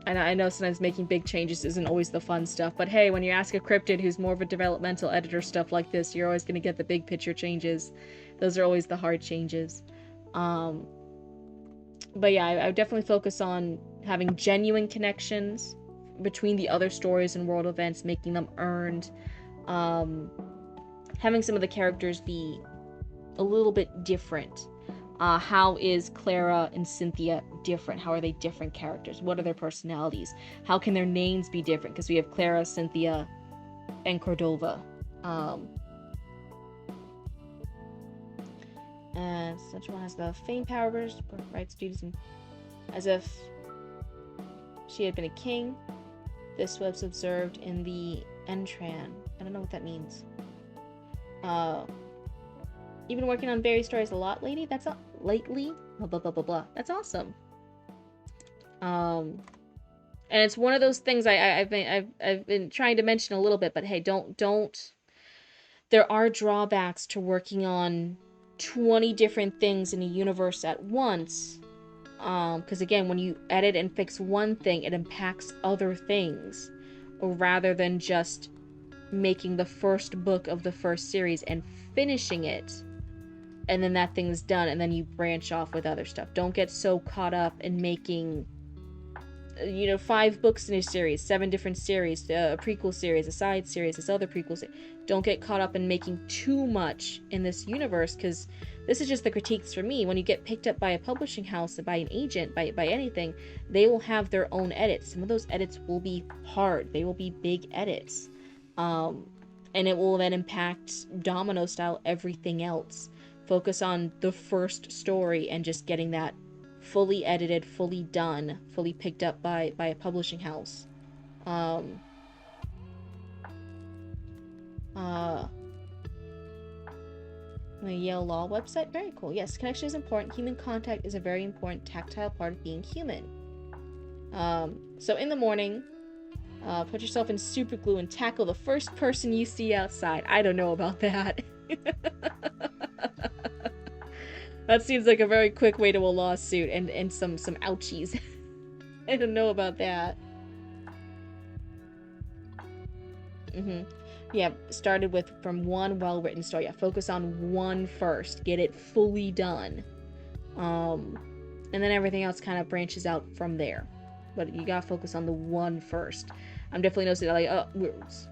I know sometimes making big changes isn't always the fun stuff. But hey, when you ask a cryptid who's more of a developmental editor stuff like this, you're always going to get the big picture changes. Those are always the hard changes. But yeah, I would definitely focus on having genuine connections between the other stories and world events, making them earned, having some of the characters be a little bit different. How is Clara and Cynthia different? How are they different characters? What are their personalities? How can their names be different? Because we have Clara, Cynthia, and Cordova. And such one has the fame powers, rights, duties, and as if she had been a king. This was observed in the Entran. I don't know what that means. You've been working on various stories a lot lately? That's not lately? Blah, blah, blah, blah, blah. That's awesome. And it's one of those things I've been trying to mention a little bit, but hey, don't. There are drawbacks to working on 20 different things in a universe at once. Because again, when you edit and fix one thing, it impacts other things, rather than just making the first book of the first series and finishing it, and then that thing's done, and then you branch off with other stuff. Don't get so caught up in making 5 books in a series, 7 different series, a prequel series, a side series, this other prequel series. Don't get caught up in making too much in this universe, because this is just the critiques for me. When you get picked up by a publishing house, by an agent, by anything, they will have their own edits. Some of those edits will be hard. They will be big edits. And it will then impact domino style everything else. Focus on the first story and just getting that fully edited, fully done, fully picked up by a publishing house. The Yale Law website, very cool. Yes, connection is important. Human contact is a very important tactile part of being human. So in the morning, put yourself in super glue and tackle the first person you see outside. I don't know about that. That seems like a very quick way to a lawsuit and some ouchies. I don't know about that. Yeah, started from one well-written story. Yeah, focus on one first. Get it fully done. And then everything else kind of branches out from there. But you gotta focus on the one first. I'm definitely noticing that,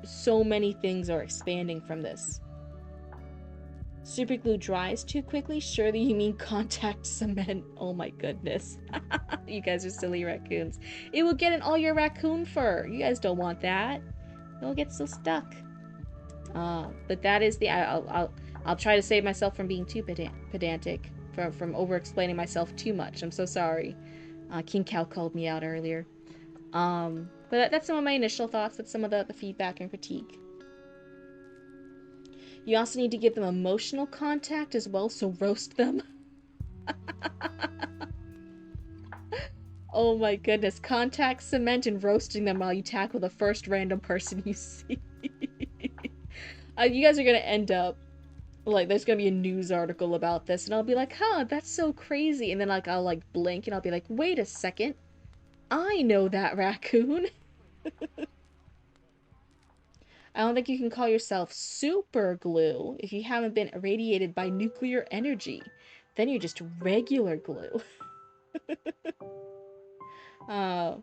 so many things are expanding from this. Super glue dries too quickly? Surely you mean contact cement. Oh my goodness. You guys are silly raccoons. It will get in all your raccoon fur. You guys don't want that. It'll get so stuck. But that is the... I'll try to save myself from being too pedantic. From over-explaining myself too much. I'm so sorry. King Cow called me out earlier. But that's some of my initial thoughts. That's some of the feedback and critique. You also need to give them emotional contact as well, so roast them. Oh my goodness. Contact cement and roasting them while you tackle the first random person you see. You guys are gonna end up, there's gonna be a news article about this, and I'll be like, huh, that's so crazy. And then, I'll, blink, and I'll be like, wait a second. I know that raccoon. I don't think you can call yourself super glue if you haven't been irradiated by nuclear energy. then you're just regular glue. uh,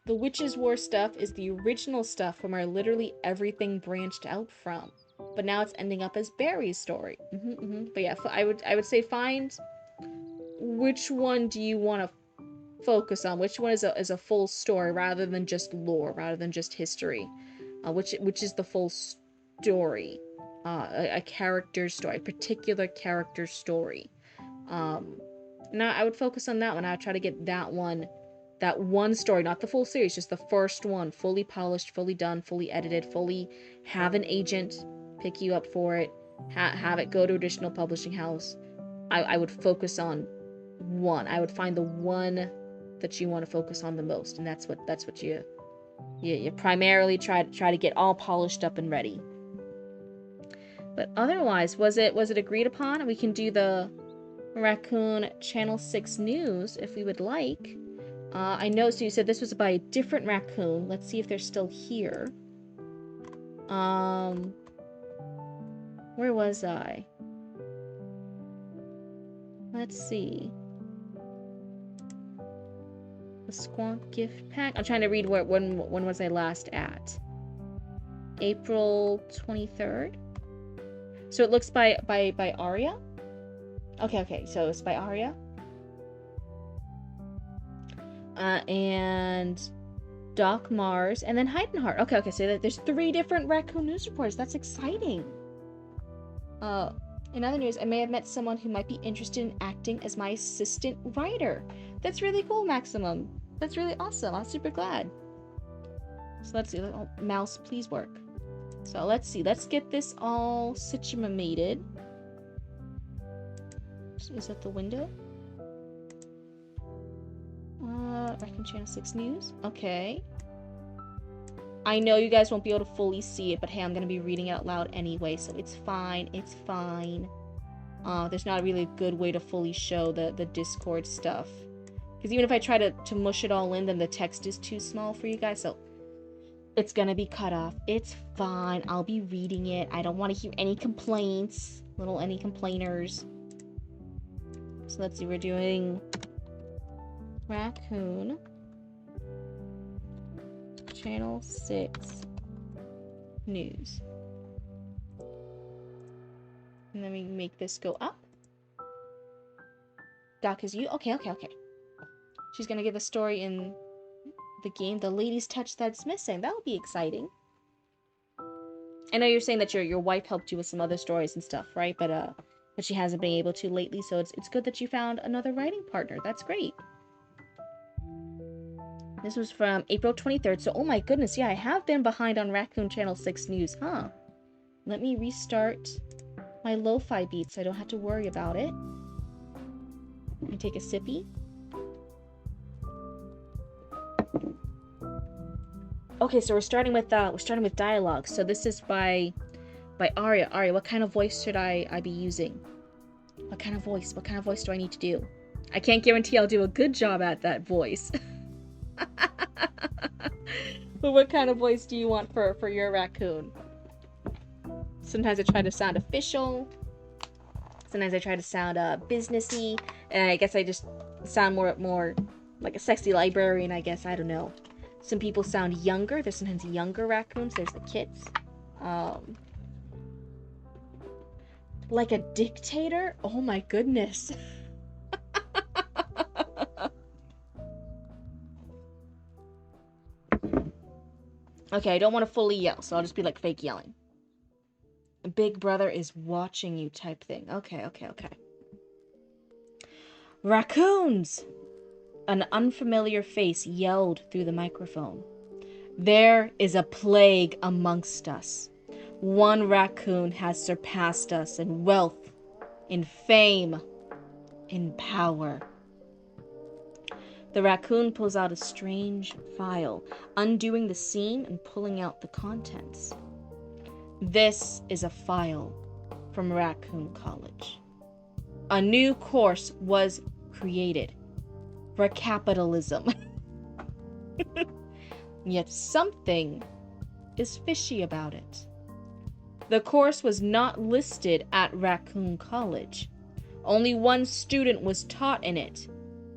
the Witches' War stuff is the original stuff from where literally everything branched out from. But now it's ending up as Barry's story. But yeah, I would say find which one do you want to focus on, which one is a full story rather than just lore, rather than just history, which is the full story, a character story, a particular character story. Now I would focus on that one. I would try to get that one story, not the full series, just the first one, fully polished, fully done, fully edited, fully have an agent pick you up for it, have it go to additional publishing house. I would focus on one. I would find the one that you want to focus on the most, and that's what you primarily try to get all polished up and ready. But otherwise, was it agreed upon? We can do the Raccoon Channel 6 news if we would like. I know, so you said this was by a different raccoon. Let's see if they're still here. Where was I? Let's see. The Squonk gift pack. I'm trying to read when was I last at? April 23rd. So it looks by Aria. Okay. So it's by Aria. And Doc Mars, and then Heidenheart. Okay. So there's 3 different raccoon news reports. That's exciting. In other news, I may have met someone who might be interested in acting as my assistant writer. That's really cool, Maximum. That's really awesome. I'm super glad. So let's see. Oh, mouse, please work. So let's see. Let's get this all situated. Is that the window? Raccoon Channel 6 News. Okay. I know you guys won't be able to fully see it, but hey, I'm going to be reading out loud anyway, so it's fine. It's fine. There's not really a good way to fully show the Discord stuff. Because even if I try to mush it all in, then the text is too small for you guys, so it's going to be cut off. It's fine. I'll be reading it. I don't want to hear any complaints. Any complainers. So let's see, we're doing Raccoon Channel 6 News. And then we make this go up. Doc is you? Okay. She's gonna give a story in the game, The Lady's Touch That's Missing. That would be exciting. I know you're saying that your wife helped you with some other stories and stuff, right? But she hasn't been able to lately, so it's good that you found another writing partner. That's great. This was from April 23rd, so oh my goodness, yeah, I have been behind on Raccoon Channel 6 News, huh? Let me restart my lo-fi beats so I don't have to worry about it. Let me take a sippy. Okay, so we're starting with dialogue. So this is by Aria. Aria, what kind of voice should I be using? What kind of voice do I need to do? I can't guarantee I'll do a good job at that voice. But what kind of voice do you want for your raccoon? Sometimes I try to sound official. Sometimes I try to sound businessy. And I guess I just sound more like a sexy librarian, I guess. I don't know. Some people sound younger. There's sometimes younger raccoons. There's the kits. Like a dictator? Oh my goodness. Okay, I don't want to fully yell, so I'll just be like fake yelling. Big brother is watching you type thing. Okay. Raccoons! An unfamiliar face yelled through the microphone. There is a plague amongst us. One raccoon has surpassed us in wealth, in fame, in power. The raccoon pulls out a strange file, undoing the seam and pulling out the contents. This is a file from Raccoon College. A new course was created for capitalism. Yet something is fishy about it. The course was not listed at Raccoon College. Only one student was taught in it.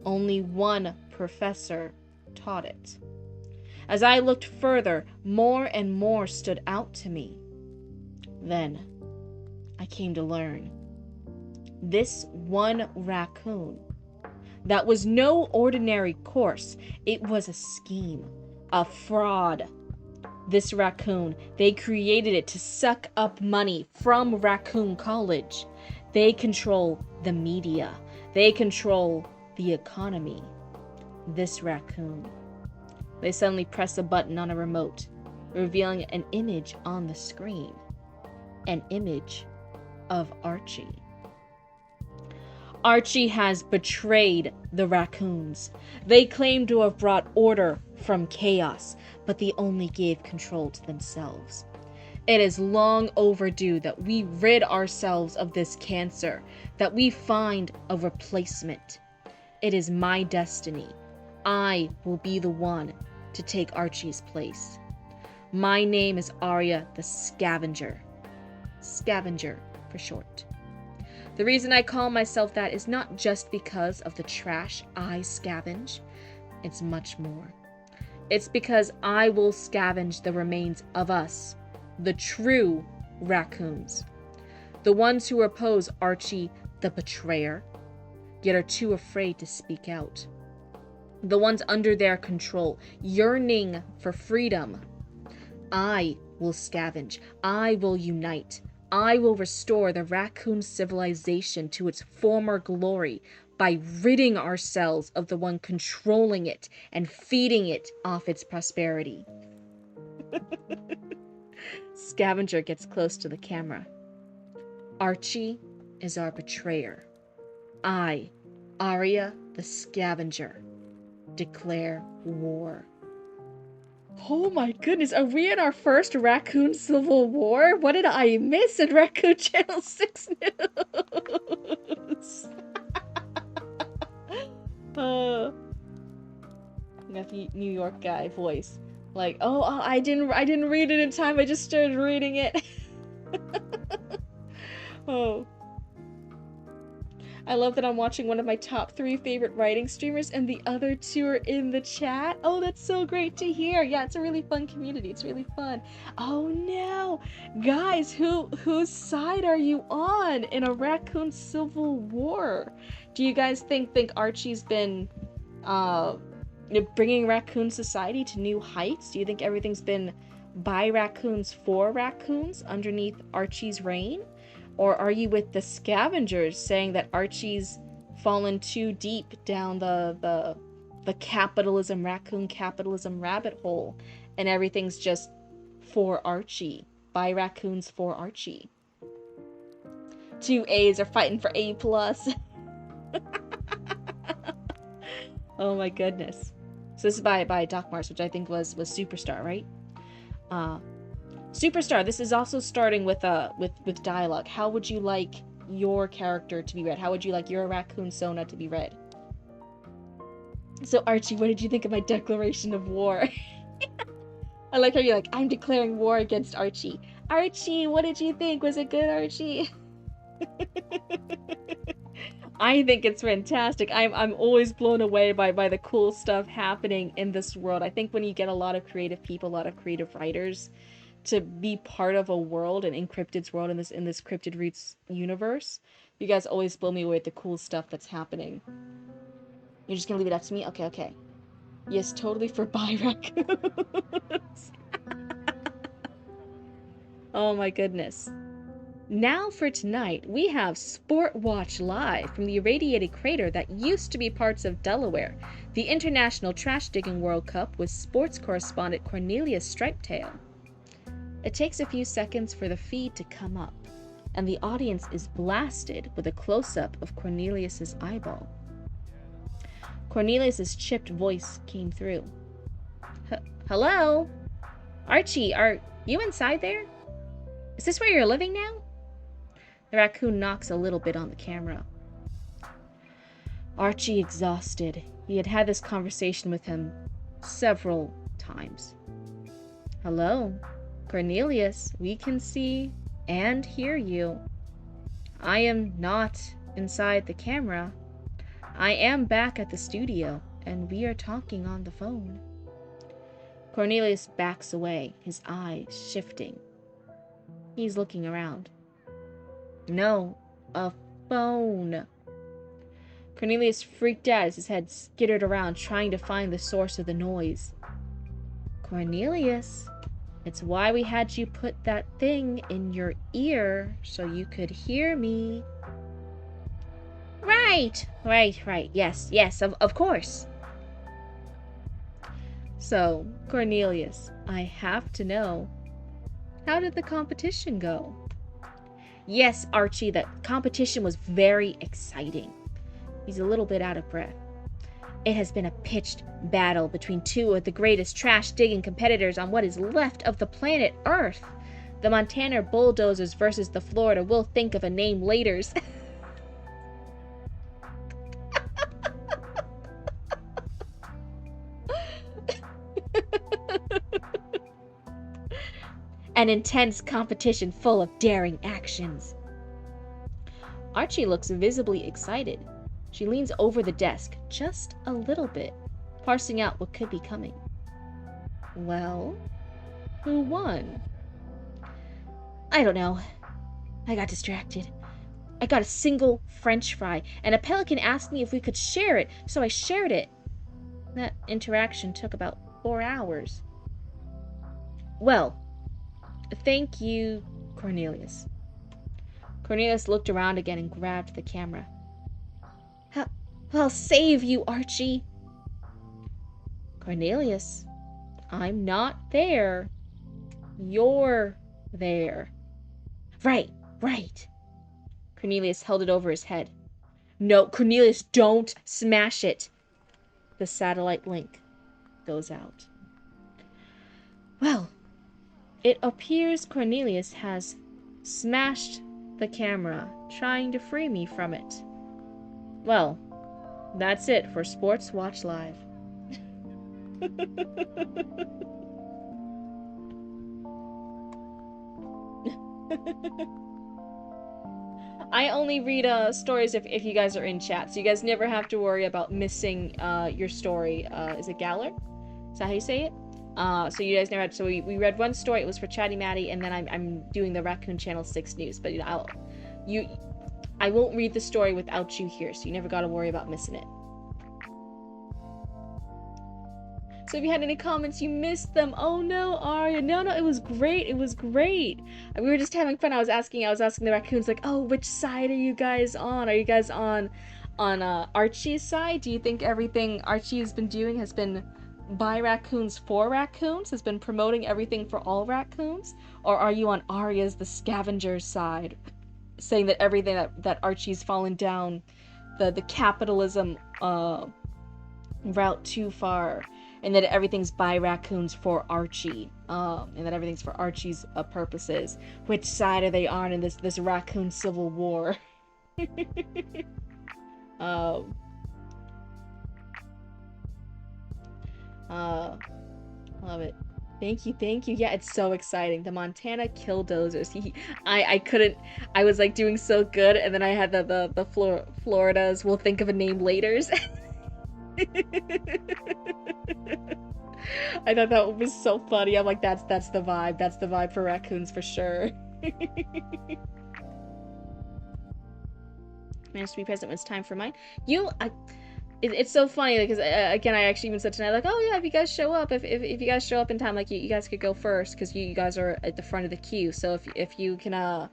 Only one professor taught it. As I looked further, more and more stood out to me. Then I came to learn. This one raccoon. That was no ordinary course. It was a scheme, a fraud. This raccoon, they created it to suck up money from Raccoon College. They control the media. They control the economy. This raccoon. They suddenly press a button on a remote, revealing an image on the screen. An image of Archie. Archie has betrayed the raccoons. They claim to have brought order from chaos, but they only gave control to themselves. It is long overdue that we rid ourselves of this cancer, that we find a replacement. It is my destiny. I will be the one to take Archie's place. My name is Arya the Scavenger. Scavenger for short. The reason I call myself that is not just because of the trash I scavenge. It's much more. It's because I will scavenge the remains of us, the true raccoons. The ones who oppose Archie the betrayer, yet are too afraid to speak out. The ones under their control, yearning for freedom. I will scavenge. I will unite. I will restore the raccoon civilization to its former glory by ridding ourselves of the one controlling it and feeding it off its prosperity. Scavenger gets close to the camera. Archie is our betrayer. I, Arya the Scavenger, declare war. Oh my goodness, are we in our first Raccoon Civil War? What did I miss in Raccoon Channel 6 News? Got the New York guy voice. Like, oh, I didn't read it in time, I just started reading it. Oh. I love that I'm watching one of my top 3 favorite writing streamers and the other 2 are in the chat. Oh, that's so great to hear. Yeah, it's a really fun community. It's really fun. Oh no. Guys, whose side are you on in a Raccoon Civil War? Do you guys think Archie's been bringing raccoon society to new heights? Do you think everything's been by raccoons for raccoons underneath Archie's reign? Or are you with the scavengers saying that Archie's fallen too deep down the raccoon capitalism rabbit hole and everything's just for Archie, by raccoons for Archie? 2 A's are fighting for A+. Oh my goodness. So this is by Doc Mars, which I think was Superstar, right? Superstar, this is also starting with dialogue. How would you like your character to be read? How would you like your raccoon Sona to be read? So Archie, what did you think of my declaration of war? I like how you're like, I'm declaring war against Archie. Archie, what did you think? Was it good, Archie? I think it's fantastic. I'm always blown away by the cool stuff happening in this world. I think when you get a lot of creative people, a lot of creative writers to be part of a world, and in Cryptid's world, in this Cryptid Roots universe, you guys always blow me away with the cool stuff that's happening. You're just gonna leave it up to me? Okay. Yes, totally for bi raccoons. Oh my goodness. Now for tonight, we have Sport Watch live from the irradiated crater that used to be parts of Delaware, the International Trash Digging World Cup, with sports correspondent Cornelius Stripetail. It takes a few seconds for the feed to come up, and the audience is blasted with a close-up of Cornelius's eyeball. Cornelius's chipped voice came through. Hello? Archie, are you inside there? Is this where you're living now? The raccoon knocks a little bit on the camera. Archie exhausted. He had this conversation with him several times. Hello? Cornelius, we can see and hear you. I am not inside the camera. I am back at the studio, and we are talking on the phone. Cornelius backs away, his eyes shifting. He's looking around. No, a phone. Cornelius freaked out as his head skittered around, trying to find the source of the noise. Cornelius, it's why we had you put that thing in your ear so you could hear me. Right. Yes, of course. So, Cornelius, I have to know, how did the competition go? Yes, Archie, the competition was very exciting. He's a little bit out of breath. It has been a pitched battle between two of the greatest trash-digging competitors on what is left of the planet Earth. The Montana Bulldozers versus the Florida We'll Think of a Name Laters. An intense competition full of daring actions. Archie looks visibly excited. She leans over the desk just a little bit, parsing out what could be coming. Well, who won? I don't know. I got distracted. I got a single French fry, and a pelican asked me if we could share it, so I shared it. That interaction took about 4 hours. Well, thank you, Cornelius. Cornelius looked around again and grabbed the camera. I'll save you, Archie. Cornelius, I'm not there. You're there. Right. Cornelius held it over his head. No, Cornelius, don't smash it. The satellite link goes out. Well, it appears Cornelius has smashed the camera, trying to free me from it. Well, that's it for Sports Watch Live. I only read stories if you guys are in chat, so you guys never have to worry about missing your story. Is it Galler? Is that how you say it? So you guys never had. So we read one story. It was for Chatty Matty, and then I'm doing the Raccoon Channel 6 news. But I won't read the story without you here, so you never got to worry about missing it. So if you had any comments, you missed them. Oh no, Arya. No, it was great. It was great. We were just having fun. I was asking the raccoons, like, oh, which side are you guys on? Are you guys on Archie's side? Do you think everything Archie has been doing has been by raccoons for raccoons? Has been promoting everything for all raccoons? Or are you on Arya's, the scavenger side, saying that everything that Archie's fallen down the capitalism route too far, and that everything's by raccoons for Archie, and that everything's for Archie's purposes? Which side are they on in this raccoon civil war? Love it. Thank you. Yeah, it's so exciting. The Montana Killdozers. I was like doing so good, and then I had the Floridas We'll Think of a Name Laters. I thought that was so funny. I'm like, that's the vibe. That's the vibe for raccoons for sure. Managed to be present when it's time for mine. It's so funny because again, I actually even said tonight, like, oh yeah, if you guys show up, if you guys show up in time, like you guys could go first because you guys are at the front of the queue. So if you can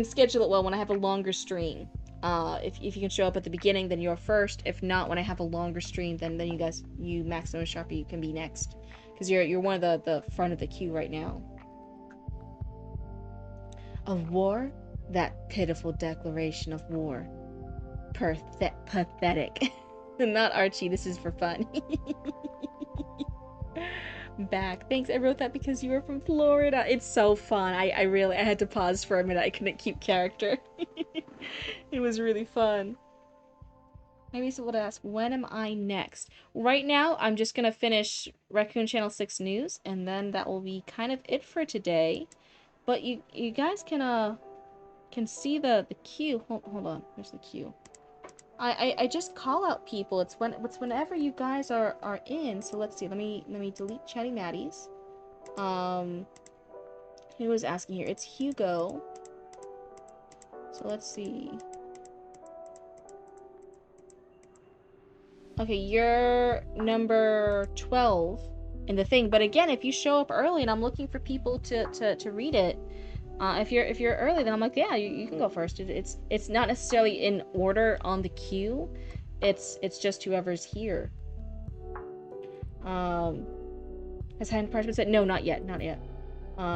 schedule it well when I have a longer stream. If you can show up at the beginning, then you're first. If not, when I have a longer stream, then you Maximum and Sharpie, you can be next, because you're one of the front of the queue right now. Of war? That pitiful declaration of war. Pathetic. Not Archie, this is for fun. Back. Thanks, I wrote that because you were from Florida. It's so fun. I had to pause for a minute. I couldn't keep character. It was really fun. Maybe someone would ask, when am I next? Right now, I'm just gonna finish Raccoon Channel 6 news, and then that will be kind of it for today. But you guys can see the queue. Hold on. There's the queue. I just call out people. It's whenever you guys are in. So let's see. Let me delete Chatty Matties. Who was asking here? It's Hugo. So let's see. Okay, you're number 12 in the thing. But again, if you show up early and I'm looking for people to read it, if you're early, then I'm like, yeah, you can go first. It's not necessarily in order on the queue. It's just whoever's here. Has Hand Parchment said no? Not yet. Not yet.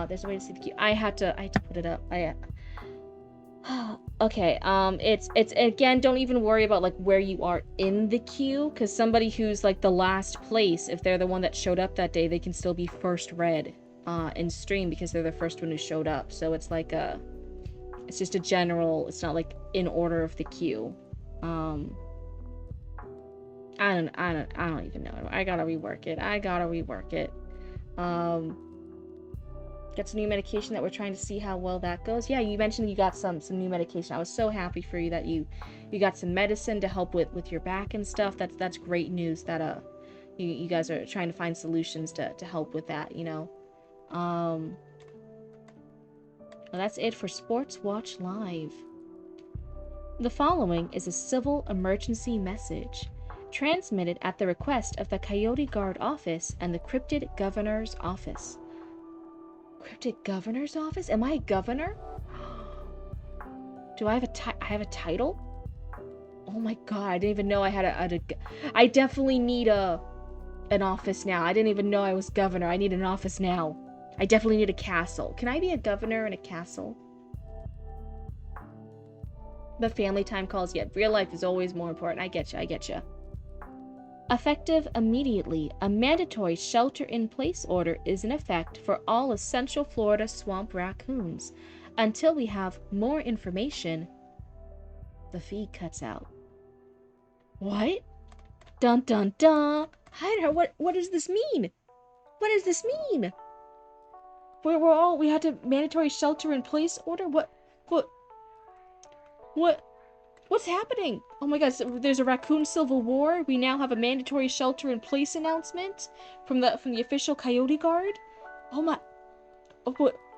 There's a way to see the queue. I had to put it up. Okay, it's again, don't even worry about like where you are in the queue, because somebody who's like the last place, if they're the one that showed up that day, they can still be first read in stream because they're the first one who showed up. So it's like it's just a general, it's not like in order of the queue. I don't even know. I gotta rework it. Get some new medication that we're trying to see how well that goes. Yeah, you mentioned you got some new medication. I was so happy for you that you got some medicine to help with your back and stuff. That's great news that you guys are trying to find solutions to help with that, you know. Well, that's it for Sports Watch Live. The following is a civil emergency message transmitted at the request of the Coyote Guard office and the Cryptid Governor's office. Cryptid Governor's office? Am I a governor? Do I have I have a title? Oh my god, I didn't even know I had I definitely need an office now. I didn't even know I was governor. I need an office now. I definitely need a castle. Can I be a governor in a castle? The family time calls, yet real life is always more important. I get you. Effective immediately, a mandatory shelter-in-place order is in effect for all of Central Florida swamp raccoons. Until we have more information, the feed cuts out. What? Dun dun dun! Hi, what does this mean? What does this mean? We had to mandatory shelter-in-place order? What's happening? Oh my god, so there's a raccoon civil war. We now have a mandatory shelter-in-place announcement from the official Coyote Guard. Oh my,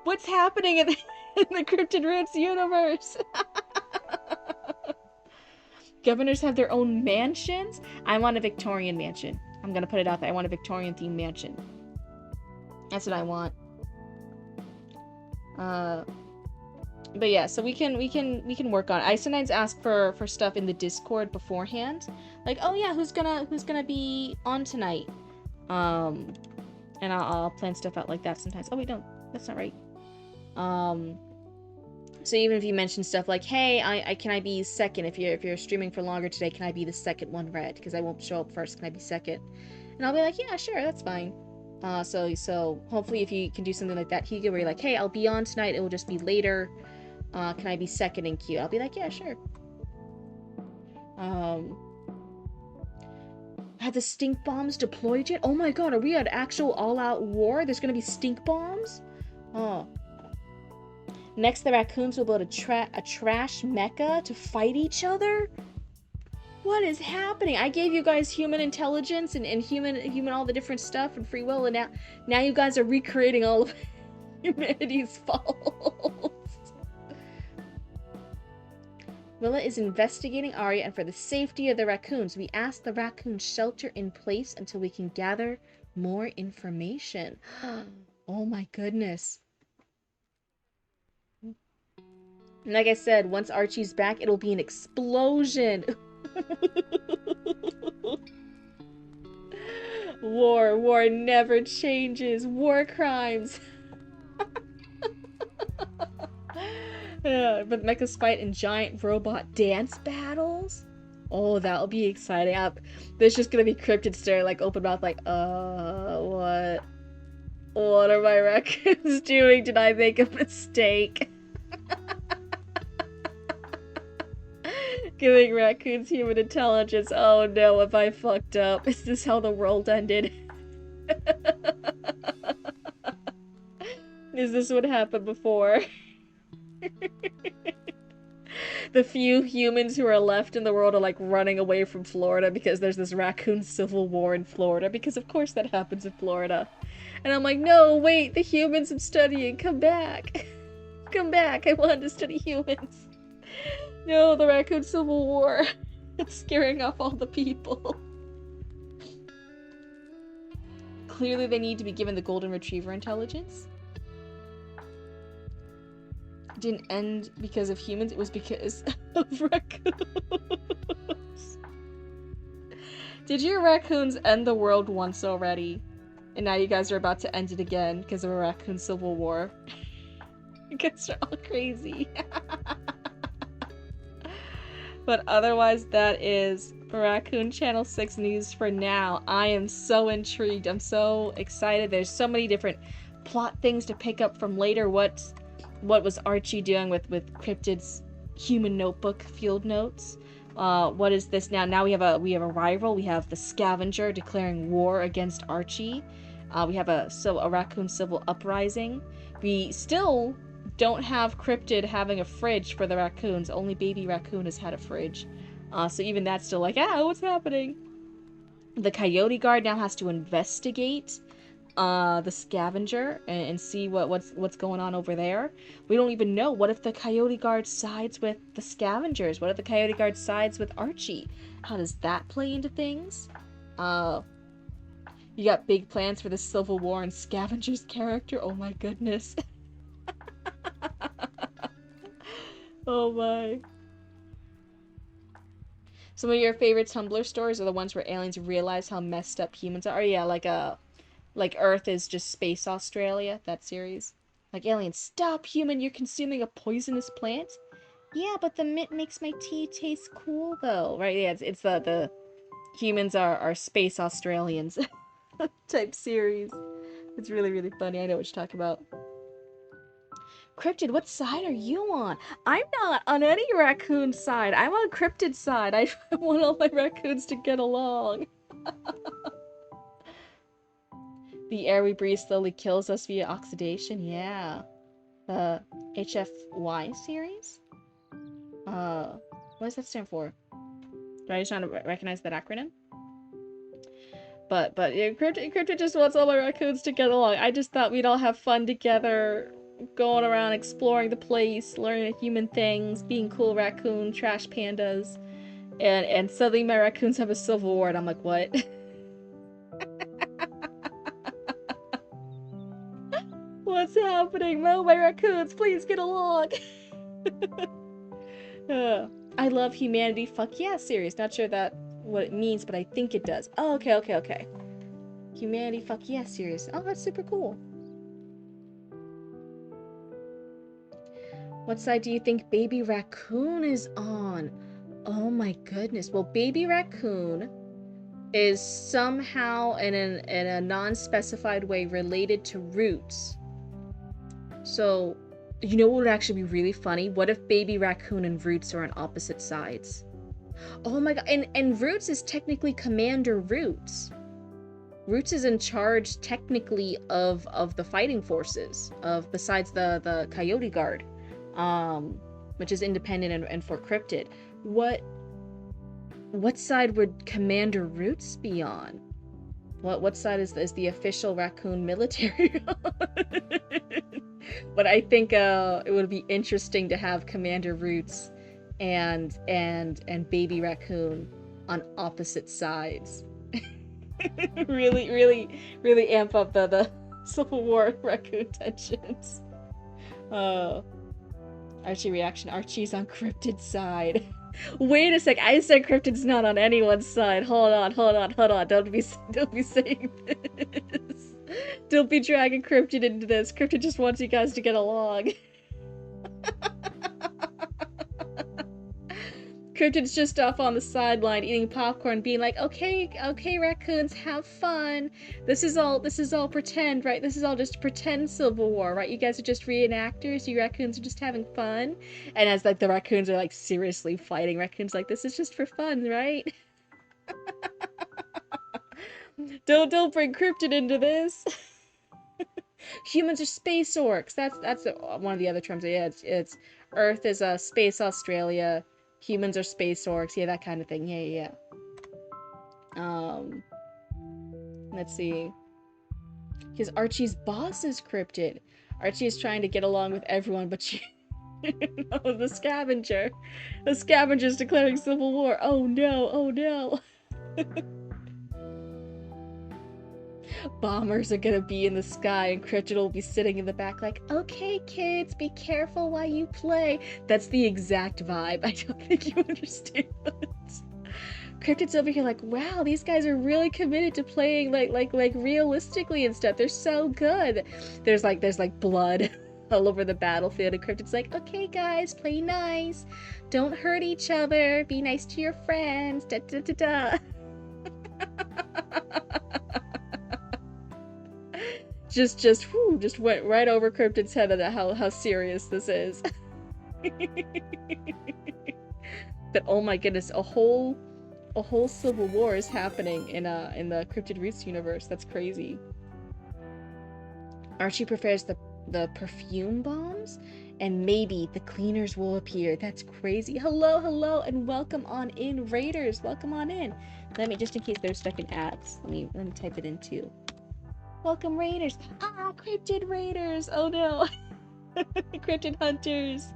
what's happening in the Cryptid Roots universe? Governors have their own mansions? I want a Victorian mansion. I'm gonna put it out there. I want a Victorian-themed mansion. That's what I want. But yeah, so we can work on it. I sometimes ask for stuff in the Discord beforehand, like, oh yeah, who's gonna be on tonight, and I'll plan stuff out like that sometimes. Oh wait, no, that's not right. So even if you mention stuff like, hey, can I be second if you're streaming for longer today? Can I be the second one read because I won't show up first? Can I be second? And I'll be like, yeah, sure, that's fine. So hopefully if you can do something like that, Hugo, where you're like, hey, I'll be on tonight. It will just be later. Can I be second in queue? I'll be like, yeah, sure. Have the stink bombs deployed yet? Oh my god, are we at actual all-out war? There's gonna be stink bombs? Oh. Next, the raccoons will build a trash mecca to fight each other? What is happening? I gave you guys human intelligence and human all the different stuff and free will, and now you guys are recreating all of humanity's faults. Willa is investigating Arya, and for the safety of the raccoons, we ask the raccoons shelter in place until we can gather more information. Oh my goodness. And like I said, once Archie's back, it'll be an explosion. War never changes. War crimes. But mechas fight in giant robot dance battles? Oh, that'll be exciting. There's just gonna be Cryptid staring like open mouth like, what? What are my raccoons doing? Did I make a mistake? Giving raccoons human intelligence. Oh no, have I fucked up? Is this how the world ended? Is this what happened before? The few humans who are left in the world are like running away from Florida because there's this raccoon civil war in Florida, because of course that happens in Florida. And I'm like, no, wait, the humans I'm studying, come back. Come back, I want to study humans. No, the raccoon civil war. It's scaring off all the people. Clearly they need to be given the golden retriever intelligence. Didn't end because of humans, it was because of raccoons. Did your raccoons end the world once already? And now you guys are about to end it again because of a raccoon civil war. You guys are all crazy. But otherwise, that is Raccoon Channel 6 news for now. I am so intrigued. I'm so excited. There's so many different plot things to pick up from later. What was Archie doing with Cryptid's human notebook field notes? What is this now? Now we have a rival. We have the Scavenger declaring war against Archie. We have a raccoon civil uprising. We still don't have Cryptid having a fridge for the raccoons. Only baby raccoon has had a fridge. So even that's still like, what's happening? The Coyote Guard now has to investigate the Scavenger and see what's going on over there. We don't even know. What if the Coyote Guard sides with the Scavengers? What if the Coyote Guard sides with Archie? How does that play into things? You got big plans for the Civil War and Scavengers character? Oh my goodness. Oh my. Some of your favorite Tumblr stories are the ones where aliens realize how messed up humans are. Oh, yeah, like Earth is just Space Australia, that series. Like, aliens, stop, human, you're consuming a poisonous plant? Yeah, but the mint makes my tea taste cool, though. Right, yeah, it's the humans are Space Australians type series. It's really, really funny. I know what you're talking about. Cryptid, what side are you on? I'm not on any raccoon side. I'm on Cryptid side. I want all my raccoons to get along. The air we breathe slowly kills us via oxidation. Yeah. The HFY series? What does that stand for? Do I just trying to recognize that acronym? But yeah, Cryptid just wants all my raccoons to get along. I just thought we'd all have fun together, going around exploring the place, learning human things, being cool raccoon, trash pandas, and suddenly my raccoons have a civil war, and I'm like, what? What's happening? No, my raccoons, please get along! I love humanity, fuck yeah series. Not sure what it means, but I think it does. Oh, okay. Humanity, fuck yeah series. Oh, that's super cool. What side do you think Baby Raccoon is on? Oh my goodness. Well, Baby Raccoon is somehow in a non-specified way related to Roots. So, you know what would actually be really funny? What if Baby Raccoon and Roots are on opposite sides? Oh my god, and Roots is technically Commander Roots. Roots is in charge technically of the fighting forces, besides the Coyote Guard. Which is independent and for Cryptid. What side would Commander Roots be on? What side is the official raccoon military on? But I think it would be interesting to have Commander Roots and Baby Raccoon on opposite sides. really amp up the Civil War raccoon tensions. Archie reaction. Archie's on Cryptid's side. Wait a sec. I said Cryptid's not on anyone's side. Hold on. Don't be saying this. Don't be dragging Cryptid into this. Cryptid just wants you guys to get along. Cryptid's just off on the sideline eating popcorn, being like, okay, raccoons, have fun. This is all pretend, right? This is all just pretend Civil War, right? You guys are just reenactors. You raccoons are just having fun. And as like the raccoons are like seriously fighting, raccoons like, this is just for fun, right? Don't bring Cryptid into this. Humans are space orcs. That's one of the other terms. Yeah, it's Earth is a space Australia. Humans are space orcs. Yeah, that kind of thing. Yeah. Let's see. Because Archie's boss is cryptid. Archie is trying to get along with everyone, but she... no, the scavenger. The scavenger's declaring civil war. Oh no. Bombers are gonna be in the sky and Cryptid will be sitting in the back like, okay kids, be careful while you play. That's the exact vibe. I don't think you understand. Cryptid's over here like, wow, these guys are really committed to playing like realistically and stuff. They're so good. There's like blood all over the battlefield, and Cryptid's like, okay guys, play nice. Don't hurt each other. Be nice to your friends. Da da da da. just went right over Cryptid's head at how serious this is. That, oh my goodness, a whole civil war is happening in the Cryptid Roots universe. That's crazy. Archie prefers the perfume bombs, and maybe the cleaners will appear. That's crazy. Hello, and welcome on in, Raiders. Welcome on in. Let me, just in case they're stuck in ads, let me type it in too. Welcome, Raiders. Ah, Cryptid Raiders. Oh no. Cryptid Hunters.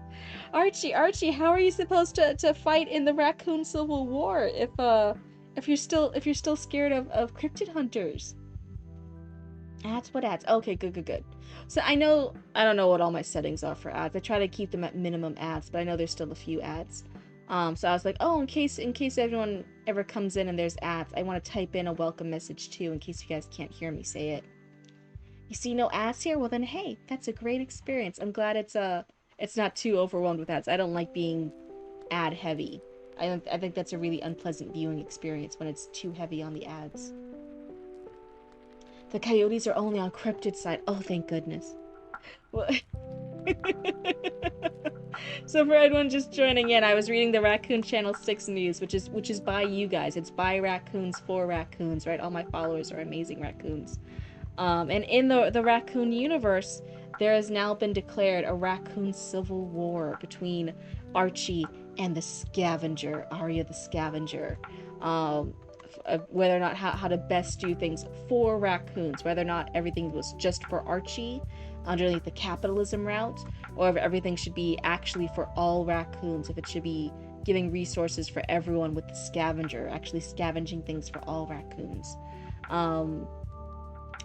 Archie, how are you supposed to fight in the Raccoon Civil War if you're still scared of Cryptid Hunters? Ads? What ads? Okay, good. So I don't know what all my settings are for ads. I try to keep them at minimum ads, but I know there's still a few ads. So I was like, oh, in case everyone ever comes in and there's ads, I want to type in a welcome message too, in case you guys can't hear me say it. You see no ads here? Well then, hey, that's a great experience. I'm glad it's not too overwhelmed with ads. I don't like being ad heavy. I think that's a really unpleasant viewing experience when it's too heavy on the ads. The coyotes are only on Cryptid side. Oh, thank goodness. Well, so for everyone just joining in, I was reading the Raccoon Channel 6 news, which is by you guys. It's by raccoons for raccoons, right? All my followers are amazing raccoons. And in the raccoon universe, there has now been declared a raccoon civil war between Archie and the Scavenger, Arya the Scavenger. Whether or not how to best do things for raccoons, whether or not everything was just for Archie underneath the capitalism route, or if everything should be actually for all raccoons, if it should be giving resources for everyone with the Scavenger, actually scavenging things for all raccoons.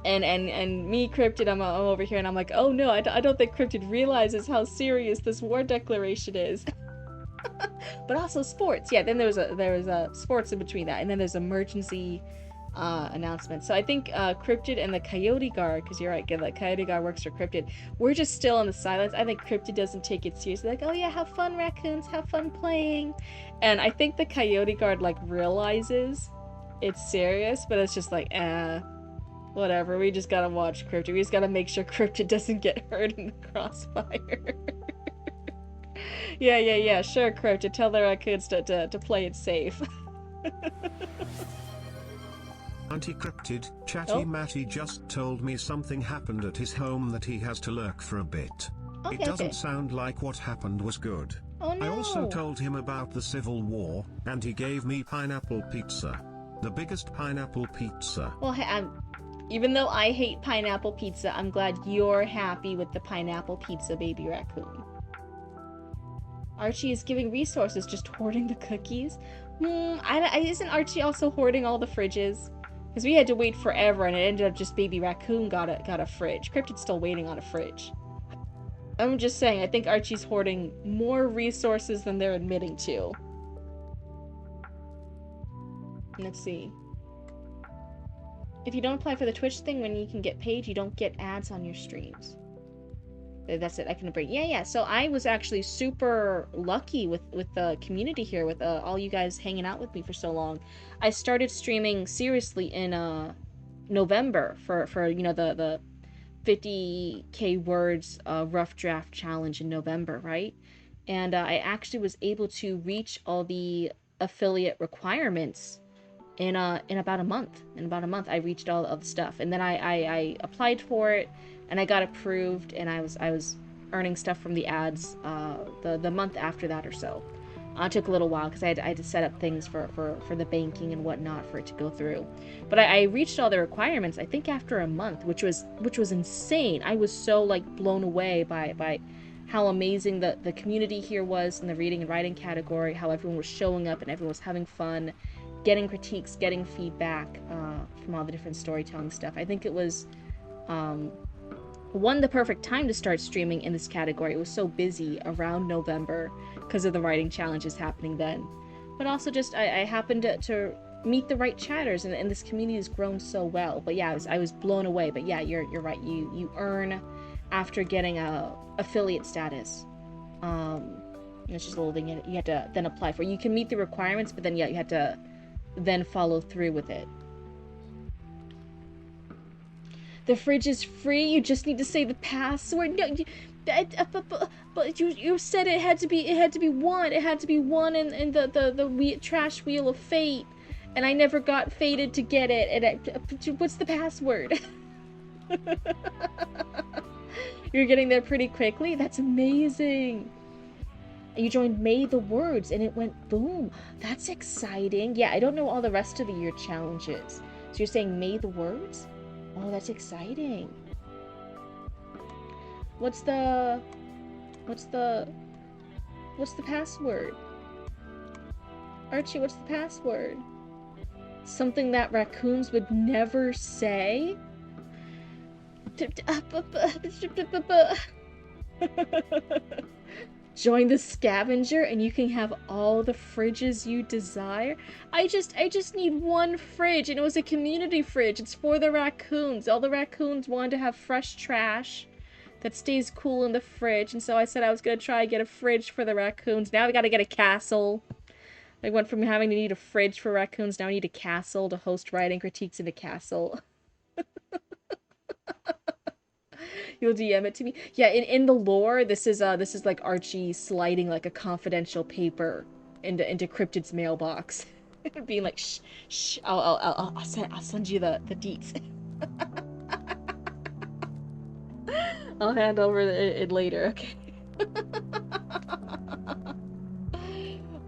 And me, Cryptid, I'm over here and I'm like, oh no, I don't think Cryptid realizes how serious this war declaration is. But also sports. Yeah, then there was a sports in between that, and then there's emergency announcement. So I think Cryptid and the Coyote Guard, because you're right, the Coyote Guard works for Cryptid. We're just still in the silence. I think Cryptid doesn't take it seriously. Like, oh yeah, have fun, raccoons, have fun playing. And I think the Coyote Guard like realizes it's serious, but it's just like, whatever. We just gotta watch Cryptid. We just gotta make sure Cryptid doesn't get hurt in the crossfire. Yeah. Sure, Cryptid. Tell the raccoons to play it safe. Anti-Cryptid, Chatty Matty just told me something happened at his home that he has to lurk for a bit. It doesn't sound like what happened was good. Oh no. I also told him about the Civil War, and he gave me pineapple pizza. The biggest pineapple pizza. Well, even though I hate pineapple pizza, I'm glad you're happy with the pineapple pizza, baby raccoon. Archie is giving resources, just hoarding the cookies. Isn't Archie also hoarding all the fridges? Because we had to wait forever, and it ended up just baby raccoon got a fridge. Cryptid's still waiting on a fridge. I'm just saying, I think Archie's hoarding more resources than they're admitting to. Let's see. If you don't apply for the Twitch thing when you can get paid, you don't get ads on your streams. That's it. I can bring. Yeah. So I was actually super lucky with the community here, with all you guys hanging out with me for so long. I started streaming seriously in November for the 50k words rough draft challenge in November, right? And I actually was able to reach all the affiliate requirements in about a month. In about a month, I reached all of the stuff, and then I applied for it, and I got approved, and I was earning stuff from the ads the month after that or so. It took a little while because I had to set up things for the banking and whatnot for it to go through. But I reached all the requirements, I think, after a month, which was insane. I was so like blown away by how amazing the community here was in the reading and writing category, how everyone was showing up and everyone was having fun, getting critiques, getting feedback from all the different storytelling stuff. I think it was the perfect time to start streaming in this category. It was so busy around November because of the writing challenges happening then. But also just I happened to meet the right chatters, and this community has grown so well. But yeah, I was blown away. But yeah, you're right. You earn after getting a affiliate status. It's just a little thing you had to then apply for. You can meet the requirements, but then yeah, you had to then follow through with it. The fridge is free. You just need to say the password. No, but you said it had to be one. It had to be one in the trash wheel of fate, and I never got fated to get it. And what's the password? You're getting there pretty quickly. That's amazing. You joined May the Words, and it went boom. That's exciting. Yeah, I don't know all the rest of the year challenges. So you're saying May the Words? Oh, that's exciting. What's the password? Archie, what's the password? Something that raccoons would never say? Join the scavenger and you can have all the fridges you desire. I just need one fridge, and it was a community fridge. It's for the raccoons. All the raccoons wanted to have fresh trash that stays cool in the fridge, and so I said I was gonna try and get a fridge for the raccoons. Now we gotta get a castle. I went from having to need a fridge for raccoons, now I need a castle to host writing critiques in a castle. You'll DM it to me. Yeah, in the lore, this is like Archie sliding like a confidential paper into Cryptid's mailbox, being like, shh, I'll send you the deets. I'll hand over it later. Okay.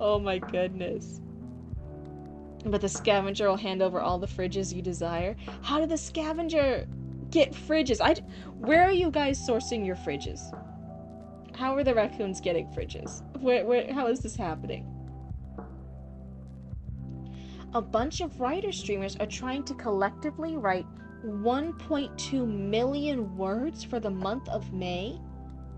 Oh my goodness. But the scavenger will hand over all the fridges you desire. How did the scavenger get fridges? Where are you guys sourcing your fridges? How are the raccoons getting fridges? How is this happening? A bunch of writer streamers are trying to collectively write 1.2 million words for the month of May.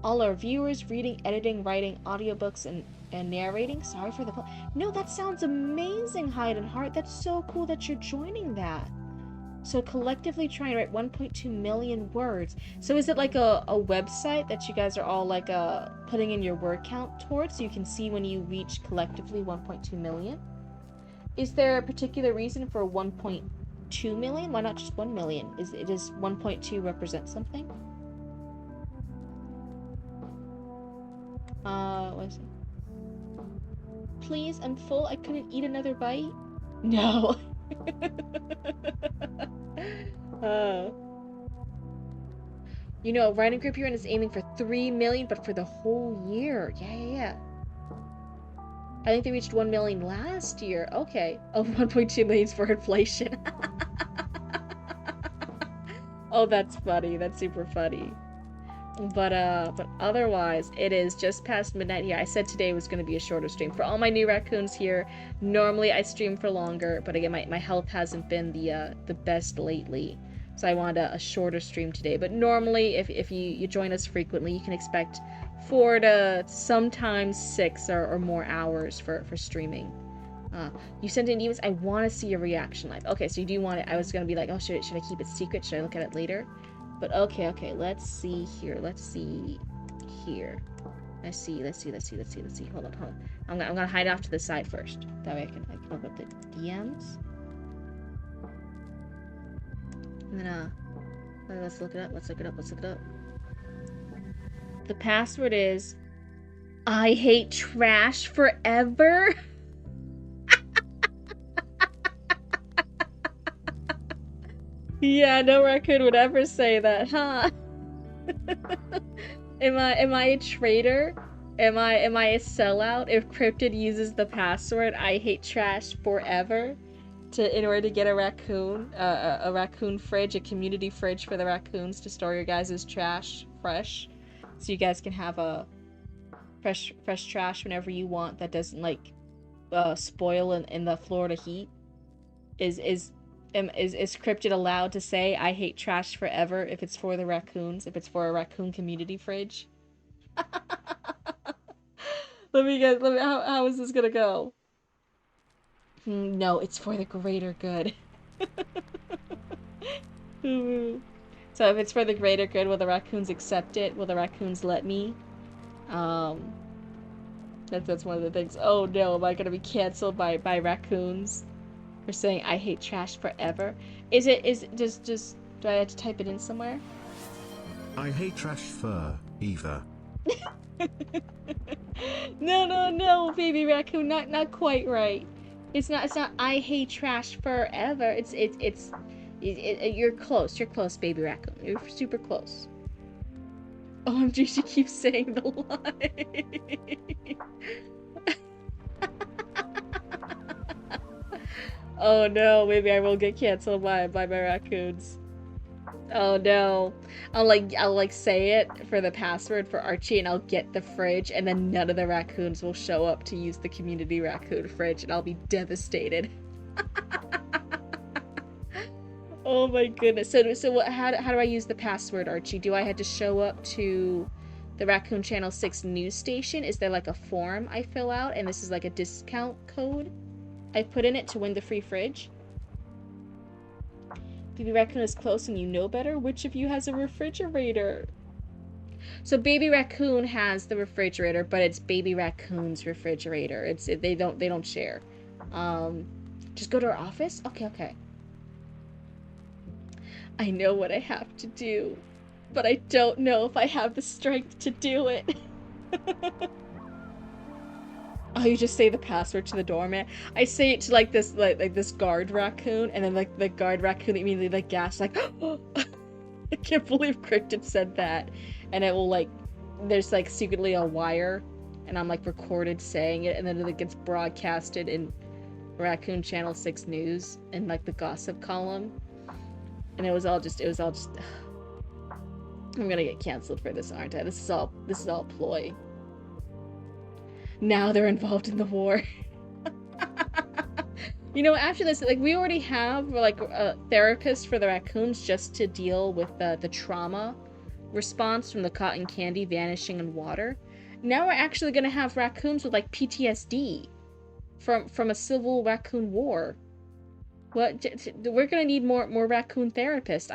All our viewers reading, editing, writing, audiobooks, and narrating. Sorry for the... No, that sounds amazing, Hide and Heart. That's so cool that you're joining that. So collectively trying to write 1.2 million words. So is it like a website that you guys are all like putting in your word count towards, so you can see when you reach collectively 1.2 million? Is there a particular reason for 1.2 million? Why not just 1 million? Does 1.2 represent something? What is it? Please, I'm full. I couldn't eat another bite. No. You know, writing group you're in is aiming for 3 million, but for the whole year. Yeah. I think they reached 1 million last year. Okay. Oh, 1.2 million for inflation. Oh, that's funny. That's super funny. But otherwise, it is just past midnight here. I said today was going to be a shorter stream. For all my new raccoons here, normally I stream for longer, but again, my health hasn't been the best lately. So I wanted a shorter stream today. But normally, if you join us frequently, you can expect 4 to sometimes 6 or more hours for streaming. You sent in emails. I want to see your reaction live. Okay, so you do want it. I was going to be like, oh, should I keep it secret? Should I look at it later? But okay, let's see here. Let's see. Hold on. I'm gonna hide off to the side first. That way I can open up the DMs. And then let's look it up. Let's look it up. The password is I hate trash forever. Yeah, no raccoon would ever say that, huh? Am I a traitor? Am I a sellout if Cryptid uses the password I hate trash forever in order to get a raccoon, a raccoon fridge, a community fridge for the raccoons to store your guys' trash fresh, so you guys can have a fresh trash whenever you want that doesn't like spoil in the Florida heat? Is Cryptid allowed to say I hate trash forever if it's for the raccoons, if it's for a raccoon community fridge? How is this gonna go? No, it's for the greater good. So if it's for the greater good, will the raccoons accept it? Will the raccoons let me? Um, that's one of the things. Oh no, am I gonna be canceled by raccoons for saying I hate trash forever? Is just do I have to type it in somewhere? I hate trash fur, Eva. No, baby raccoon, not quite right. It's not I hate trash forever. You're close. You're close, baby raccoon. You're super close. OMG, she keeps saying the line. Oh no, maybe I will get canceled by my raccoons. Oh no. I'll say it for the password for Archie and I'll get the fridge and then none of the raccoons will show up to use the community raccoon fridge and I'll be devastated. Oh my goodness. So how do I use the password, Archie? Do I have to show up to the Raccoon Channel 6 news station? Is there like a form I fill out and this is like a discount code I put in it to win the free fridge? Baby Raccoon is close and you know better? Which of you has a refrigerator? So Baby Raccoon has the refrigerator, but it's Baby Raccoon's refrigerator. They don't share. Just go to our office? Okay. I know what I have to do, but I don't know if I have the strength to do it. Oh, you just say the password to the doorman? I say it to like this guard raccoon, and then like the guard raccoon immediately like gasps like, oh, I can't believe Cryptid said that. And it will like, there's like secretly a wire, and I'm like recorded saying it, and then it gets broadcasted in Raccoon Channel 6 News in like the gossip column. And it was all just I'm gonna get canceled for this, aren't I? This is all ploy. Now they're involved in the war. You know, after this, like, we already have like a therapist for the raccoons just to deal with the trauma response from the cotton candy vanishing in water. Now we're actually gonna have raccoons with like PTSD from a civil raccoon war. What? We're gonna need more raccoon therapists.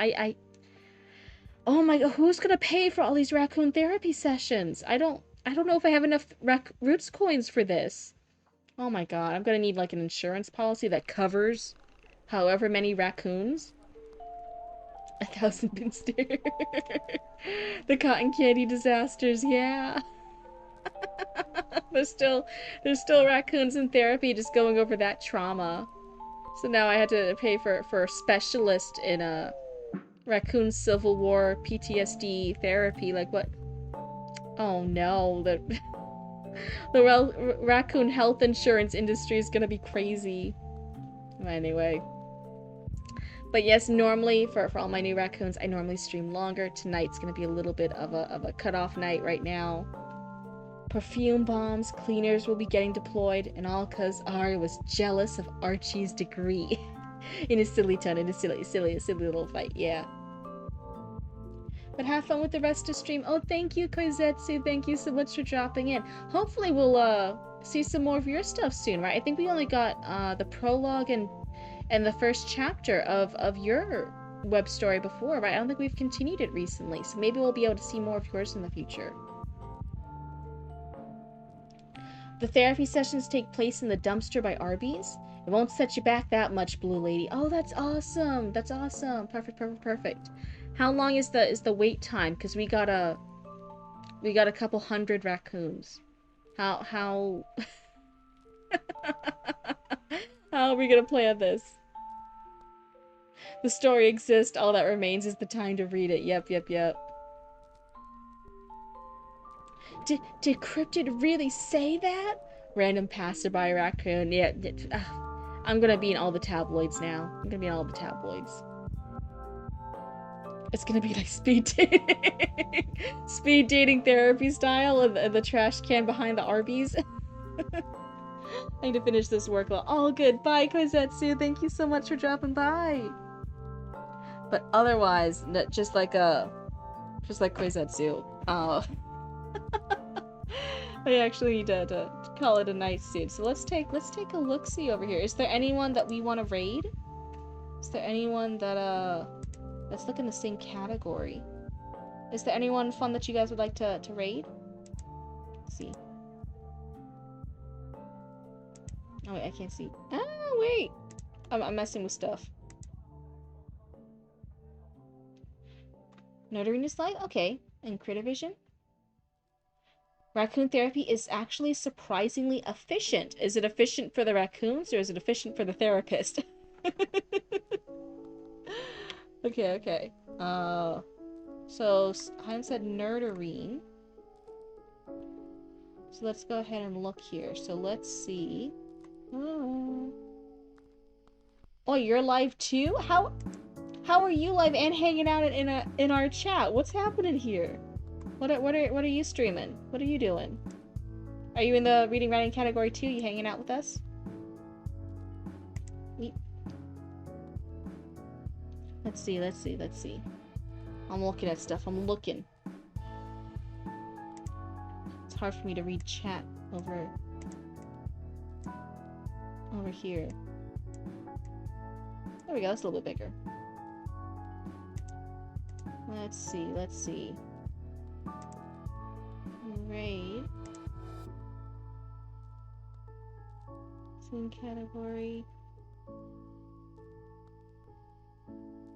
Oh my god, who's gonna pay for all these raccoon therapy sessions? I don't know if I have enough roots coins for this. Oh my god, I'm gonna need like an insurance policy that covers however many raccoons. 1,000 bin steer. The cotton candy disasters, yeah. there's still raccoons in therapy just going over that trauma. So now I had to pay for a specialist in a raccoon civil war PTSD therapy. Like what? Oh no, the raccoon health insurance industry is gonna be crazy. Anyway. But yes, normally for all my new raccoons, I normally stream longer. Tonight's gonna be a little bit of a cutoff night right now. Perfume bombs, cleaners will be getting deployed, and all because Ari was jealous of Archie's degree. In a silly tone, in a silly little fight, yeah. But have fun with the rest of stream. Oh, thank you, Koizetsu. Thank you so much for dropping in. Hopefully we'll see some more of your stuff soon, right? I think we only got the prologue and the first chapter of your web story before, right? I don't think we've continued it recently, so maybe we'll be able to see more of yours in the future. The therapy sessions take place in the dumpster by Arby's. It won't set you back that much, Blue Lady. Oh, that's awesome. That's awesome. Perfect. How long is the wait time? Because we got a couple hundred raccoons. How how are we gonna plan this? The story exists, all that remains is the time to read it. Yep. Did Cryptid really say that? Random passerby raccoon. Yeah, I'm gonna be in all the tabloids now. I'm gonna be in all the tabloids. It's gonna be like speed dating. Speed dating therapy style and the trash can behind the Arby's. I need to finish this work. All good. Bye, Koizetsu. Thank you so much for dropping by. But otherwise, just like Koizetsu. I actually need to call it a night soon. So let's take a look-see over here. Is there anyone that we want to raid? Is there anyone that let's look in the same category. Is there anyone fun that you guys would like to raid? Let's see. Oh wait, I can't see. Ah, wait! I'm messing with stuff. Notarina's light? Okay. And Critter Vision? Raccoon therapy is actually surprisingly efficient. Is it efficient for the raccoons or is it efficient for the therapist? Okay. So Hein said Nerdarine. So let's go ahead and look here. So let's see. Oh, you're live too? How are you live and hanging out in our chat? What's happening here? What are you streaming? What are you doing? Are you in the reading writing category too? You hanging out with us? Let's see. I'm looking at stuff. I'm looking. It's hard for me to read chat over here. There we go. It's a little bit bigger. Let's see. Raid. Same category.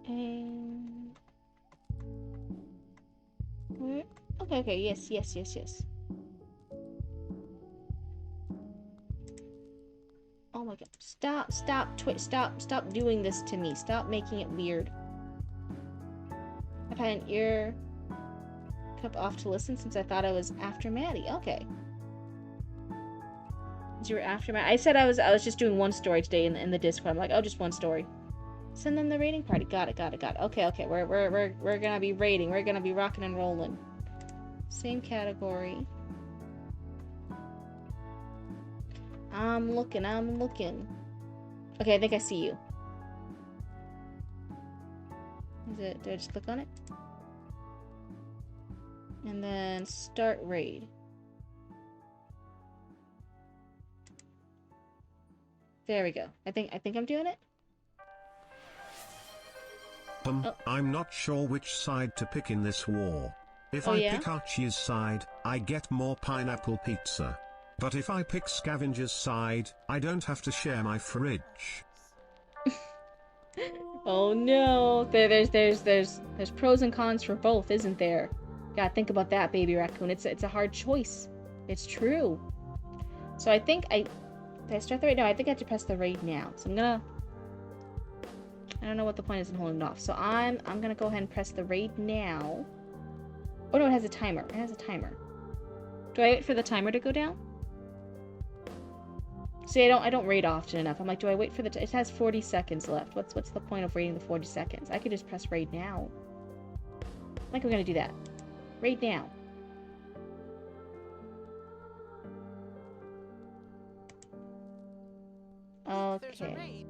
And... where? Okay, yes. Oh my god. Stop doing this to me. Stop making it weird. I've had an ear cup off to listen since I thought I was after Maddie. Okay. You were after Maddie. I said I was just doing one story today in the Discord. I'm like, oh, just one story. Send them the raiding party. Got it. Okay. We're gonna be raiding. We're gonna be rocking and rolling. Same category. I'm looking. Okay, I think I see you. Did I just click on it? And then start raid. There we go. I think I'm doing it. I'm not sure which side to pick in this war. If I pick Archie's side, I get more pineapple pizza. But if I pick Scavenger's side, I don't have to share my fridge. Oh no. There's pros and cons for both, isn't there? Gotta think about that, baby raccoon. It's a hard choice. It's true. So I think did I start the raid? No, I think I have to press the raid now. So I don't know what the point is in holding it off. So I'm gonna go ahead and press the raid now. Oh no, it has a timer. Do I wait for the timer to go down? See, I don't raid often enough. I'm like, do I wait for it has 40 seconds left. What's the point of raiding the 40 seconds? I could just press raid now. I think we're gonna do that. Raid now. Okay.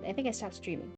I think I stopped streaming.